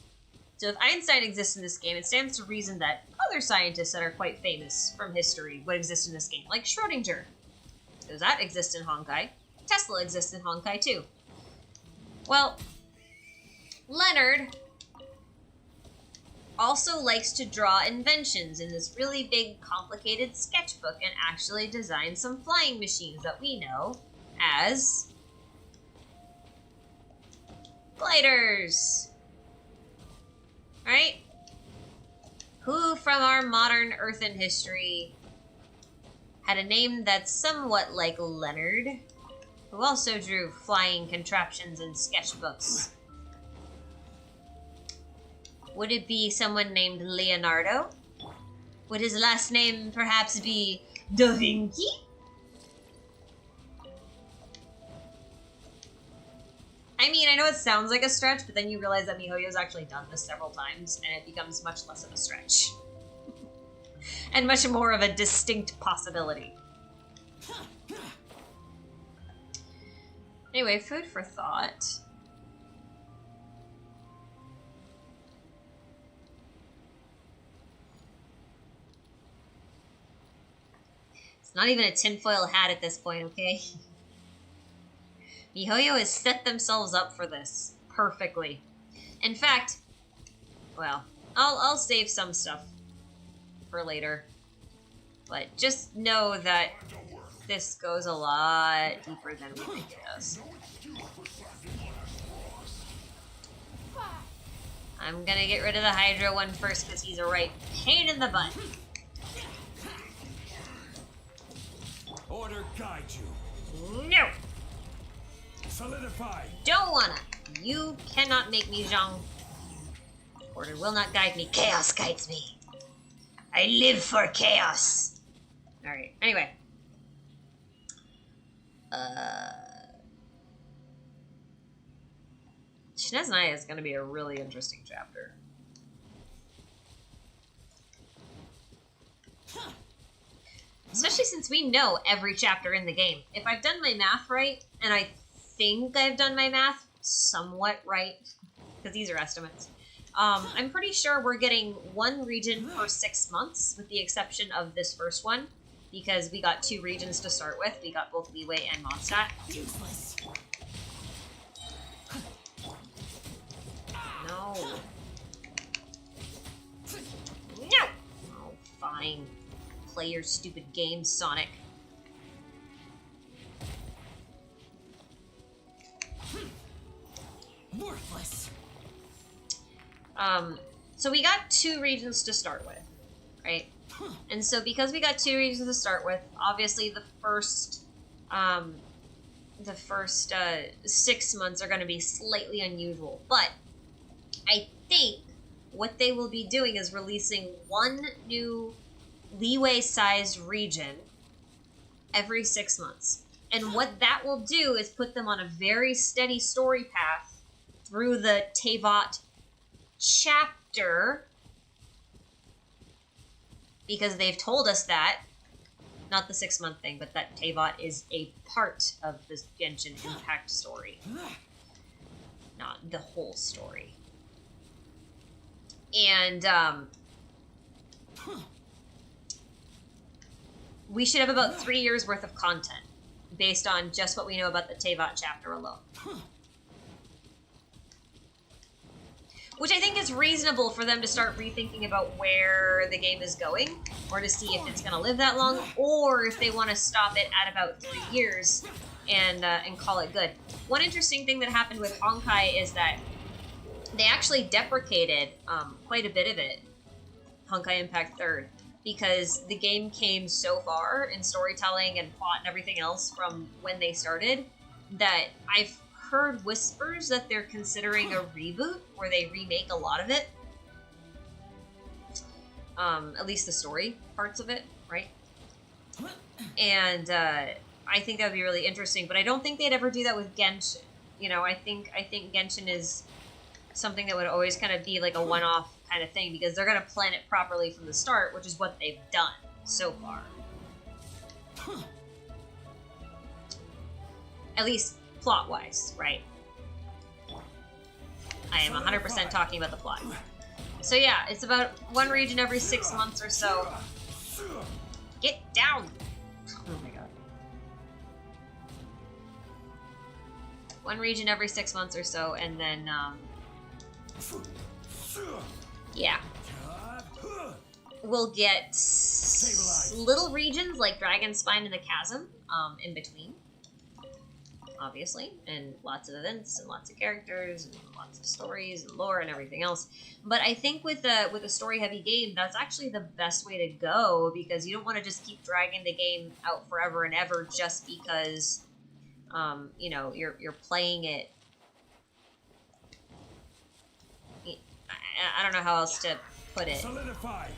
So if Einstein exists in this game, it stands to reason that other scientists that are quite famous from history would exist in this game, like Schrodinger. Does that exist in Honkai? Tesla exists in Honkai too. Well, Leonard also likes to draw inventions in this really big, complicated sketchbook and actually design some flying machines that we know as gliders. Right? Who from our modern earthen history had a name that's somewhat like Leonard, who also drew flying contraptions in sketchbooks? Would it be someone named Leonardo? Would his last name perhaps be Da Vinci? I mean, I know it sounds like a stretch, but then you realize that MiHoYo's actually done this several times, and it becomes much less of a stretch. And much more of a distinct possibility. Anyway, food for thought. It's not even a tinfoil hat at this point, okay? MiHoYo has set themselves up for this perfectly. In fact, well, I'll save some stuff for later. But just know that this goes a lot deeper than we think it does. I'm gonna get rid of the Hydra one first because he's a right pain in the butt. Order guide you. No! Solidify. Don't wanna. You cannot make me Zhang. Order will not guide me. Chaos guides me. I live for chaos. Alright, anyway. Shineznaya is going to be a really interesting chapter. Especially since we know every chapter in the game. If I've done my math right, and I think I've done my math somewhat right, because these are estimates, I'm pretty sure we're getting one region per 6 months, with the exception of this first one, because we got 2 regions to start with. We got both Leeway and Mondstadt. Useless. No. No! Oh, fine. Play your stupid game, Sonic. Worthless. So we got 2 regions to start with, right? And so because we got 2 regions to start with, obviously the first 6 months are going to be slightly unusual. But I think what they will be doing is releasing one new Leeway-sized region every 6 months. And what that will do is put them on a very steady story path through the Teyvat chapter, because they've told us that, not the 6 month thing, but that Teyvat is a part of the Genshin Impact story, not the whole story. And we should have about 3 years worth of content based on just what we know about the Teyvat chapter alone. Which I think is reasonable for them to start rethinking about where the game is going, or to see if it's going to live that long, or if they want to stop it at about 3 years and call it good. One interesting thing that happened with Honkai is that they actually deprecated quite a bit of it, Honkai Impact 3rd, because the game came so far in storytelling and plot and everything else from when they started that I've heard whispers that they're considering a reboot where they remake a lot of it. At least the story parts of it, right? And I think that would be really interesting, but I don't think they'd ever do that with Genshin. You know, I think Genshin is something that would always kind of be like a one-off kind of thing, because they're going to plan it properly from the start, which is what they've done so far. At least plot-wise, right? I am 100% talking about the plot. So yeah, it's about one region every 6 months or so. Get down! Oh my god. One region every 6 months or so, and then, yeah. We'll get little regions like Dragon Spine and the Chasm, in between. Obviously, and lots of events and lots of characters and lots of stories and lore and everything else. But I think with a story-heavy game, that's actually the best way to go, because you don't want to just keep dragging the game out forever and ever just because, you know, you're playing it. I don't know how else to put it. Solidify.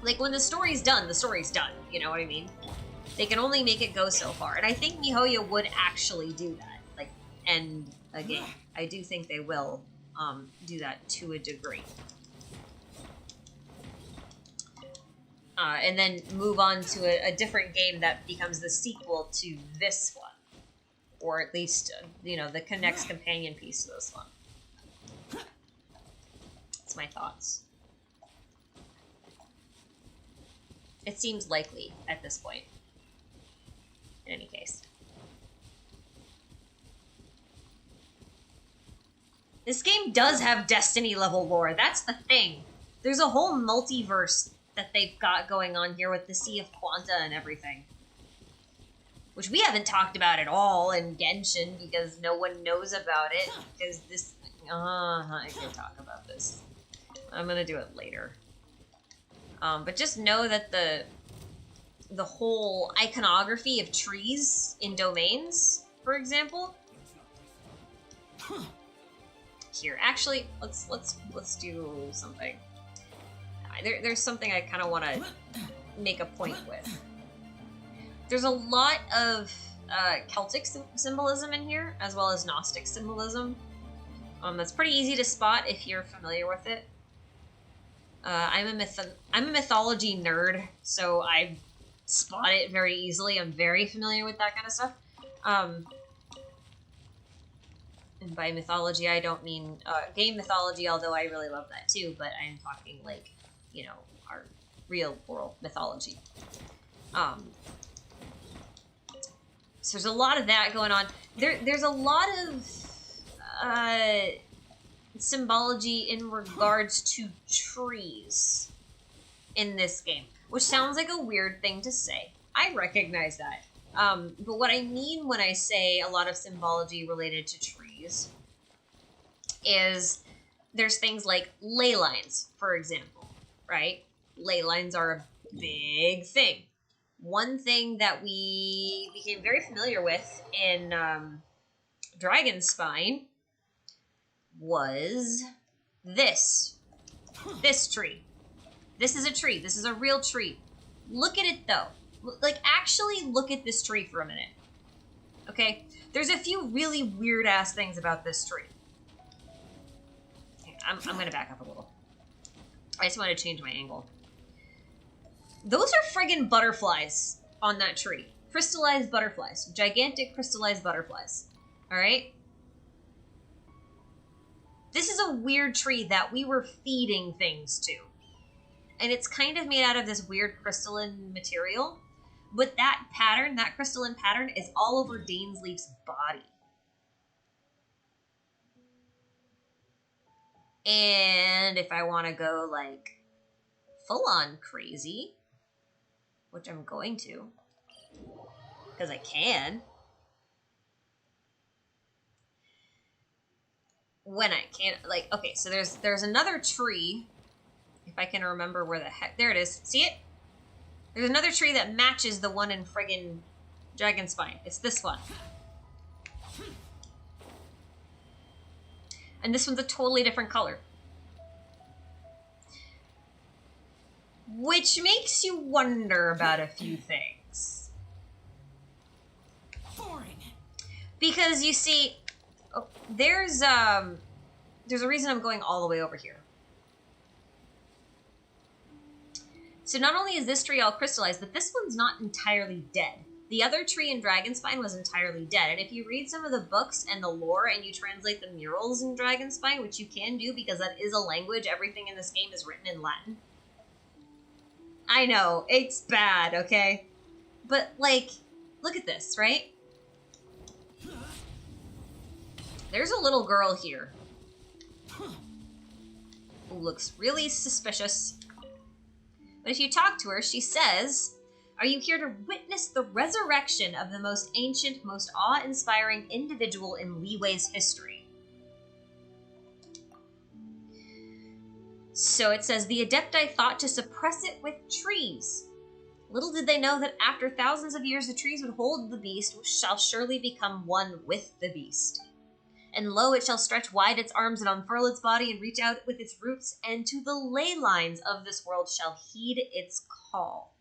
Like, when the story's done, the story's done. You know what I mean? They can only make it go so far. And I think MiHoYo would actually do that. Like, end a game. I do think they will do that to a degree. And then move on to a different game that becomes the sequel to this one. Or at least, you know, the next companion piece to this one. That's my thoughts. It seems likely at this point. In any case. This game does have Destiny level lore. That's the thing. There's a whole multiverse that they've got going on here with the Sea of Quanta and everything. Which we haven't talked about at all in Genshin because no one knows about it. Because this... I can talk about this. I'm gonna do it later. But just know that the whole iconography of trees in domains, for example. Here, actually, let's do something. There's something I kind of want to make a point with. There's a lot of Celtic symbolism in here, as well as Gnostic symbolism. That's pretty easy to spot if you're familiar with it. I'm a mythology nerd, so I spot it very easily. I'm very familiar with that kind of stuff. And by mythology, I don't mean game mythology, although I really love that too, but I'm talking like, you know, our real world mythology. So there's a lot of that going on. There's a lot of symbology in regards to trees in this game, which sounds like a weird thing to say. I recognize that. But what I mean when I say a lot of symbology related to trees is there's things like ley lines, for example, right? Ley lines are a big thing. One thing that we became very familiar with in Dragonspine was this tree. This is a tree. This is a real tree. Look at it though. Like, actually look at this tree for a minute. Okay? There's a few really weird ass things about this tree. I'm gonna back up a little. I just want to change my angle. Those are friggin' butterflies on that tree. Crystallized butterflies. Gigantic crystallized butterflies. Alright? This is a weird tree that we were feeding things to. And it's kind of made out of this weird crystalline material. But that pattern, that crystalline pattern, is all over Dainsleif's body. And if I want to go, like, full-on crazy, which I'm going to, because I can, when I can't, like, okay, so there's another tree, if I can remember where the heck, there it is, see it? There's another tree that matches the one in friggin' Dragonspine. It's this one. And this one's a totally different color. Which makes you wonder about a few things. Boring. Because you see, there's a reason I'm going all the way over here. So not only is this tree all crystallized, but this one's not entirely dead. The other tree in Dragonspine was entirely dead. And if you read some of the books and the lore and you translate the murals in Dragonspine, which you can do because that is a language, everything in this game is written in Latin. I know, it's bad, okay? But, like, look at this, right? There's a little girl here who looks really suspicious. But if you talk to her, she says, "Are you here to witness the resurrection of the most ancient, most awe-inspiring individual in Liyue's history?" So it says, "The Adepti thought to suppress it with trees. Little did they know that after thousands of years the trees would hold the beast, which shall surely become one with the beast. And lo, it shall stretch wide its arms and unfurl its body and reach out with its roots, and to the ley lines of this world shall heed its call.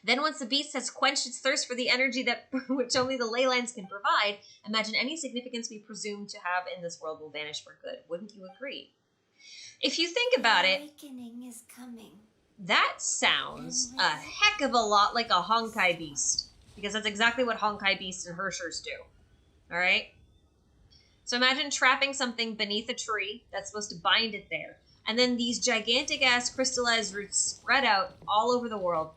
Then once the beast has quenched its thirst for the energy that which only the ley lines can provide, imagine any significance we presume to have in this world will vanish for good. Wouldn't you agree?" If you think about it, Awakening is coming. that sounds a heck of a lot like a Honkai beast. Because that's exactly what Honkai beasts and Hershers do. Alright? So imagine trapping something beneath a tree that's supposed to bind it there. And then these gigantic-ass crystallized roots spread out all over the world.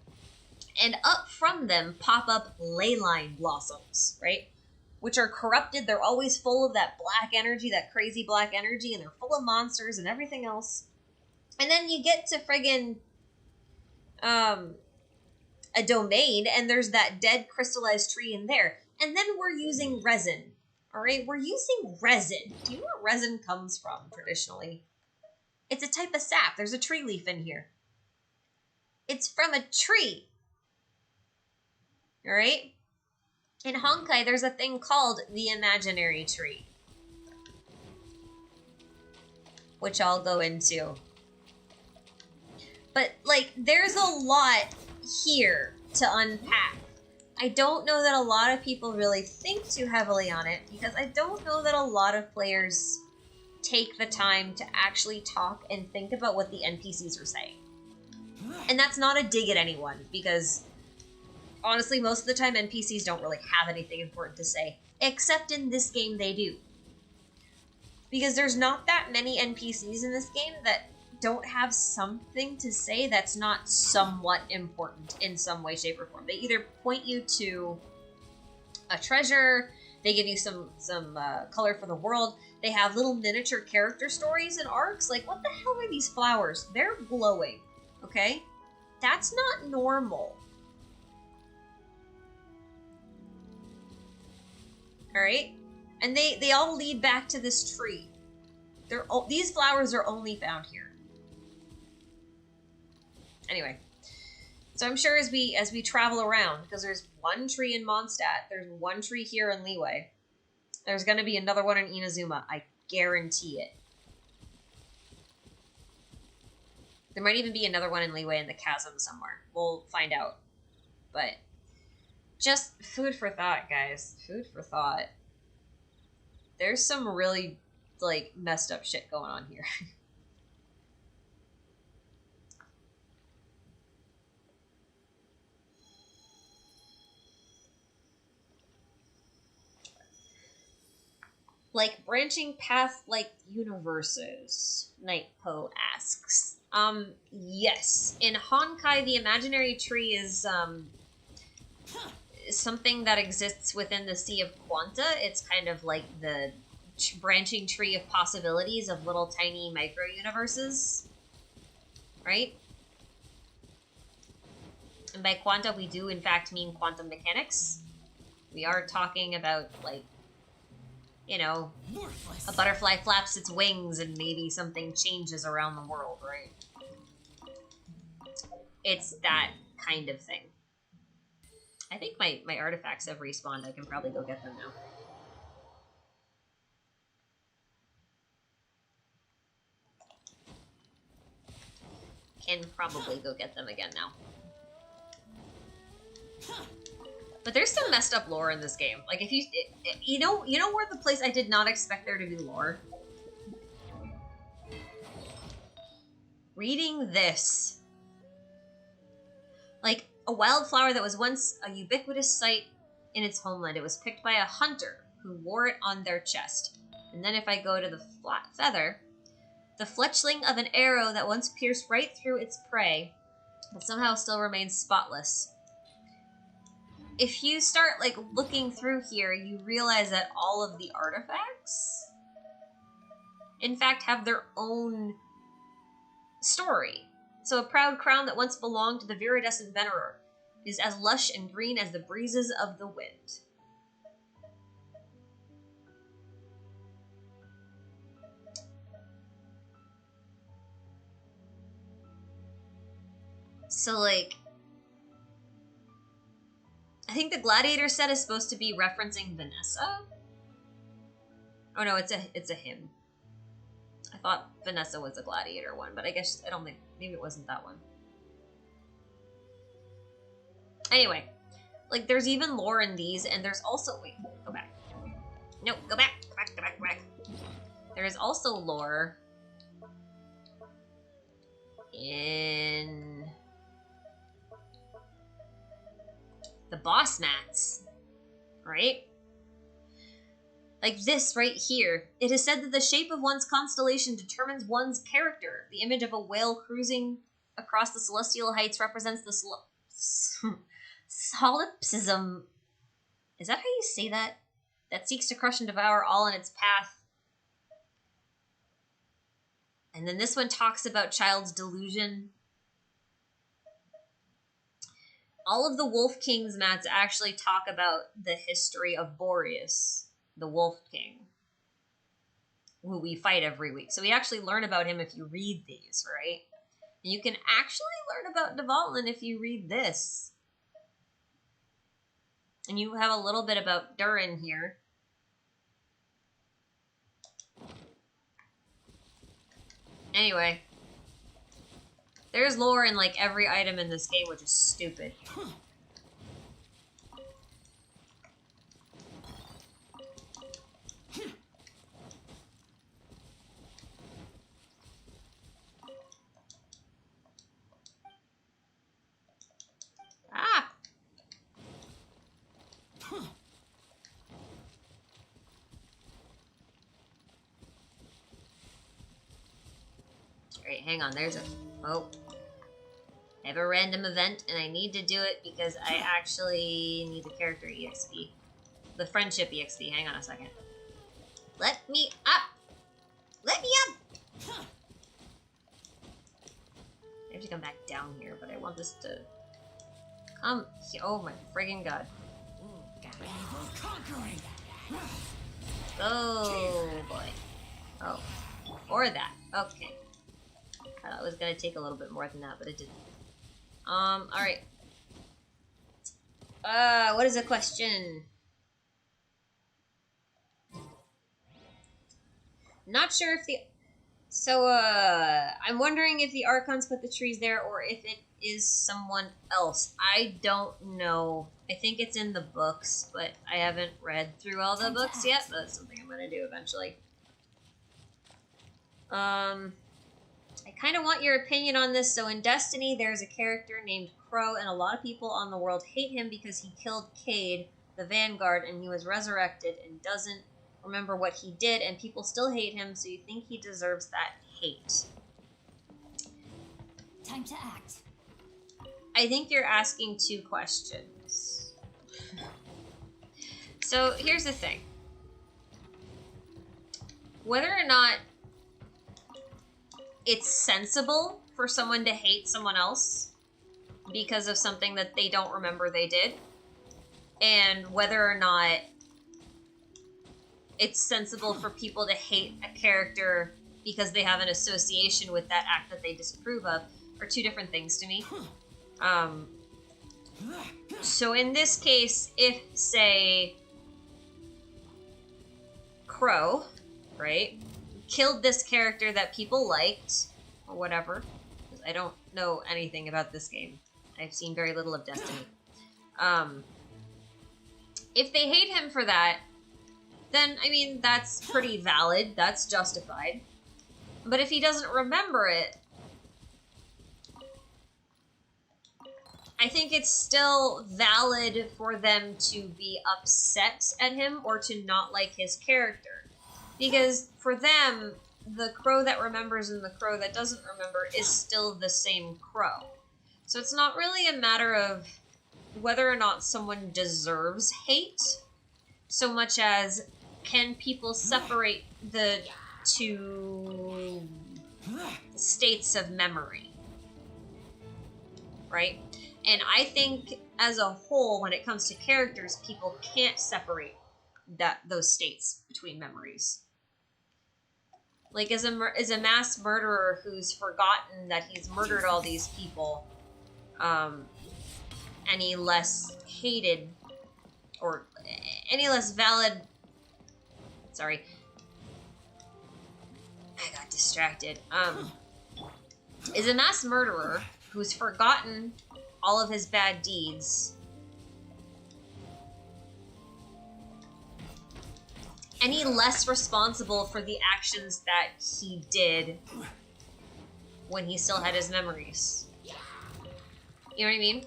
And up from them pop up ley line blossoms, right? Which are corrupted. They're always full of that black energy, that crazy black energy, and they're full of monsters and everything else. And then you get to friggin' a domain, and there's that dead crystallized tree in there. And then we're using resin. Alright, we're using resin. Do you know where resin comes from, traditionally? It's a type of sap. There's a tree leaf in here. It's from a tree. Alright? In Honkai, there's a thing called the imaginary tree. Which I'll go into. But, like, there's a lot here to unpack. I don't know that a lot of people really think too heavily on it, because I don't know that a lot of players take the time to actually talk and think about what the NPCs are saying. And that's not a dig at anyone, because honestly, most of the time NPCs don't really have anything important to say, except in this game they do. Because there's not that many NPCs in this game that don't have something to say that's not somewhat important in some way, shape, or form. They either point you to a treasure, they give you some color for the world, they have little miniature character stories and arcs. Like, what the hell are these flowers? They're glowing, okay? That's not normal. Alright? And they all lead back to this tree. These flowers are only found here. Anyway, so I'm sure as we travel around, because there's one tree in Mondstadt, there's one tree here in Liyue, there's going to be another one in Inazuma. I guarantee it. There might even be another one in Liyue in the chasm somewhere. We'll find out. But just food for thought, guys. Food for thought. There's some really, like, messed up shit going on here. Like branching path like universes, Nightpo asks. Yes. In Honkai, the imaginary tree is something that exists within the Sea of Quanta. It's kind of like the branching tree of possibilities of little tiny micro universes. Right? And by quanta, we do in fact mean quantum mechanics. We are talking about, like, you know, a butterfly flaps its wings and maybe something changes around the world, right? It's that kind of thing. I think my artifacts have respawned. I can probably go get them now. Can probably go get them again now. But there's some messed up lore in this game. Like, if you know where the place I did not expect there to be lore? Reading this. Like, a wildflower that was once a ubiquitous sight in its homeland. It was picked by a hunter who wore it on their chest. And then if I go to the flat feather, the fletchling of an arrow that once pierced right through its prey, but somehow still remains spotless. If you start, like, looking through here, you realize that all of the artifacts, in fact, have their own story. So a proud crown that once belonged to the viridescent venerer is as lush and green as the breezes of the wind. So, like, I think the gladiator set is supposed to be referencing Vanessa. Oh no, it's a hymn. I thought Vanessa was a gladiator one, but I guess I don't think, maybe it wasn't that one. Anyway, like, there's even lore in these, and there's also, wait, go back. No, go back. There is also lore in the boss mats, right? Like this right here. It is said that the shape of one's constellation determines one's character. The image of a whale cruising across the celestial heights represents the solipsism. Is that how you say that? That seeks to crush and devour all in its path. And then this one talks about child's delusion. All of the Wolf King's mats actually talk about the history of Boreas, the Wolf King, who we fight every week. So we actually learn about him if you read these, right? And you can actually learn about Dvalin if you read this. And you have a little bit about Durin here. Anyway. There's lore in, like, every item in this game, which is stupid. Alright, hang on, there's a... Oh. I have a random event, and I need to do it because I actually need the character EXP. The friendship EXP. Hang on a second. Let me up! Let me up! I have to come back down here, but I want this to come here. Oh my friggin' god. Oh boy. Oh. Or that. Okay. I thought it was gonna take a little bit more than that, but it didn't. Alright. What is the question? Not sure if the... So, I'm wondering if the Archons put the trees there or if it is someone else. I don't know. I think it's in the books, but I haven't read through all the books yet, but that's something I'm gonna do eventually. I kind of want your opinion on this. So in Destiny, there's a character named Crow, and a lot of people on the world hate him because he killed Cade, the Vanguard, and he was resurrected and doesn't remember what he did, and people still hate him, so you think he deserves that hate? Time to act. I think you're asking two questions. So here's the thing. Whether or not it's sensible for someone to hate someone else because of something that they don't remember they did, and whether or not it's sensible for people to hate a character because they have an association with that act that they disapprove of, are two different things to me. So in this case, if, say, Crow, right, killed this character that people liked, or whatever, because I don't know anything about this game. I've seen very little of Destiny. If they hate him for that, then, I mean, that's pretty valid. That's justified. But if he doesn't remember it, I think it's still valid for them to be upset at him or to not like his character. Because for them, the Crow that remembers and the Crow that doesn't remember is still the same Crow. So it's not really a matter of whether or not someone deserves hate, so much as can people separate the two states of memory, right? And I think as a whole, when it comes to characters, people can't separate those states between memories. Like, is a mass murderer who's forgotten that he's murdered all these people any less hated or any less valid? Sorry, I got distracted. Is a mass murderer who's forgotten all of his bad deeds any less responsible for the actions that he did when he still had his memories? You know what I mean?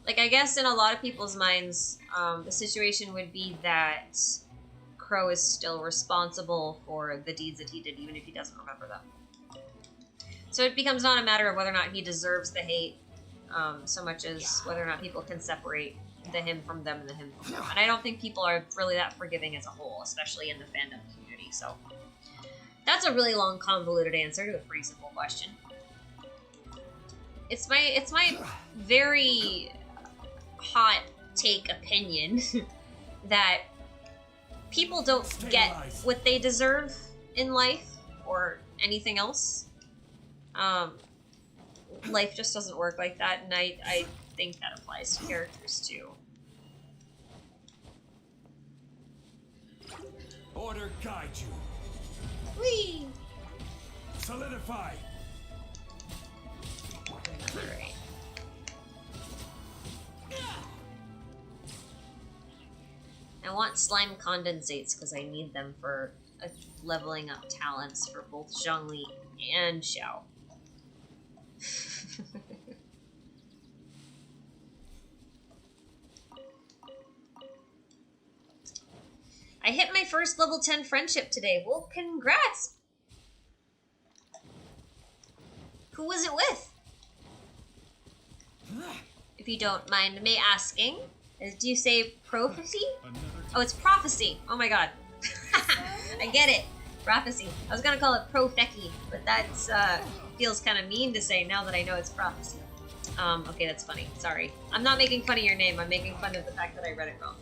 Like, I guess in a lot of people's minds, the situation would be that Crow is still responsible for the deeds that he did, even if he doesn't remember them. So it becomes not a matter of whether or not he deserves the hate, so much as whether or not people can separate the him from them and the him from them. And I don't think people are really that forgiving as a whole, especially in the fandom community. So that's a really long, convoluted answer to a pretty simple question. It's my very hot take opinion that people don't get what they deserve in life or anything else. Life just doesn't work like that, and I think that applies to characters too. Order guide you. Whee! Solidify. Alright. I want slime condensates because I need them for leveling up talents for both Zhongli and Xiao. I hit my first level 10 friendship today. Well, congrats! Who was it with? If you don't mind me asking. Do you say prophecy? Oh, it's prophecy. Oh my god. I get it. Prophecy. I was gonna call it profecky, but that's feels kind of mean to say now that I know it's prophecy. Okay, that's funny. Sorry. I'm not making fun of your name. I'm making fun of the fact that I read it wrong.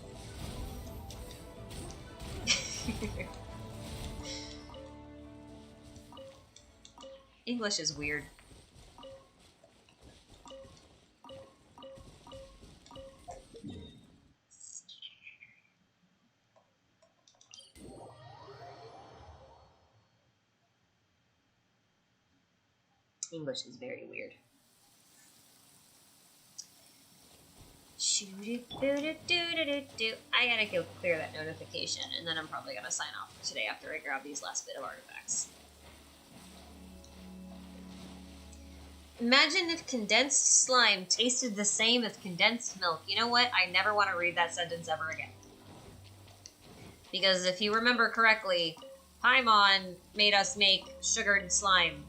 English is weird. English is very weird. I gotta go clear that notification, and then I'm probably gonna sign off for today after I grab these last bit of artifacts. Imagine if condensed slime tasted the same as condensed milk. You know what? I never want to read that sentence ever again. Because if you remember correctly, Paimon made us make sugared slime.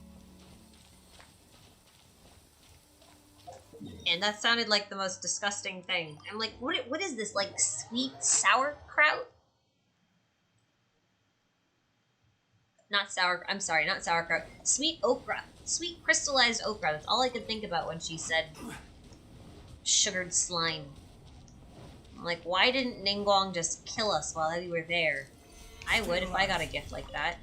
And that sounded like the most disgusting thing. I'm like, what is this? Like sweet sauerkraut? Not sour. I'm sorry, not sauerkraut. Sweet okra. Sweet crystallized okra. That's all I could think about when she said sugared slime. I'm like, why didn't Ningguang just kill us while we were there? I would if I got a gift like that.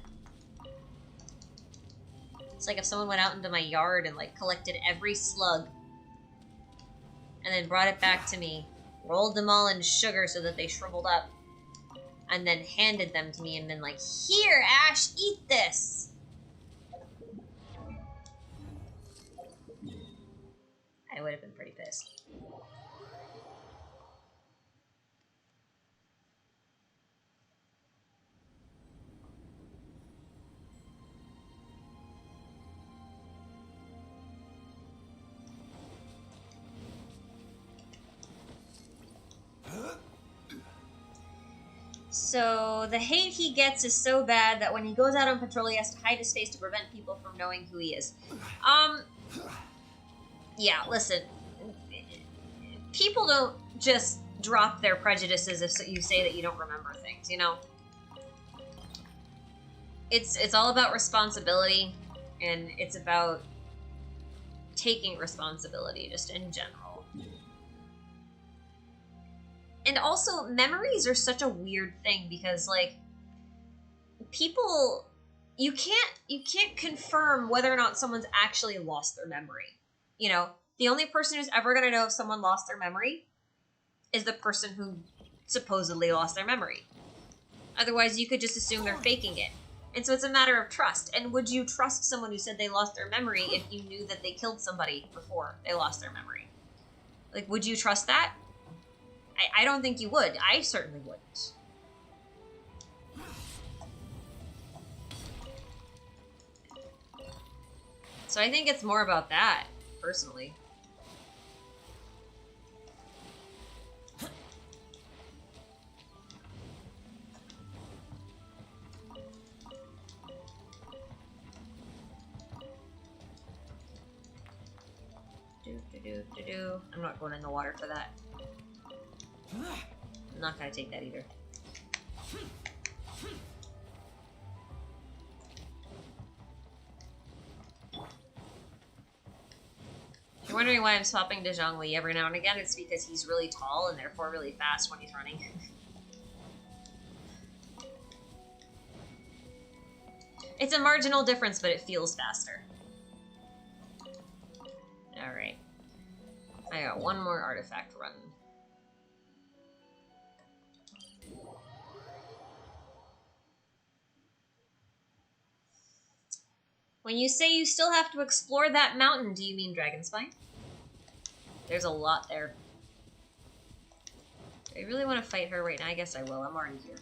It's like if someone went out into my yard and like collected every slug and then brought it back to me, rolled them all in sugar so that they shriveled up, and then handed them to me and been like, here, Ash, eat this! I would have been pretty pissed. So, the hate he gets is so bad that when he goes out on patrol, he has to hide his face to prevent people from knowing who he is. Yeah, listen. People don't just drop their prejudices if you say that you don't remember things, you know? It's all about responsibility, and it's about taking responsibility, just in general. And also, memories are such a weird thing because, like, people, you can't confirm whether or not someone's actually lost their memory. You know, the only person who's ever going to know if someone lost their memory is the person who supposedly lost their memory. Otherwise, you could just assume they're faking it. And so it's a matter of trust. And would you trust someone who said they lost their memory if you knew that they killed somebody before they lost their memory? Like, would you trust that? I don't think you would. I certainly wouldn't. So I think it's more about that, personally. I'm not going in the water for that. I'm not gonna take that either. If you're wondering why I'm swapping to Zhongli every now and again, it's because he's really tall and therefore really fast when he's running. It's a marginal difference, but it feels faster. Alright. I got one more artifact run. When you say you still have to explore that mountain, do you mean Dragonspine? There's a lot there. Do I really want to fight her right now? I guess I will. I'm already here.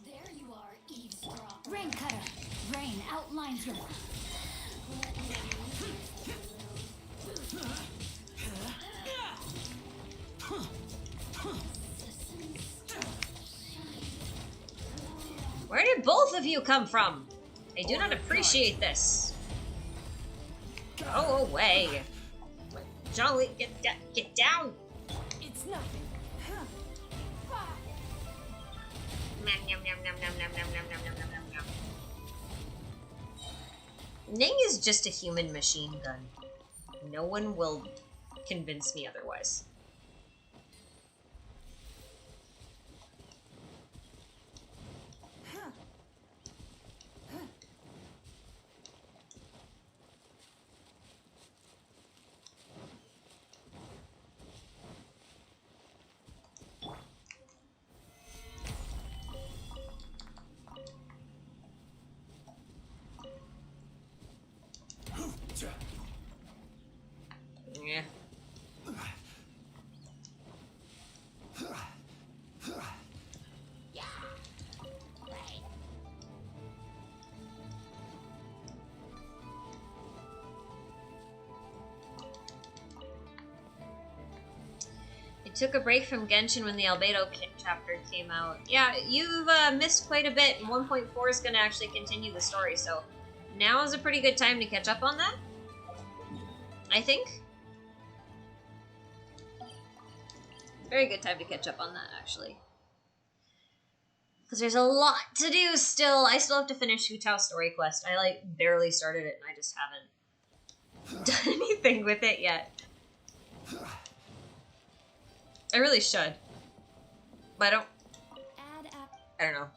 There you are, eavesdropper. Rain cutter. Rain outlines your... Where did both of you come from? I do not appreciate this. Go away. Jolly, get down. It's nothing. Nom, nom, nom, nom, nom, nom, nom, nom, nom, nom, nom, nom. Ning is just a human machine gun. No one will convince me otherwise. Yeah. It took a break from Genshin when the Albedo chapter came out. Yeah, you've missed quite a bit, and 1.4 is going to actually continue the story, so now is a pretty good time to catch up on that, I think. Very good time to catch up on that, actually. Because there's a lot to do still. I still have to finish Hu Tao's story quest. I, like, barely started it, and I just haven't done anything with it yet. I really should. But I don't know.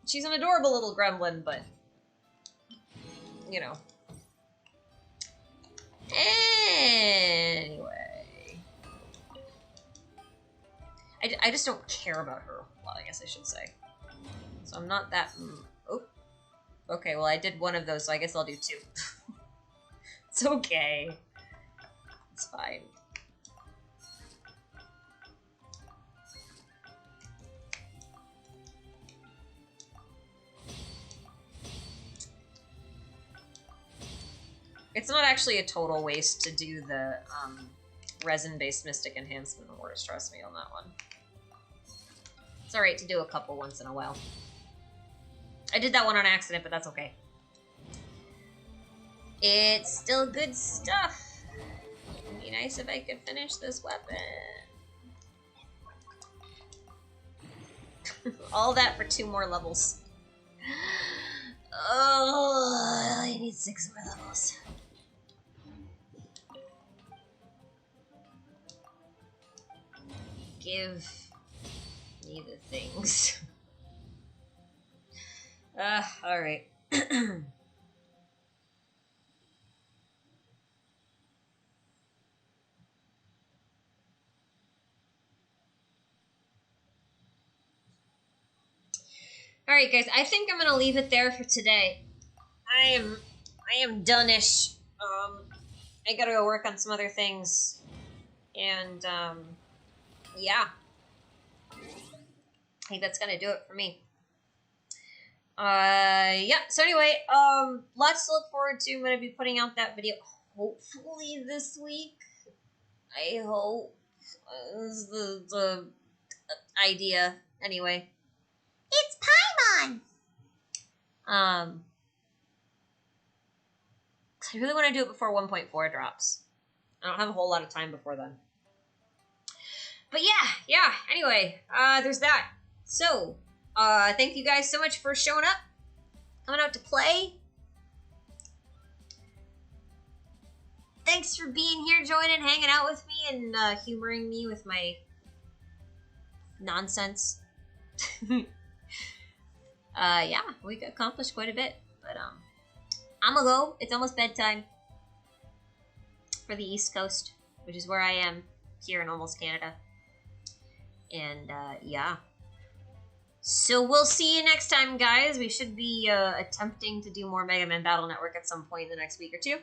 She's an adorable little gremlin, but... you know. Anyway. I just don't care about her. Well, I guess I should say. So I'm not that... oh. Okay, well I did one of those, so I guess I'll do two. It's okay. It's fine. It's not actually a total waste to do the resin-based Mystic Enhancement Awards, trust me on that one. It's alright to do a couple once in a while. I did that one on accident, but that's okay. It's still good stuff. It'd be nice if I could finish this weapon. All that for 2 more levels. Oh, I need 6 more levels. Give me the things. Alright. Alright guys, I think I'm gonna leave it there for today. I am done-ish. I gotta go work on some other things. And, yeah. I think that's gonna do it for me. Yeah, so anyway, lots to look forward to. I'm gonna be putting out that video hopefully this week. I hope. Is the idea. Anyway. It's Paimon! I really want to do it before 1.4 drops. I don't have a whole lot of time before then. But yeah, anyway, there's that. So, thank you guys so much for showing up, coming out to play. Thanks for being here, joining, hanging out with me, and humoring me with my nonsense. Yeah, we accomplished quite a bit, but I'm gonna go. It's almost bedtime for the East Coast, which is where I am here in almost Canada. And yeah, so we'll see you next time, guys. We should be attempting to do more Mega Man Battle Network at some point in the next week or two.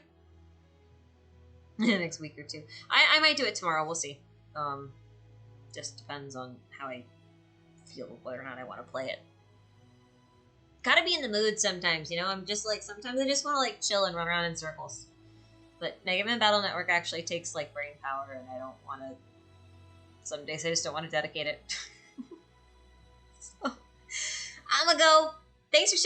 Next week or two. I might do it tomorrow. We'll see. Just depends on how I feel, whether or not I want to play it. Gotta be in the mood sometimes, you know? I'm just like, sometimes I just want to like chill and run around in circles. But Mega Man Battle Network actually takes like brain power, and I don't want to. Some days I just don't want to dedicate it. So, I'm gonna go. Thanks for